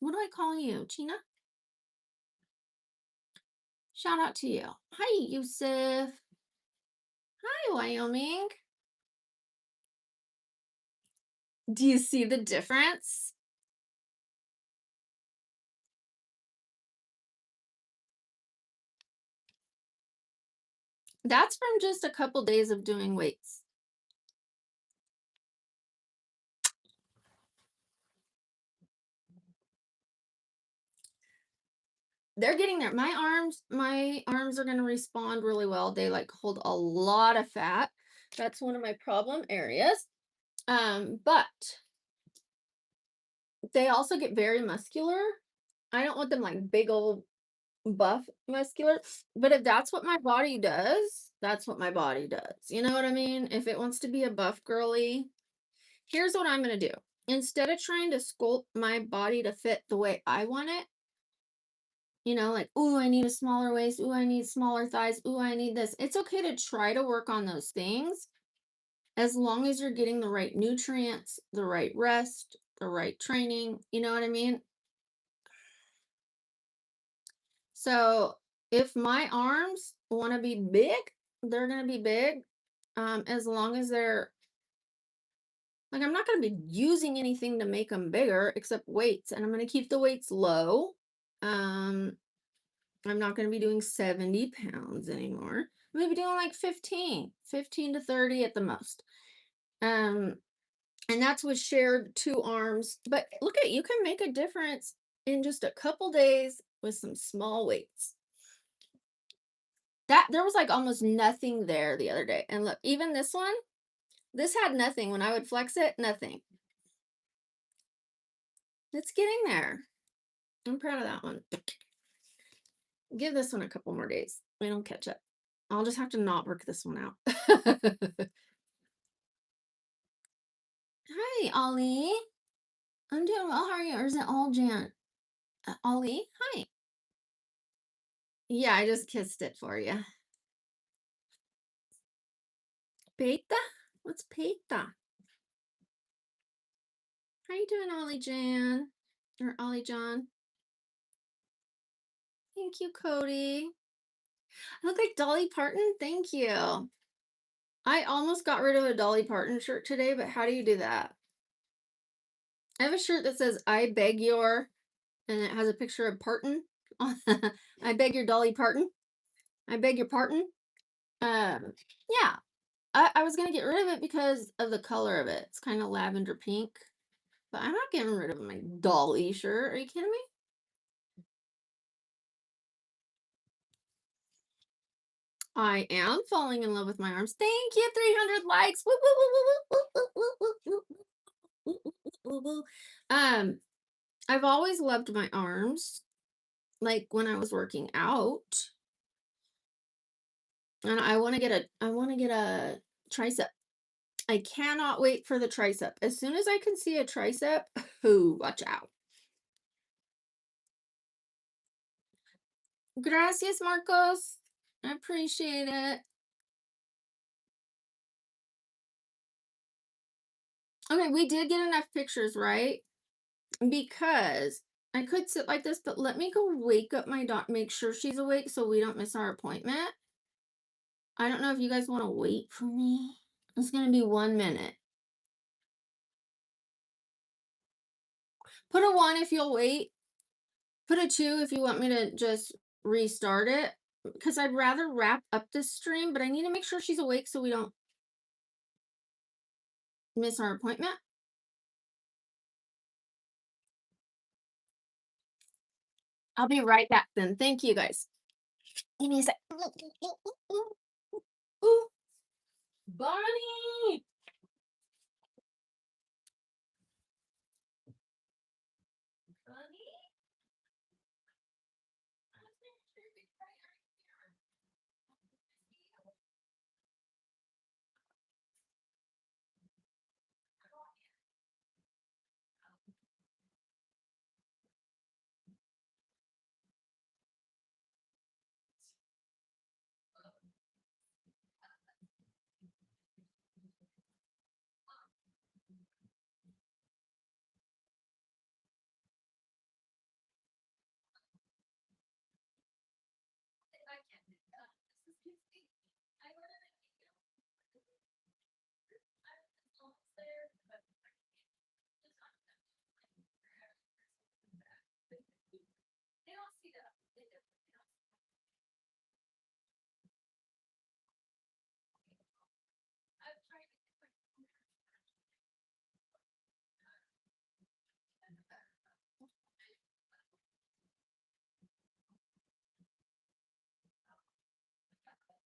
what do I call you? China? Shout out to you. Hi, Yusuf. Hi, Wyoming. Do you see the difference? That's from just a couple days of doing weights. They're getting there. My arms are going to respond really well. They like hold a lot of fat. That's one of my problem areas. But they also get very muscular. I don't want them like big old buff muscular, but if that's what my body does, that's what my body does. You know what I mean? If it wants to be a buff girly, here's what I'm going to do. Instead of trying to sculpt my body to fit the way I want it, like, oh, I need a smaller waist. Oh, I need smaller thighs. Oh, I need this. It's okay to try to work on those things as long as you're getting the right nutrients, the right rest, the right training. You know what I mean? So if my arms want to be big, they're going to be big. As long as they're like, I'm not going to be using anything to make them bigger except weights, and I'm going to keep the weights low. Um, I'm not going to be doing 70 pounds anymore. I'm going to be doing like 15 to 30 at the most. Um, and that's with shared two arms. But look at, you can make a difference in just a couple days with some small weights. That there was like almost nothing there the other day. And look, even this one, this had nothing. When I would flex it, nothing. It's getting there. I'm proud of that one. Give this one a couple more days. We don't catch up. I'll just have to not work this one out. Hi, Ollie. I'm doing well. How are you? Or is it all Jan? Ollie, hi. Yeah, I just kissed it for you. Peta? What's Peta? How you doing, Ollie Jan? Or Ollie John? Thank you, Cody. I look like Dolly Parton. Thank you. I almost got rid of a Dolly Parton shirt today, but how do you do that? I have a shirt that says, I beg your, and it has a picture of Parton. I beg your Dolly Parton. I beg your pardon. Yeah, I was gonna get rid of it because of the color of it. It's kind of lavender pink, but I'm not getting rid of my Dolly shirt. Are you kidding me? I am falling in love with my arms. Thank you, 300 likes. Woo, woo, woo, woo, woo, woo, woo, woo, woo, woo, woo, woo, woo. I've always loved my arms. Like when I was working out, and I want to get a tricep. I cannot wait for the tricep. As soon as I can see a tricep, ooh, watch out. Gracias, Marcos. I appreciate it. Okay, we did get enough pictures, right? Because I could sit like this, but let me go wake up my dog, make sure she's awake so we don't miss our appointment. I don't know if you guys want to wait for me. It's going to be 1 minute. Put a 1 if you'll wait. Put a 2 if you want me to just restart it. Because I'd rather wrap up this stream, but I need to make sure she's awake so we don't miss our appointment. I'll be right back then. Thank you guys. Give me a sec. Ooh, Bonnie. Bonnie.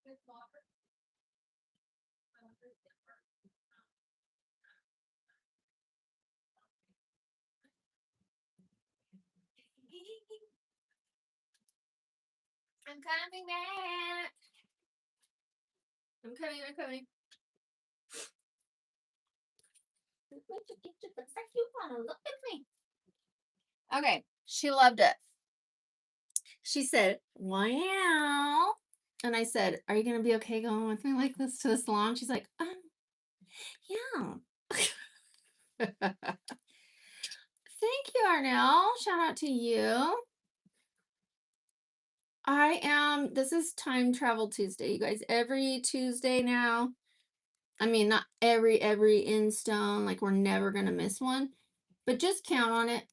I'm coming back. I'm coming. I'm coming. You want to look at me? Okay. She loved it. She said, "Wow." And I said, "Are you going to be okay going with me like this to the salon?" She's like, yeah. Thank you, Arnell. Shout out to you. This is Time Travel Tuesday, you guys. Every Tuesday now. I mean, not every in stone, like we're never going to miss one, but just count on it.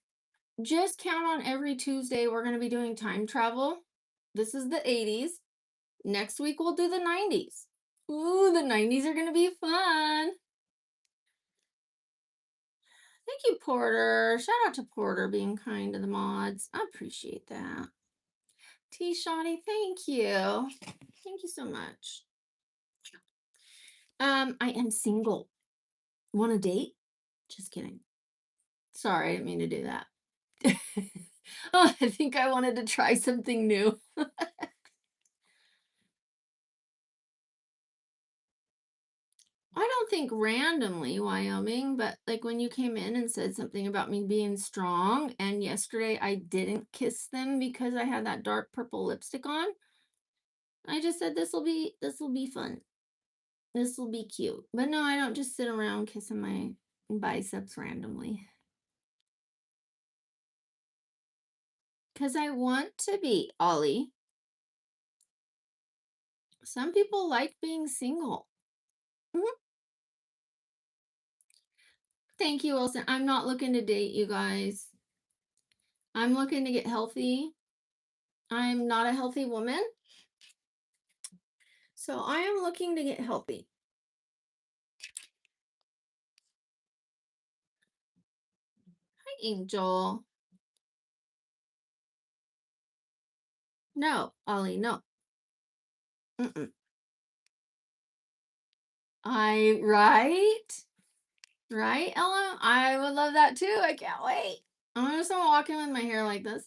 Just count on every Tuesday we're going to be doing time travel. This is the 80s. Next week we'll do the 90s. Ooh, the 90s are going to be fun. Thank you, Porter. Shout out to Porter being kind to the mods. I appreciate that. T. Shoddy, thank you. Thank you so much. I am single. Want a date? Just kidding. Sorry, I didn't mean to do that. Oh, I think I wanted to try something new. I don't think randomly Wyoming, but like when you came in and said something about me being strong, and yesterday I didn't kiss them because I had that dark purple lipstick on. I just said this will be fun. This will be cute. But no, I don't just sit around kissing my biceps randomly. Because I want to be, Ollie. Some people like being single. Mhm. Thank you, Wilson. I'm not looking to date, you guys. I'm looking to get healthy. I'm not a healthy woman. So I am looking to get healthy. Hi, Angel. No, Ollie, no. Mm-mm. Right, Ella? I would love that too. I can't wait. I'm just gonna walk in with my hair like this.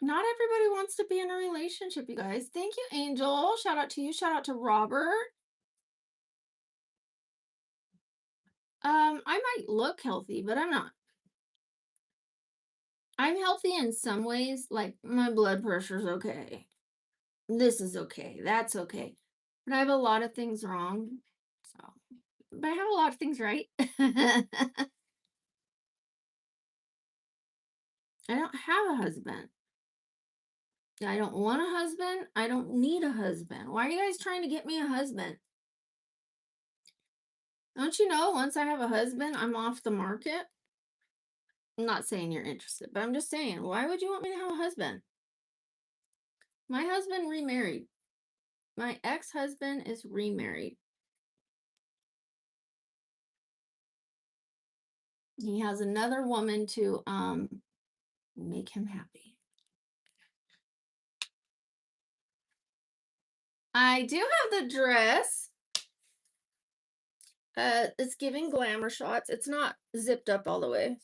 Not everybody wants to be in a relationship, you guys. Thank you, Angel. Shout out to you. Shout out to Robert. I might look healthy, but I'm not. I'm healthy in some ways, like my blood pressure's okay. This is okay. That's okay. But I have a lot of things wrong. So, but I have a lot of things right. I don't have a husband. I don't want a husband. I don't need a husband. Why are you guys trying to get me a husband? Don't you know once I have a husband, I'm off the market? I'm not saying you're interested, but I'm just saying, why would you want me to have a husband? My husband remarried. My ex-husband is remarried. He has another woman to make him happy. I do have the dress. It's giving glamour shots. It's not zipped up all the way.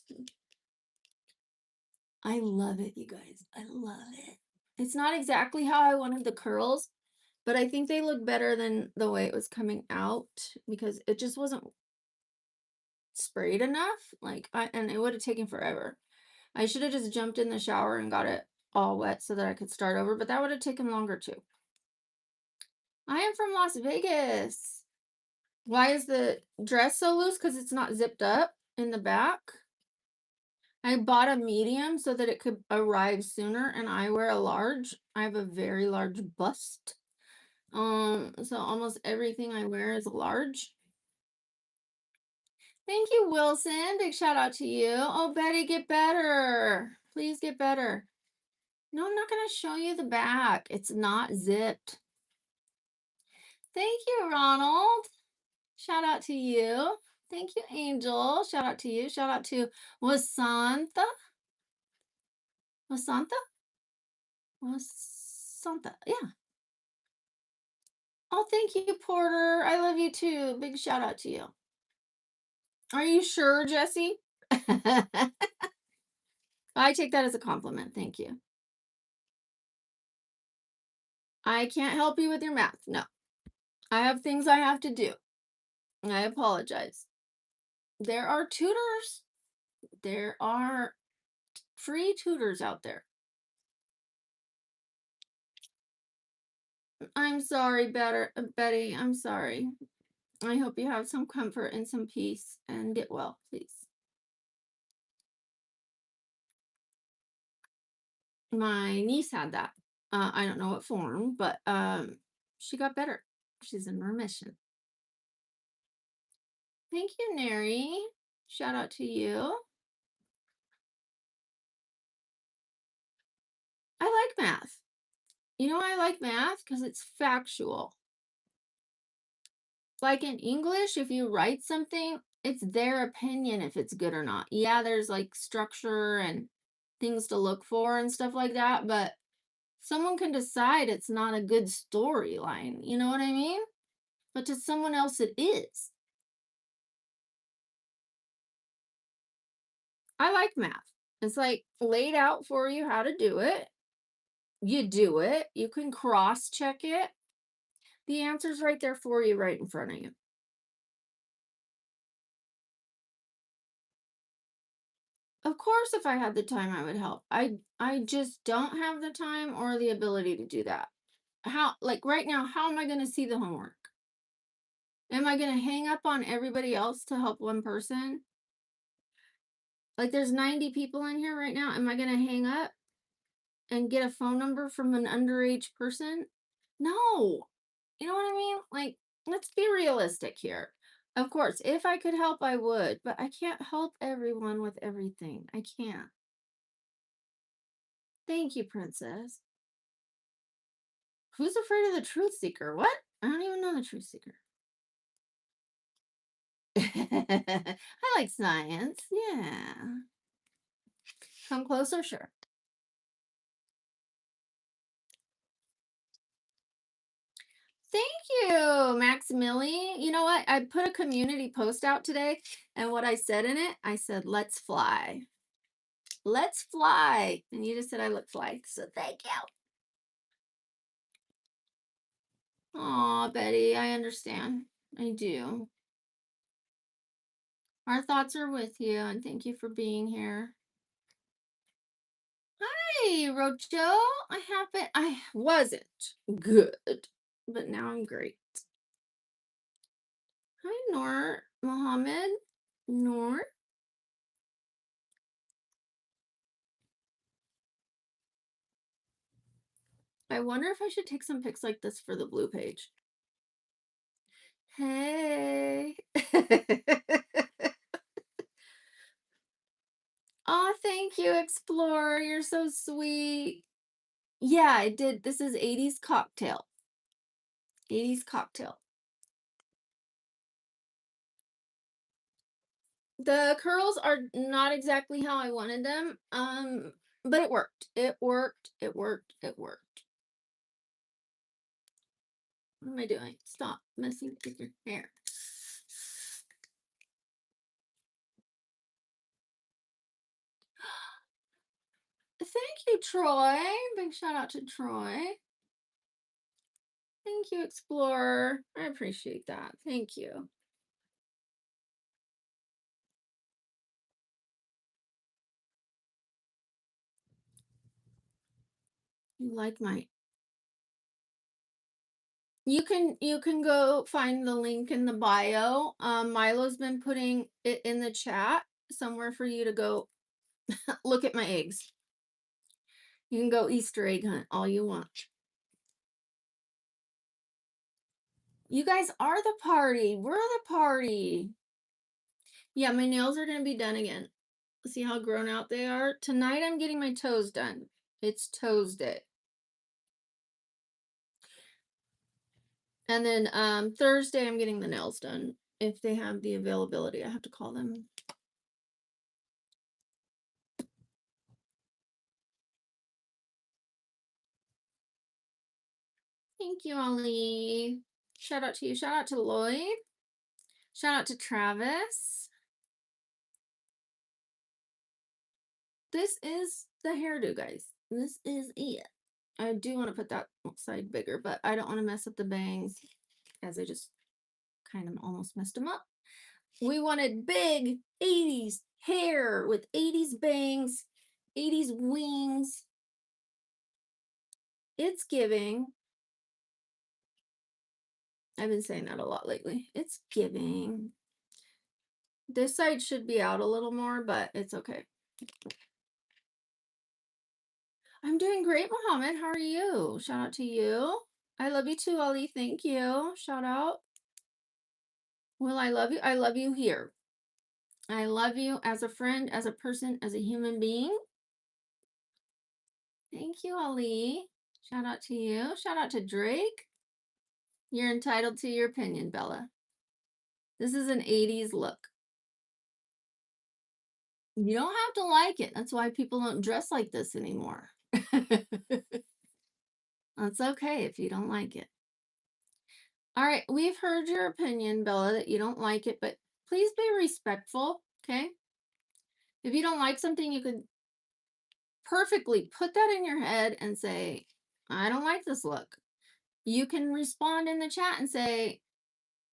I love it, you guys. I love it. It's not exactly how I wanted the curls, but I think they look better than the way it was coming out because it just wasn't sprayed enough. And it would have taken forever. I should have just jumped in the shower and got it all wet so that I could start over, but that would have taken longer too. I am from Las Vegas. Why is the dress so loose? Because it's not zipped up in the back. I bought a medium so that it could arrive sooner, and I wear a large. I have a very large bust. So almost everything I wear is a large. Thank you, Wilson. Big shout out to you. Oh, Betty, get better. Please get better. No, I'm not gonna show you the back. It's not zipped. Thank you, Ronald. Shout out to you. Thank you, Angel. Shout out to you. Shout out to Wasantha. Wasanta? Wasanta. Yeah. Oh, thank you, Porter. I love you too. Big shout out to you. Are you sure, Jesse? I take that as a compliment. Thank you. I can't help you with your math. No. I have things I have to do. I apologize. There are tutors. There are free tutors out there. I'm sorry, Betty. I'm sorry. I hope you have some comfort and some peace and get well, please. My niece had that. I don't know what form, but she got better. She's in remission. Thank you, Neri. Shout out to you. I like math. You know why I like math? Because it's factual. Like in English, if you write something, it's their opinion if it's good or not. Yeah, there's like structure and things to look for and stuff like that, but someone can decide it's not a good storyline. You know what I mean? But to someone else, it is. I like math. It's like laid out for you how to do it. You do it. You can cross check it. The answer's right there for you, right in front of you. Of course, if I had the time, I would help. I just don't have the time or the ability to do that. How, like right now, how am I going to see the homework? Am I going to hang up on everybody else to help one person? Like there's 90 people in here right now. Am I going to hang up and get a phone number from an underage person? No. You know what I mean? Like, let's be realistic here. Of course, if I could help, I would, but I can't help everyone with everything. I can't. Thank you, Princess. Who's afraid of the truth seeker? What? I don't even know the truth seeker. I like science. Yeah. Come closer, sure. Thank you, Maximilian. You know what? I put a community post out today, and what I said in it, I said, let's fly. Let's fly. And you just said I look fly. So thank you. Aw, Betty, I understand. I do. Our thoughts are with you, and thank you for being here. Hi, Rojo. I wasn't good, but now I'm great. Hi, Noor Mohammed. Noor. I wonder if I should take some pics like this for the blue page. Hey. Oh, thank you, Explorer. You're so sweet. Yeah, I did. This is 80s cocktail. 80s cocktail. The curls are not exactly how I wanted them. But it worked. It worked. It worked. It worked. What am I doing? Stop messing with your hair. Thank you, Troy. Big shout out to Troy. Thank you, Explorer. I appreciate that. Thank you. You like my you can go find the link in the bio. Milo's been putting it in the chat somewhere for you to go look at my eggs. You can go Easter egg hunt all you want. You guys are the party. We're the party. Yeah, my nails are going to be done again. See how grown out they are? Tonight I'm getting my toes done. It's toes day. And then Thursday I'm getting the nails done. If they have the availability, I have to call them. Thank you, Ali. Shout out to you. Shout out to Lloyd. Shout out to Travis. This is the hairdo, guys. This is it. I do want to put that side bigger, but I don't want to mess up the bangs as I just kind of almost messed them up. We wanted big 80s hair with 80s bangs, 80s wings. It's giving. I've been saying that a lot lately. It's giving. This side should be out a little more, but it's okay. I'm doing great, Mohammed. How are you? Shout out to you. I love you too, Ali. Thank you. Shout out. Well, I love you. I love you here. I love you as a friend, as a person, as a human being. Thank you, Ali. Shout out to you. Shout out to Drake. You're entitled to your opinion, Bella. This is an 80s look. You don't have to like it. That's why people don't dress like this anymore. That's okay if you don't like it. All right, we've heard your opinion, Bella, that you don't like it, but please be respectful, okay? If you don't like something, you can perfectly put that in your head and say, I don't like this look. You can respond in the chat and say,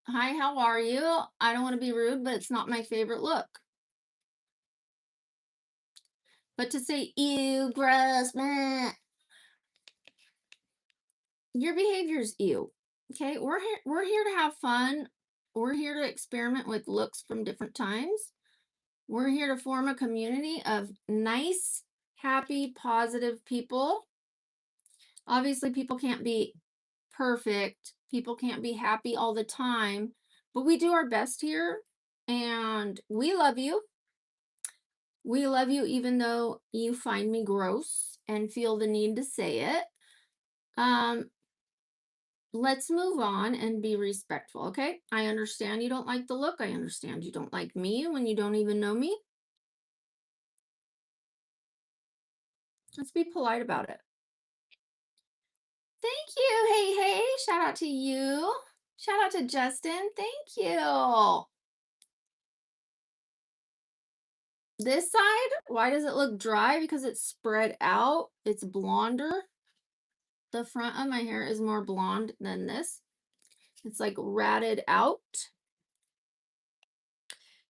hi, how are you? I don't want to be rude, but it's not my favorite look. But to say, ew, gross, meh, your behavior's ew. Okay, we're here to have fun. We're here to experiment with looks from different times. We're here to form a community of nice, happy, positive people. Obviously, people can't be perfect. People can't be happy all the time, but we do our best here, and we love you. We love you even though you find me gross and feel the need to say it. Let's move on and be respectful, okay? I understand you don't like the look. I understand you don't like me when you don't even know me. Let's be polite about it. Thank you. Hey, hey. Shout out to you. Shout out to Justin. Thank you. This side, why does it look dry? Because it's spread out. It's blonder. The front of my hair is more blonde than this. It's like ratted out.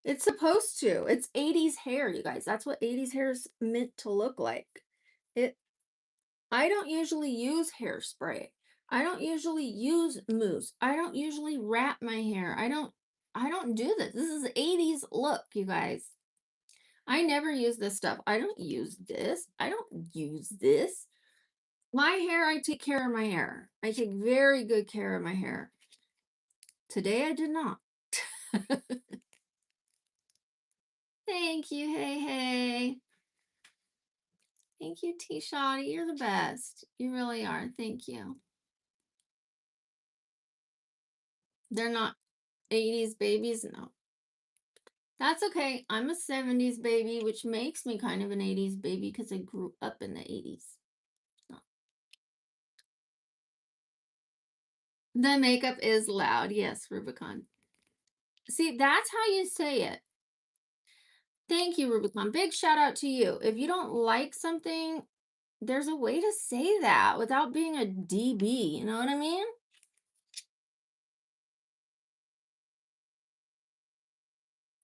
It's supposed to. It's 80s hair, you guys. That's what 80s hair is meant to look like. I don't usually use hairspray. I don't usually use mousse. I don't usually wrap my hair. I don't do this. This is 80s look, you guys. I never use this stuff. I don't use this. I don't use this. My hair, I take care of my hair. I take very good care of my hair. Today I did not. Thank you. Hey, hey. Thank you, T-Shotty. You're the best. You really are. Thank you. They're not 80s babies. No. That's okay. I'm a 70s baby, which makes me kind of an 80s baby because I grew up in the 80s. No. The makeup is loud. Yes, Rubicon. See, that's how you say it. Thank you, Rubicon. Big shout out to you. If you don't like something, there's a way to say that without being a DB. You know what I mean?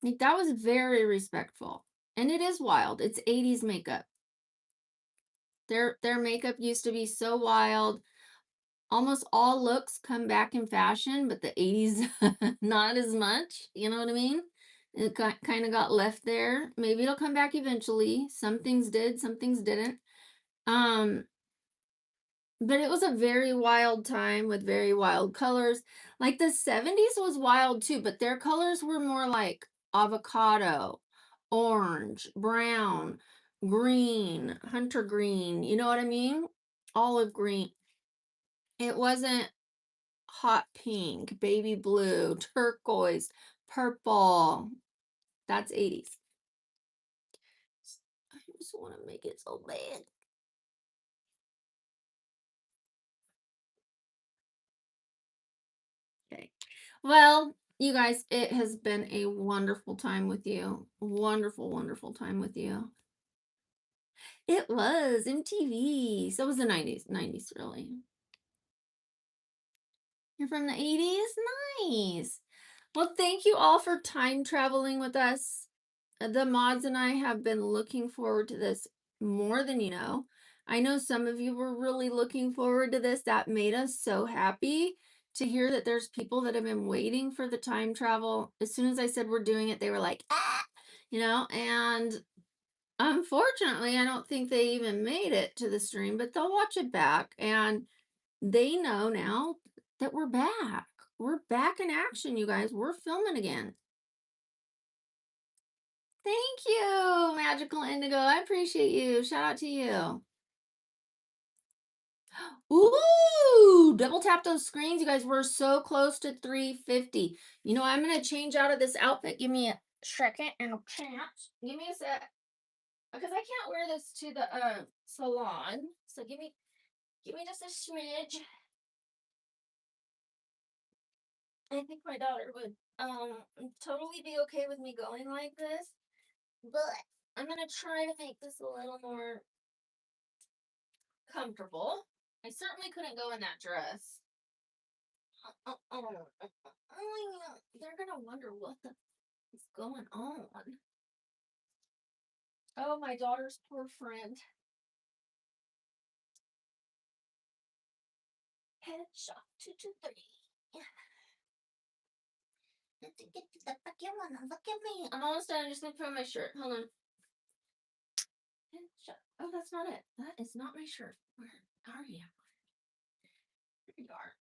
Like, that was very respectful. And it is wild. It's 80s makeup. Their makeup used to be so wild. Almost all looks come back in fashion, but the 80s not as much. You know what I mean? It kind of got left there. Maybe it'll come back eventually. Some things did, some things didn't. But it was a very wild time with very wild colors. Like the 70s was wild too, but their colors were more like avocado, orange, brown, green, hunter green. You know what I mean? Olive green. It wasn't hot pink, baby blue, turquoise, purple. That's 80s. I just want to make it so bad. Well, you guys, it has been a wonderful time with you. Wonderful, wonderful time with you. It was MTV. So was the 90s. 90s, really. You're from the 80s? Nice. Well, thank you all for time traveling with us. The mods and I have been looking forward to this more than you know. I know some of you were really looking forward to this. That made us so happy to hear that there's people that have been waiting for the time travel. As soon as I said we're doing it, they were like, ah, and unfortunately, I don't think they even made it to the stream, but they'll watch it back and they know now that we're back. We're back in action, you guys. We're filming again. Thank you, Magical Indigo. I appreciate you. Shout out to you. Ooh, double tap those screens. You guys, we're so close to 350. I'm going to change out of this outfit. Give me a second and a chance. Give me a sec. Because I can't wear this to the salon. So give me just a smidge. I think my daughter would totally be okay with me going like this. But I'm gonna try to make this a little more comfortable. I certainly couldn't go in that dress. They're gonna wonder what the is going on. Oh, my daughter's poor friend. Headshot 223. Let's get to the fucking one. Look at me. I'm almost done. I'm just gonna put on my shirt. Hold on. Headshot. Oh, that's not it. That is not my shirt. Where are you? There you are.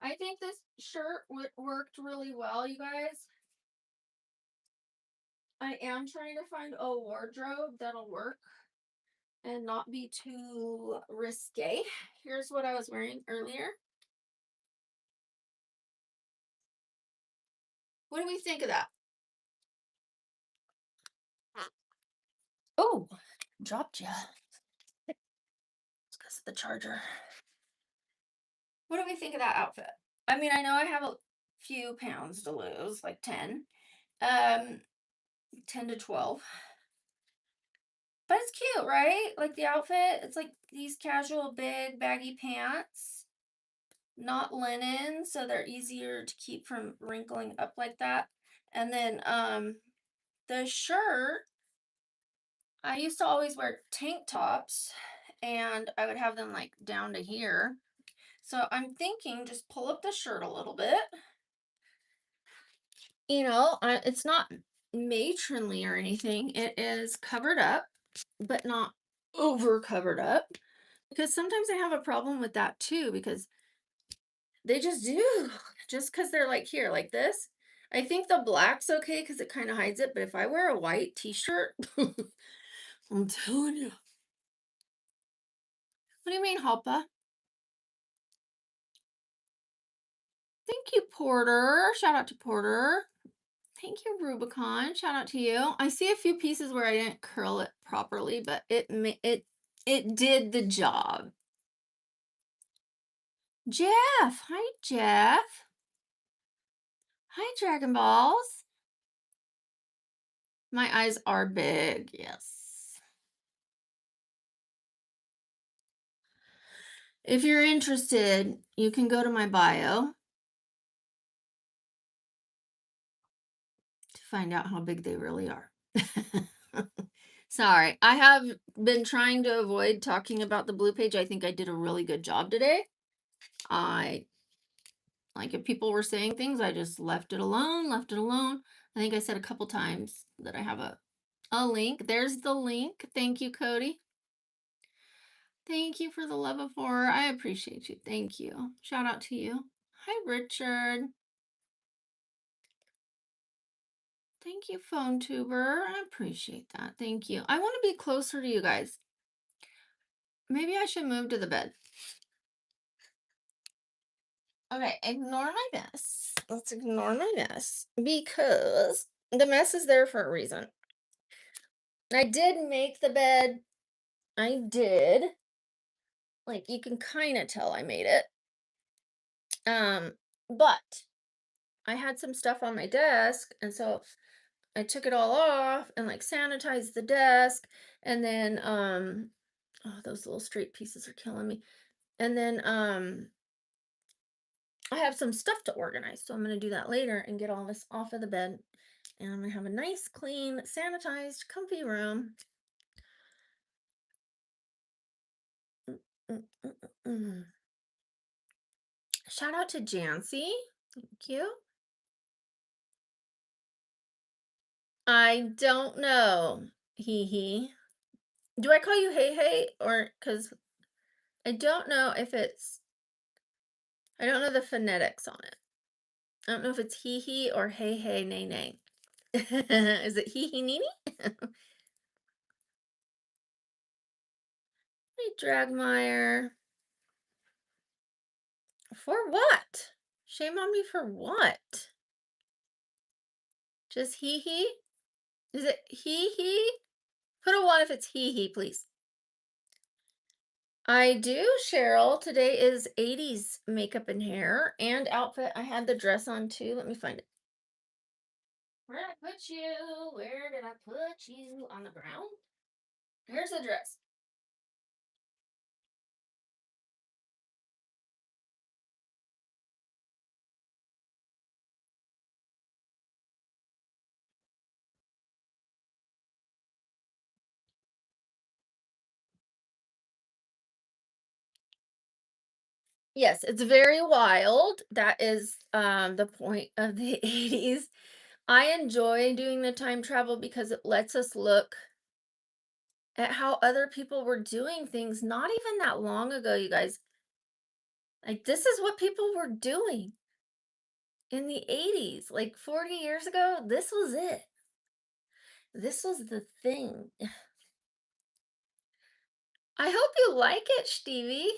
I think this shirt worked really well, you guys. I am trying to find a wardrobe that'll work and not be too risque. Here's what I was wearing earlier. What do we think of that? Oh, dropped ya. It's because of the charger. What do we think of that outfit? I mean, I know I have a few pounds to lose, like 10. 10 to 12. But it's cute, right? Like the outfit, it's like these casual big baggy pants, not linen, so they're easier to keep from wrinkling up like that. And then the shirt, I used to always wear tank tops and I would have them like down to here. So I'm thinking just pull up the shirt a little bit. It's not matronly or anything. It is covered up, but not over covered up. Because sometimes I have a problem with that too, because they just do. Just because they're like here, like this. I think the black's okay because it kind of hides it. But if I wear a white t-shirt, I'm telling you. What do you mean, Hoppa? Thank you, Porter. Shout out to Porter. Thank you, Rubicon. Shout out to you. I see a few pieces where I didn't curl it properly, but it did the job. Jeff. Hi, Jeff. Hi, Dragon Balls. My eyes are big. Yes. If you're interested, you can go to my bio to find out how big they really are. Sorry, I have been trying to avoid talking about the blue page. I think I did a really good job today. Like if people were saying things, I just left it alone, left it alone. I think I said a couple times that I have a link. There's the link. Thank you, Cody. Thank you for the love of horror. I appreciate you. Thank you. Shout out to you. Hi, Richard. Thank you, phone tuber. I appreciate that. Thank you. I want to be closer to you guys. Maybe I should move to the bed. Okay, ignore my mess. Let's ignore my mess because the mess is there for a reason. I did make the bed. I did. Like, you can kind of tell I made it. Um, but I had some stuff on my desk, and so I took it all off and like sanitized the desk, and then oh, those little straight pieces are killing me. And then I have some stuff to organize, so I'm gonna do that later and get all this off of the bed. And I'm gonna have a nice, clean, sanitized, comfy room. Mm, mm, mm, mm. Shout out to Jancy. Thank you. I don't know. He. Do I call you hey hey or because I don't know if it's I don't know the phonetics on it. I don't know if it's he or hey hey nay nay. Is it he nee nee? Hey Dragmire. For what? Shame on me for what? Just he? Is it he? Put a one if it's he, please. I do, Cheryl. Today is 80s makeup and hair and outfit. I had the dress on too. Let me find it. Where did I put you? Where did I put you? On the ground? Here's the dress. Yes, it's very wild. That is the point of the 80s. I enjoy doing the time travel because it lets us look at how other people were doing things not even that long ago, you guys. Like this is what people were doing in the 80s. Like 40 years ago, this was it. This was the thing. I hope you like it, Stevie.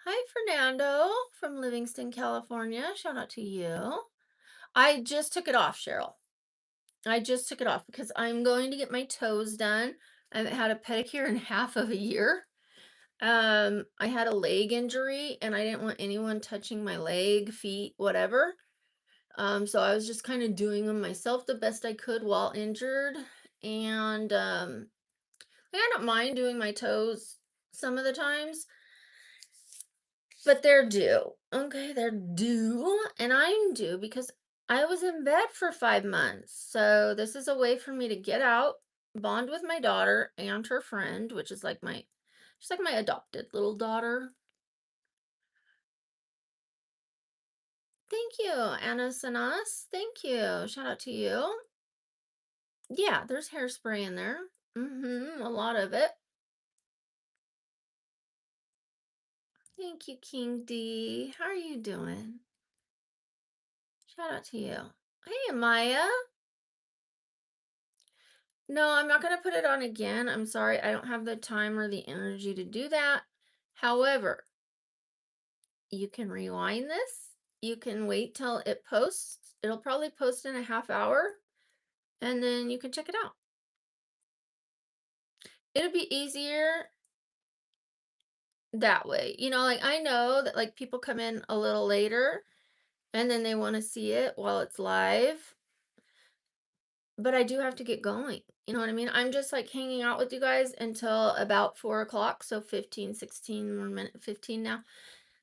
Hi, Fernando from Livingston, California. Shout out to you. I just took it off, Cheryl. I just took it off because I'm going to get my toes done. I haven't had a pedicure in half of a year. I had a leg injury and I didn't want anyone touching my leg, feet, whatever. So I was just kind of doing them myself the best I could while injured. And I don't mind doing my toes some of the times, but they're due. Okay, they're due, and I'm due because I was in bed for 5 months. So this is a way for me to get out, bond with my daughter and her friend, which is like she's like my adopted little daughter. Thank you, Anna Sanas. Thank you. Shout out to you. Yeah, there's hairspray in there. A lot of it. Thank you, King D. How are you doing? Shout out to you. Hey, Maya. No, I'm not going to put it on again. I'm sorry. I don't have the time or the energy to do that. However, you can rewind this. You can wait till it posts. It'll probably post in a half hour, and then you can check it out. It'll be easier that way. Like I know that like people come in a little later and then they want to see it while it's live, but I do have to get going. You know what I mean? I'm just like hanging out with you guys until about 4 o'clock. So 15, 16 more minutes, 15 now.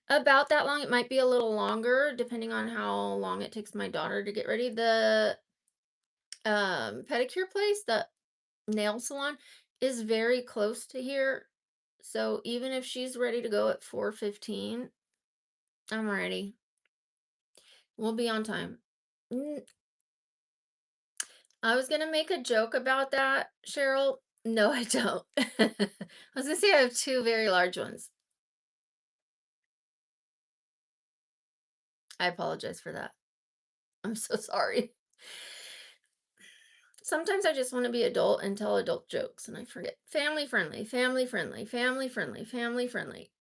About that long. It might be a little longer depending on how long it takes my daughter to get ready. The pedicure place, the nail salon, is very close to here. So even if she's ready to go at 4:15, I'm ready. We'll be on time. I was gonna make a joke about that, Cheryl. No, I don't. I was gonna say I have two very large ones. I apologize for that. I'm so sorry. Sometimes I just want to be adult and tell adult jokes and I forget. Family friendly, family friendly, family friendly, family friendly.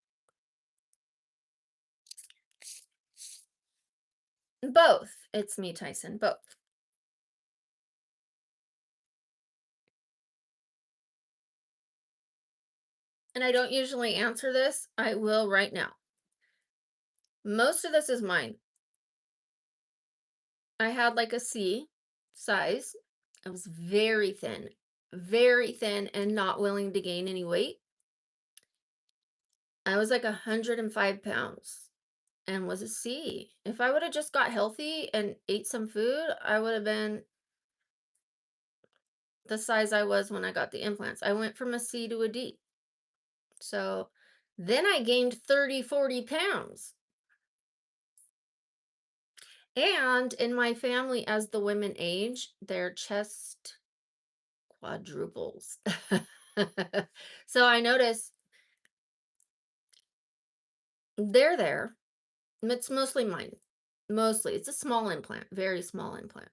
Both. It's me, Tyson. Both. and I don't usually answer this, I will right now. Most of this is mine. I had like a C size. I was very thin, and not willing to gain any weight. I was like 105 pounds and was a C. If I would have just got healthy and ate some food, I would have been the size I was when I got the implants. I went from a C to a D. So then I gained 30, 40 pounds. And in my family, as the women age, their chest quadruples. So I notice they're there. It's mostly mine. Mostly. It's a small implant, very small implant.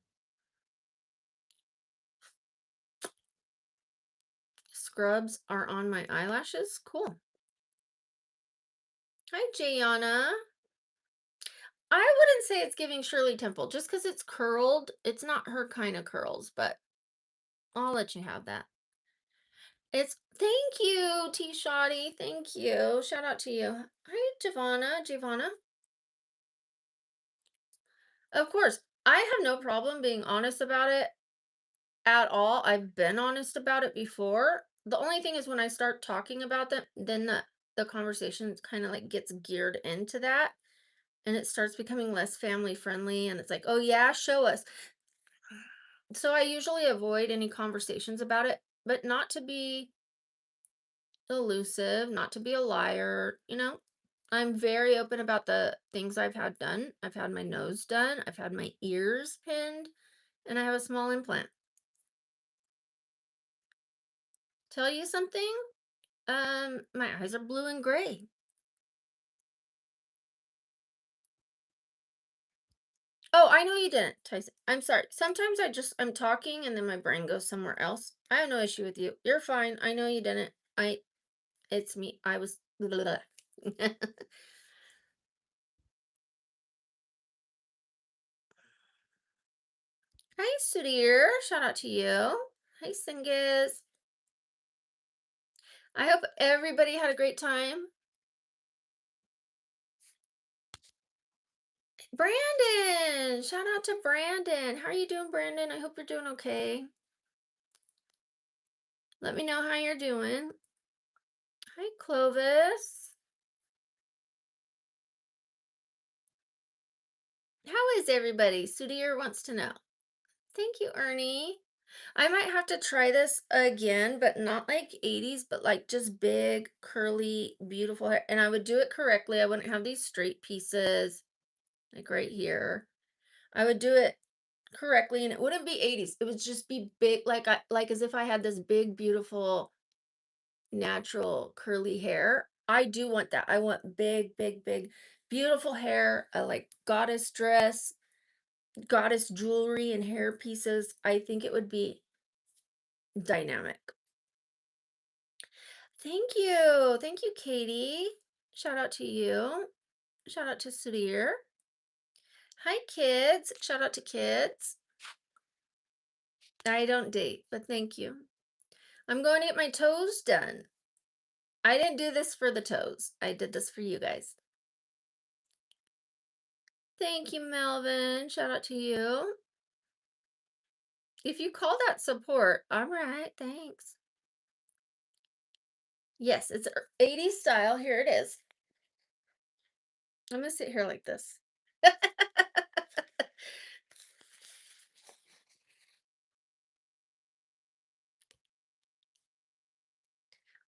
Scrubs are on my eyelashes. Cool. Hi, Jayana. I wouldn't say it's giving Shirley Temple just because it's curled. It's not her kind of curls, but I'll let you have that. It's thank you, T Shoddy. Thank you. Shout out to you. Hi, Giovanna. Giovanna. Of course, I have no problem being honest about it at all. I've been honest about it before. The only thing is when I start talking about them, then the conversation kind of like gets geared into that, and it starts becoming less family friendly, and it's like, "Oh yeah, show us." So I usually avoid any conversations about it, but not to be elusive, not to be a liar, you know. I'm very open about the things I've had done. I've had my nose done, I've had my ears pinned, and I have a small implant. Tell you something? My eyes are blue and gray. Oh, I know you didn't, Tyson. I'm sorry. Sometimes I'm talking and then my brain goes somewhere else. I have no issue with you. You're fine. I know you didn't. It's me. I was. Hi, Sudhir. Shout out to you. Hi, Singiz. I hope everybody had a great time. Brandon, shout out to Brandon. How are you doing, Brandon? I hope you're doing okay. Let me know how you're doing. Hi, Clovis. How is everybody? Sudhir wants to know. Thank you, Ernie. I might have to try this again, but not like 80s, but like just big, curly, beautiful hair. And I would do it correctly. I wouldn't have these straight pieces like right here. I would do it correctly and it wouldn't be 80s. It would just be big, like as if I had this big, beautiful, natural curly hair. I do want that. I want big, big, big, beautiful hair, a like goddess dress, goddess jewelry and hair pieces. I think it would be dynamic. Thank you. Thank you, Katie. Shout out to you. Shout out to Sudhir. Hi, kids. Shout out to kids. I don't date, but thank you. I'm going to get my toes done. I didn't do this for the toes. I did this for you guys. Thank you, Melvin. Shout out to you. If you call that support, all right, thanks. Yes, it's 80s style. Here it is. I'm gonna sit here like this.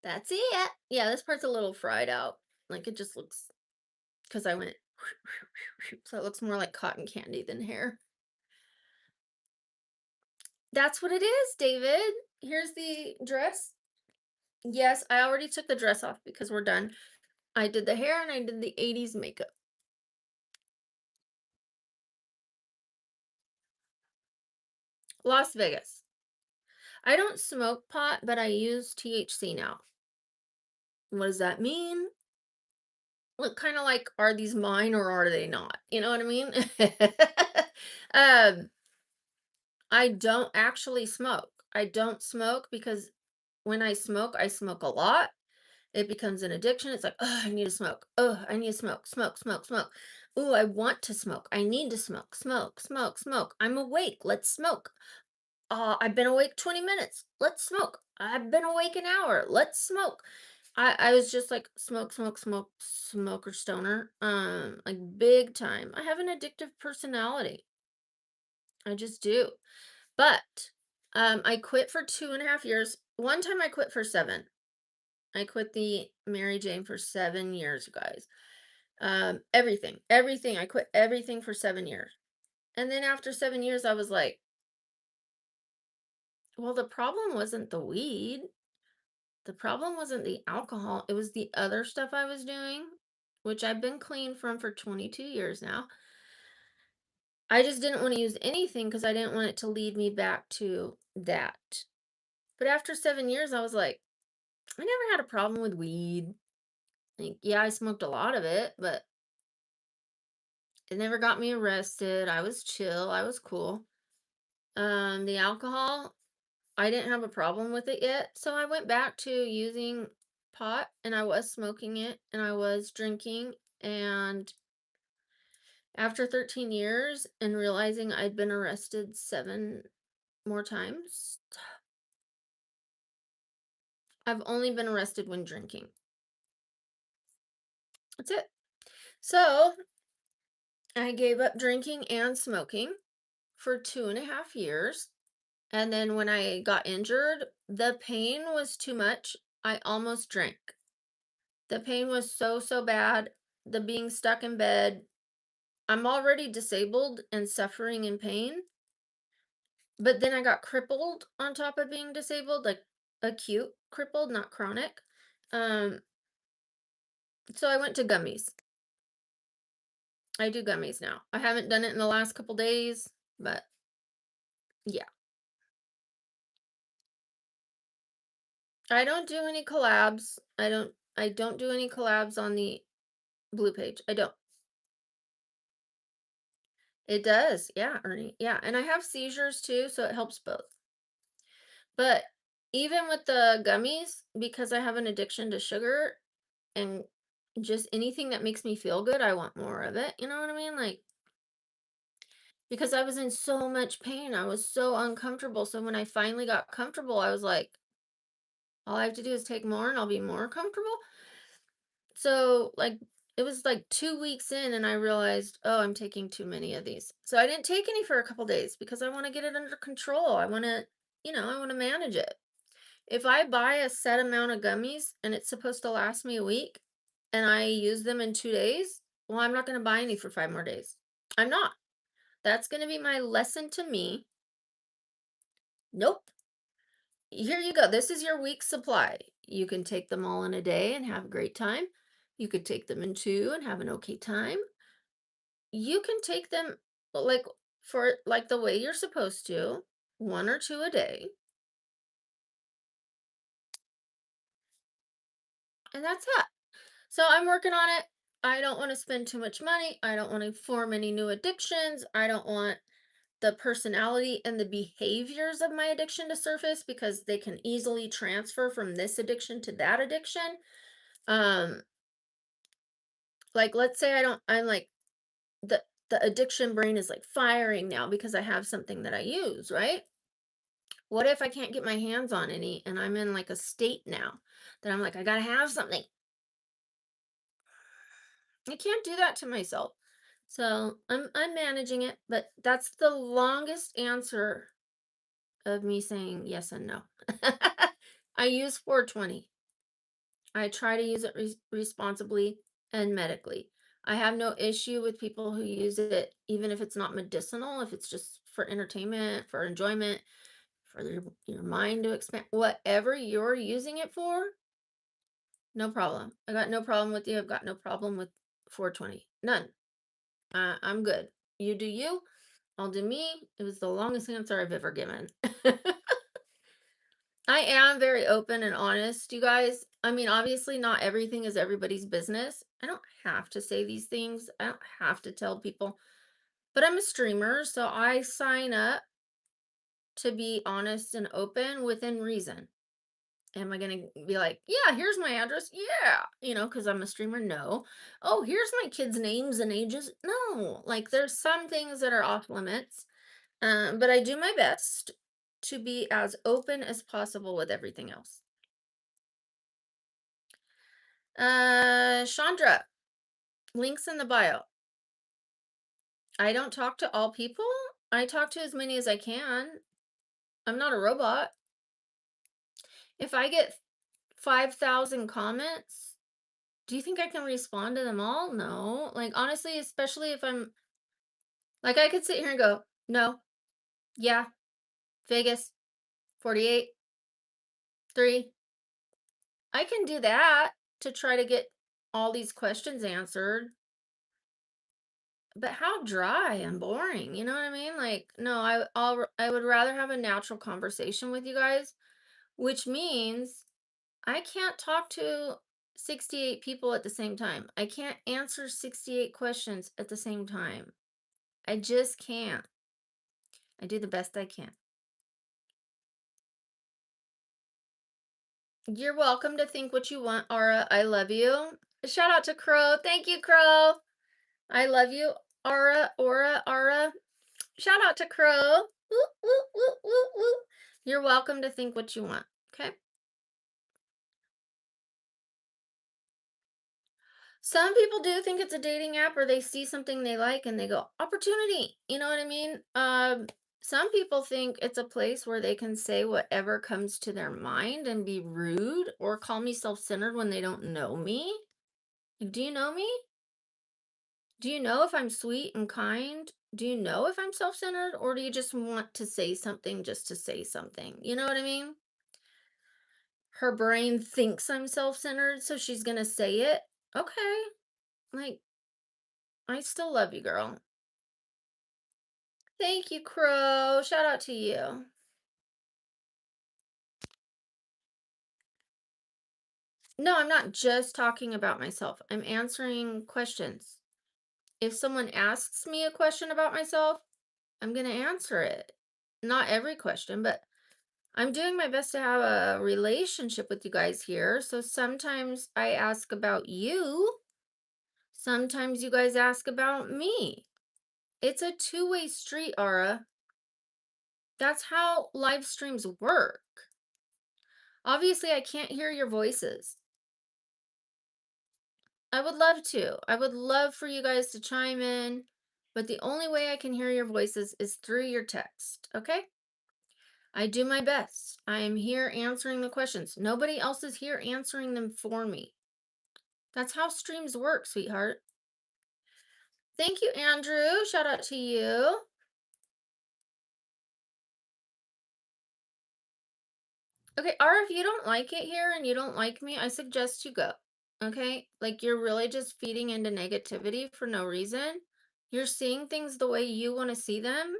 That's it. Yeah, this part's a little fried out. Like it just looks, because I went, so it looks more like cotton candy than hair. That's what it is, David. Here's the dress. Yes, I already took the dress off because we're done. I did the hair and I did the 80s makeup. Las Vegas. I don't smoke pot, but I use THC now. What does that mean? Look, kind of like, are these mine or are they not? You know what I mean? um, I don't actually smoke. I don't smoke because when I smoke a lot. It becomes an addiction. It's like, oh, I need to smoke. Oh, I need to smoke, smoke, smoke, smoke. Oh, I want to smoke. I need to smoke, smoke, smoke, smoke. I'm awake. Let's smoke. I've been awake 20 minutes. Let's smoke. I've been awake an hour. Let's smoke. I was just like smoke, smoke, smoke, smoker stoner. Like big time. I have an addictive personality. I just do. But I quit for 2.5 years. One time I quit for 7. I quit the Mary Jane for 7 years, you guys. Everything. I quit everything for 7 years. And then after 7 years, I was like, well, the problem wasn't the weed. The problem wasn't the alcohol. It was the other stuff I was doing, which I've been clean from for 22 years now. I just didn't want to use anything because I didn't want it to lead me back to that. But after 7 years, I was like, I never had a problem with weed. Like, yeah, I smoked a lot of it, but it never got me arrested. I was chill. I was cool. The alcohol, I didn't have a problem with it yet. So I went back to using pot and I was smoking it and I was drinking. And after 13 years and realizing I'd been arrested 7 more times, I've only been arrested when drinking. That's it. So I gave up drinking and smoking for 2.5 years. And then when I got injured, the pain was too much. I almost drank. The pain was so, so bad. The being stuck in bed. I'm already disabled and suffering in pain. But then I got crippled on top of being disabled, like acute crippled, not chronic. Um, so I went to gummies. I do gummies now. I haven't done it in the last couple days, but yeah. I don't do any collabs. I don't do any collabs on the Blue Page. I don't. It does. Yeah, Ernie. Yeah, and I have seizures too, so it helps both. But even with the gummies, because I have an addiction to sugar and just anything that makes me feel good, I want more of it. You know what I mean? Like, because I was in so much pain, I was so uncomfortable. So when I finally got comfortable, I was like, all I have to do is take more and I'll be more comfortable. So, like, it was like 2 weeks in, and I realized, oh, I'm taking too many of these. So I didn't take any for a couple days because I want to get it under control. I want to, I want to manage it. If I buy a set amount of gummies and it's supposed to last me a week and I use them in 2 days, well, I'm not going to buy any for 5 more days. I'm not. That's going to be my lesson to me. Nope. Here you go. This is your week's supply. You can take them all in a day and have a great time. You could take them in two and have an okay time. You can take them like for like the way you're supposed to, one or two a day, and that's it. So I'm working on it. I don't want to spend too much money. I don't want to form any new addictions. I don't want the personality and the behaviors of my addiction to surface because they can easily transfer from this addiction to that addiction. Um, like let's say I'm like the addiction brain is like firing now because I have something that I use, right? What if I can't get my hands on any and I'm in like a state now that I'm like, I gotta have something. I can't do that to myself. So I'm managing it, but that's the longest answer of me saying yes and no. I use 420. I try to use it responsibly and medically. I have no issue with people who use it, even if it's not medicinal, if it's just for entertainment, for enjoyment, for your mind to expand, whatever you're using it for, no problem. I got no problem with you. I've got no problem with 420. None. I'm good. You do you. I'll do me. It was the longest answer I've ever given. I am very open and honest, you guys. I mean, obviously, not everything is everybody's business. I don't have to say these things, I don't have to tell people, but I'm a streamer, so I sign up to be honest and open within reason. Am I gonna be like, yeah, here's my address? Yeah, because I'm a streamer? No. Oh, here's my kids' names and ages? No. Like, there's some things that are off limits, but I do my best to be as open as possible with everything else. Chandra, links in the bio. I don't talk to all people. I talk to as many as I can. I'm not a robot. If I get 5,000 comments, do you think I can respond to them all? No. Like, honestly, especially if I'm like, I could sit here and go, no, yeah, Vegas, 48, 3. I can do that to try to get all these questions answered. But how dry and boring, you know what I mean? Like, no, I would rather have a natural conversation with you guys, which means I can't talk to 68 people at the same time. I can't answer 68 questions at the same time. I just can't. I do the best I can. You're welcome to think what you want, Aura. I love you. Shout out to Crow. Thank you, Crow. I love you, Aura. Shout out to Crow. Woo, woo, woo, woo, woo. You're welcome to think what you want. Okay. Some people do think it's a dating app or they see something they like and they go, opportunity. You know what I mean? Some people think it's a place where they can say whatever comes to their mind and be rude or call me self-centered when they don't know me. Like, do you know me? Do you know if I'm sweet and kind? Do you know if I'm self-centered or do you just want to say something just to say something? You know what I mean? Her brain thinks I'm self-centered, so she's going to say it. Okay. Like, I still love you, girl. Thank you, Crow. Shout out to you. No, I'm not just talking about myself. I'm answering questions. If someone asks me a question about myself, I'm going to answer it. Not every question, but I'm doing my best to have a relationship with you guys here. So sometimes I ask about you. Sometimes you guys ask about me. It's a two-way street, Ara. That's how live streams work. Obviously, I can't hear your voices. I would love to. I would love for you guys to chime in, but the only way I can hear your voices is through your text, okay? I do my best. I am here answering the questions. Nobody else is here answering them for me. That's how streams work, sweetheart. Thank you, Andrew. Shout out to you. Okay, or if you don't like it here and you don't like me, I suggest you go. Okay? Like, you're really just feeding into negativity for no reason. You're seeing things the way you want to see them.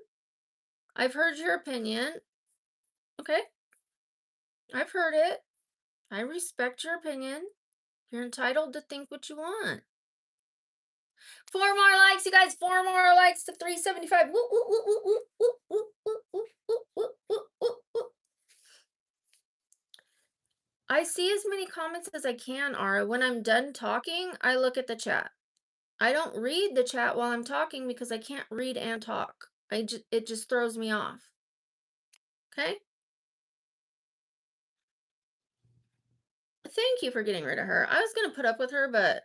I've heard your opinion. Okay? I've heard it. I respect your opinion. You're entitled to think what you want. 4 more likes, you guys. 4 more likes to 375. Woo, woo, woo, woo, woo, woo, woo, woo, woo, woo, woo, woo, woo, woo. I see as many comments as I can, Ara. When I'm done talking, I look at the chat. I don't read the chat while I'm talking because I can't read and talk. It just throws me off. Okay? Thank you for getting rid of her. I was going to put up with her, but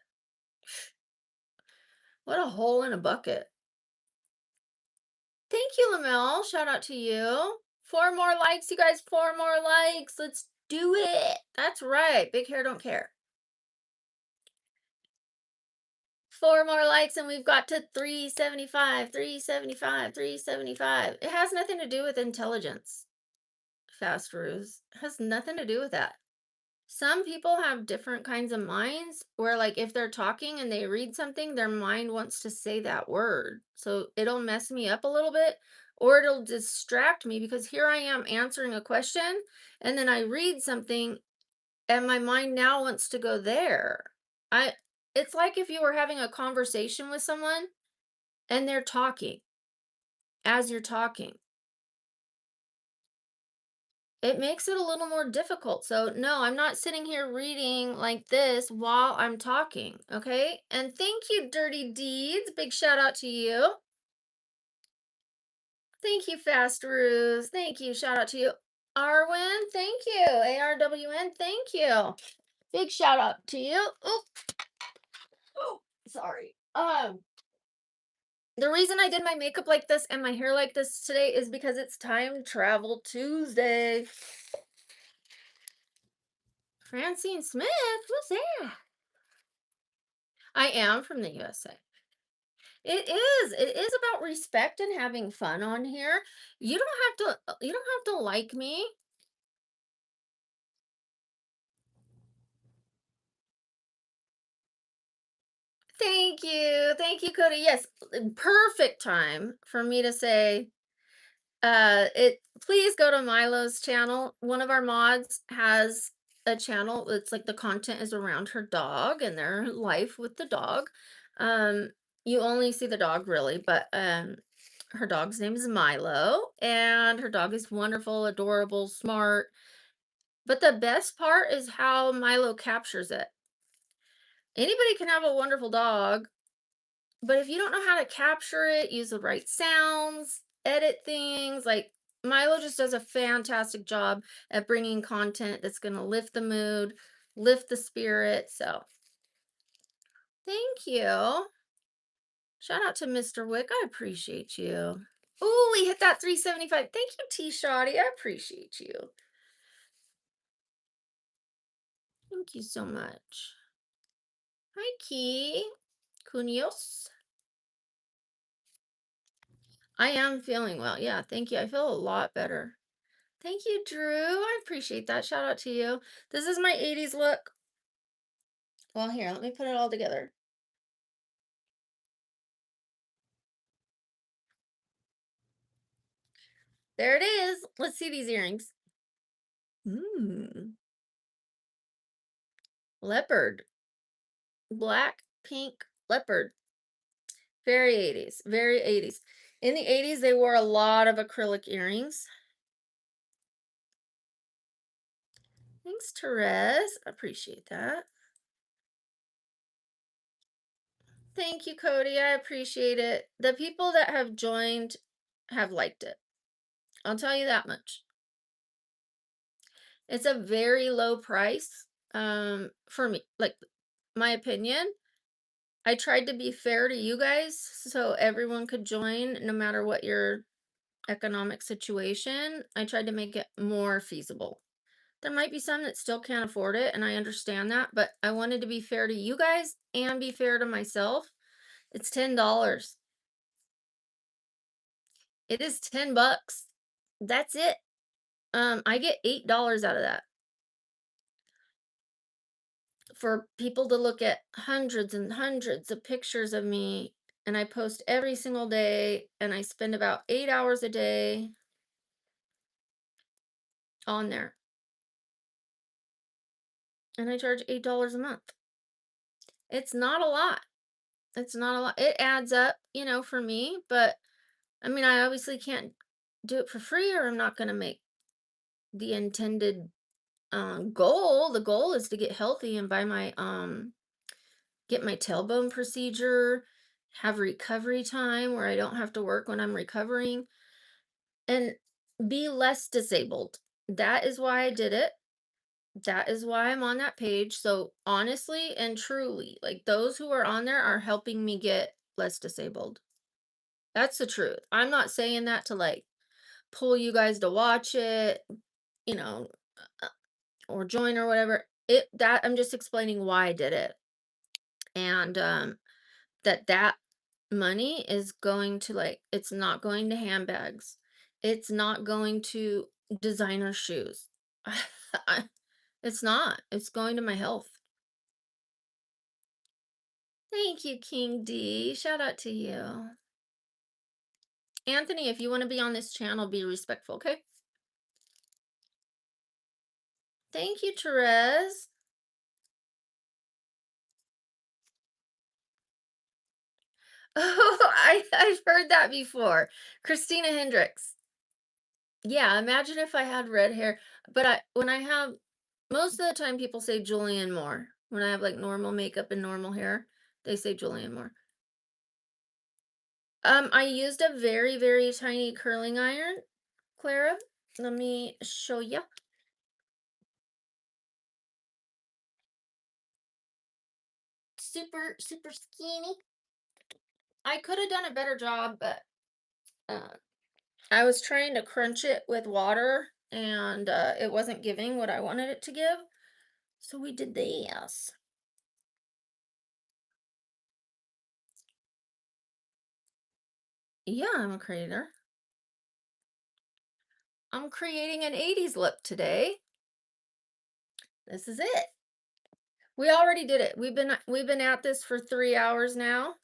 what a hole in a bucket. Thank you, Lamel. Shout out to you. 4 more likes, you guys. 4 more likes. Let's do it. That's right. Big hair don't care. 4 more likes and we've got to 375, 375, 375. It has nothing to do with intelligence. Fast Ruse. It has nothing to do with that. Some people have different kinds of minds where, like, if they're talking and they read something, their mind wants to say that word. So it'll mess me up a little bit or it'll distract me because here I am answering a question and then I read something and my mind now wants to go there. It's like if you were having a conversation with someone and they're talking as you're talking. It makes it a little more difficult. So, no, I'm not sitting here reading like this while I'm talking, okay? And thank you, Dirty Deeds. Big shout out to you. Thank you, Fast Ruse. Thank you. Shout out to you. Arwin, thank you. ARWN, thank you. Big shout out to you. Oh, oh, sorry. The reason I did my makeup like this and my hair like this today is because it's Time Travel Tuesday. Francine Smith, who's that? I am from the USA. It is. It is about respect and having fun on here. You don't have to like me. Thank you. Thank you, Cody. Yes, perfect time for me to say it please go to Milo's channel. One of our mods has a channel. It's like the content is around her dog and their life with the dog. Um you only see the dog really, but her dog's name is Milo and her dog is wonderful, adorable, smart. But the best part is how Milo captures it. Anybody can have a wonderful dog, but if you don't know how to capture it, use the right sounds, edit things, like Milo just does a fantastic job at bringing content that's going to lift the mood, lift the spirit. So, thank you. Shout out to Mr. Wick. I appreciate you. Oh, we hit that 375. Thank you, T Shoddy. I appreciate you. Thank you so much. Hi, Key. Kunios. I am feeling well. Yeah, thank you. I feel a lot better. Thank you, Drew. I appreciate that. Shout out to you. This is my 80s look. Well, here, let me put it all together. There it is. Let's see these earrings. Leopard. Black, pink, leopard. Very 80s. Very 80s. In the 80s, they wore a lot of acrylic earrings. Thanks, Therese. Appreciate that. Thank you, Cody. I appreciate it. The people that have joined have liked it. I'll tell you that much. It's a very low price for me. Like my opinion. I tried to be fair to you guys so everyone could join no matter what your economic situation. I tried to make it more feasible. There might be some that still can't afford it, and I understand that, but I wanted to be fair to you guys and be fair to myself. It's $10. It is 10 bucks. That's it. I get $8 out of that for people to look at hundreds and hundreds of pictures of me, and I post every single day, and I spend about 8 hours a day on there, and I charge $8 a month. It's not a lot. It's not a lot. It adds up, for me, but I mean, I obviously can't do it for free or I'm not going to make the intended goal. The goal is to get healthy and buy my get my tailbone procedure, have recovery time where I don't have to work when I'm recovering and be less disabled. That is why I did it. That is why I'm on that page. So honestly and truly, like those who are on there are helping me get less disabled. That's the truth. I'm not saying that to like pull you guys to watch it, you know, uh, or join or whatever. That I'm just explaining why I did it. And that money is going to like it's not going to handbags. It's not going to designer shoes. It's not. It's going to my health. Thank you, King D. Shout out to you. Anthony, if you want to be on this channel, be respectful, okay? Thank you, Therese. Oh, I've heard that before. Christina Hendricks. Yeah, imagine if I had red hair. But when I have, most of the time people say Julian Moore. When I have like normal makeup and normal hair, they say Julian Moore. I used a very, very tiny curling iron, Clara. Let me show you. Super, super skinny. I could have done a better job, but uh, I was trying to crunch it with water and it wasn't giving what I wanted it to give. So we did this. Yeah, I'm a creator. I'm creating an 80s look today. This is it. We already did it. We've been at this for 3 hours now.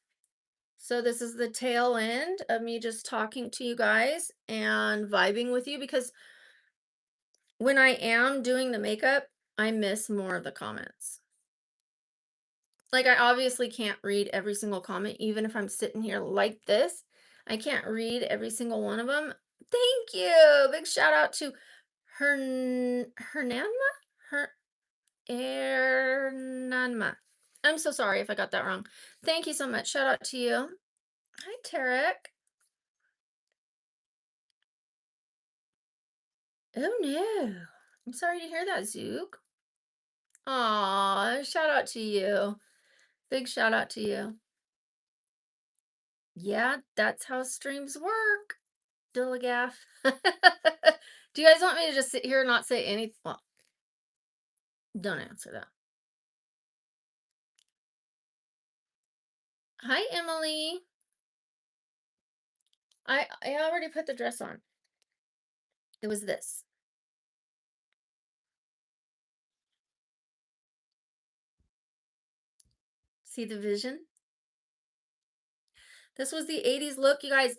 So this is the tail end of me just talking to you guys and vibing with you because when I am doing the makeup, I miss more of the comments. Like I obviously can't read every single comment even if I'm sitting here like this. I can't read every single one of them. Thank you. Big shout out to Hernanma? Her Ernanma. I'm so sorry if I got that wrong. Thank you so much. Shout out to you. Hi, Tarek. Oh no. I'm sorry to hear that, Zook. Aw, shout out to you. Big shout out to you. Yeah, that's how streams work. Dillagaff. Do you guys want me to just sit here and not say anything? Well, don't answer that. Hi, Emily. I already put the dress on. It was this. See the vision? This was the 80s look, you guys.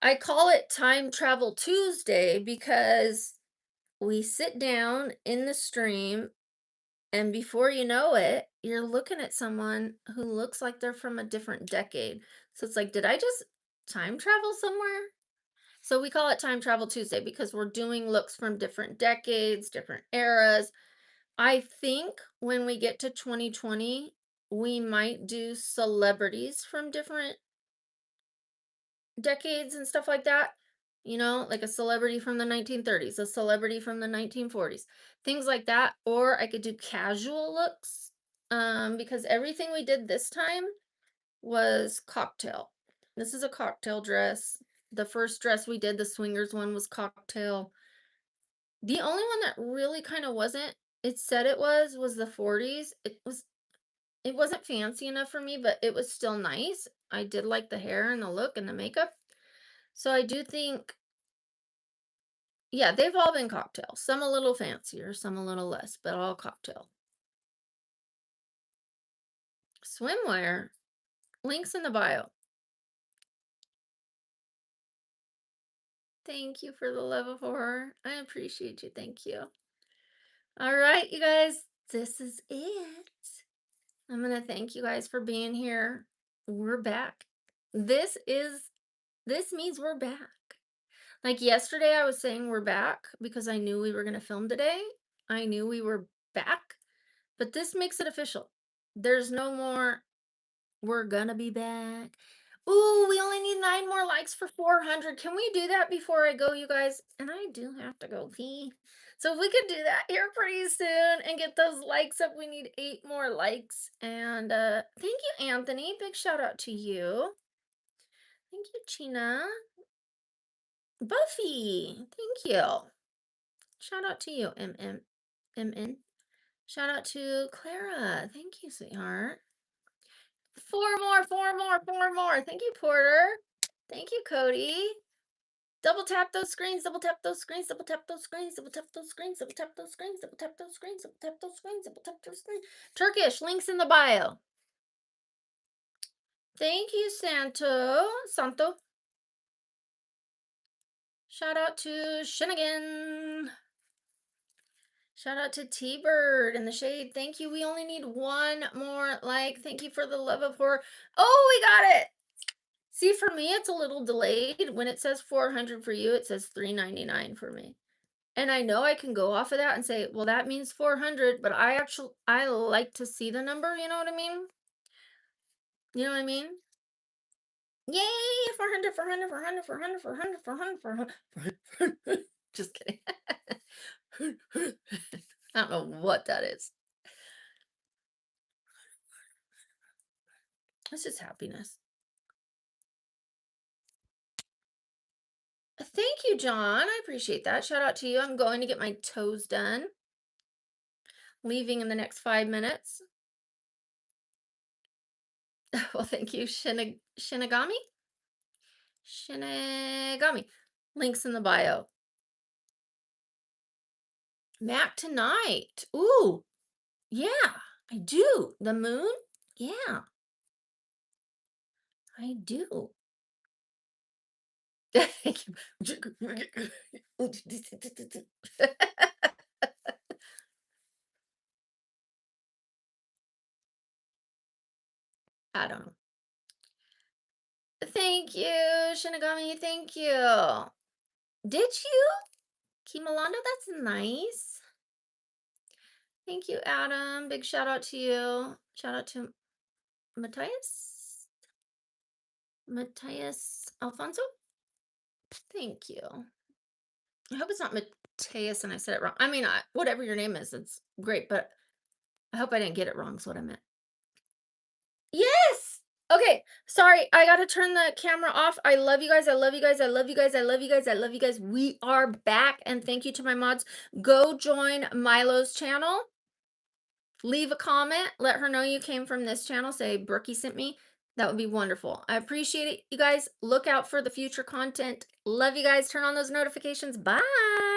I call it Time Travel Tuesday because we sit down in the stream, and before you know it, you're looking at someone who looks like they're from a different decade. So it's like, did I just time travel somewhere? So we call it Time Travel Tuesday because we're doing looks from different decades, different eras. I think when we get to 2020, we might do celebrities from different decades and stuff like that. You know, like a celebrity from the 1930s, a celebrity from the 1940s, things like that. Or I could do casual looks because everything we did this time was cocktail. This is a cocktail dress. The first dress we did, the swingers one, was cocktail. The only one that really kind of wasn't, it said it was the 40s. It wasn't fancy enough for me, but it was still nice. I did like the hair and the look and the makeup. So I do think, yeah, they've all been cocktails. Some a little fancier, some a little less, but all cocktail. Swimwear, links in the bio. Thank you for the love of horror. I appreciate you. Thank you. All right, you guys, this is it. I'm going to thank you guys for being here. We're back. This is, this means we're back. Like yesterday, I was saying we're back because I knew we were going to film today. I knew we were back, but this makes it official. There's no more, we're gonna be back. Ooh, we only need 9 more likes for 400. Can we do that before I go, you guys? And I do have to go pee. So if we could do that here pretty soon and get those likes up, we need 8 more likes. And thank you, Anthony. Big shout out to you. Thank you, China. Buffy, thank you. Shout out to you, MN. Shout out to Clara. Thank you, sweetheart. 4 more, 4 more, 4 more. Thank you, Porter. Thank you, Cody. Double tap those screens, double tap those screens, double tap those screens, double tap those screens, double tap those screens, double tap those screens, double tap those screens, double tap those screens. Turkish, links in the bio. Thank you, Santo. Shout out to Shinnigan. Shout out to T-Bird in the shade. Thank you. We only need 1 more like. Thank you for the love of horror. Oh, we got it. See, for me, it's a little delayed. When it says 400 for you, it says 399 for me. And I know I can go off of that and say, well, that means 400, but I like to see the number, you know what I mean? You know what I mean? Yay, 400, 400, 400, 400, 400, 400, 400. Just kidding. I don't know what that is. It's just happiness. Thank you, John. I appreciate that. Shout out to you. I'm going to get my toes done. Leaving in the next 5 minutes. Well, thank you, Shinigami. Shinigami. Links in the bio. Map tonight. Ooh, yeah, I do. The moon? Yeah, I do. Thank you. I don't know. Thank you, Shinigami. Thank you. Did you? Kimalanda, that's nice. Thank you, Adam. Big shout out to you. Shout out to Matthias. Matthias Alfonso. Thank you. I hope it's not Matthias and I said it wrong. I mean, whatever your name is, it's great, but I hope I didn't get it wrong, is what I meant. Yes! Okay, sorry, I gotta turn the camera off. I love you guys. I love you guys. I love you guys. I love you guys. I love you guys. We are back, and thank you to my mods. Go join Milo's channel. Leave a comment. Let her know you came from this channel. Say Brookie sent me. That would be wonderful. I appreciate it, you guys. Look out for the future content. Love you guys. Turn on those notifications. Bye.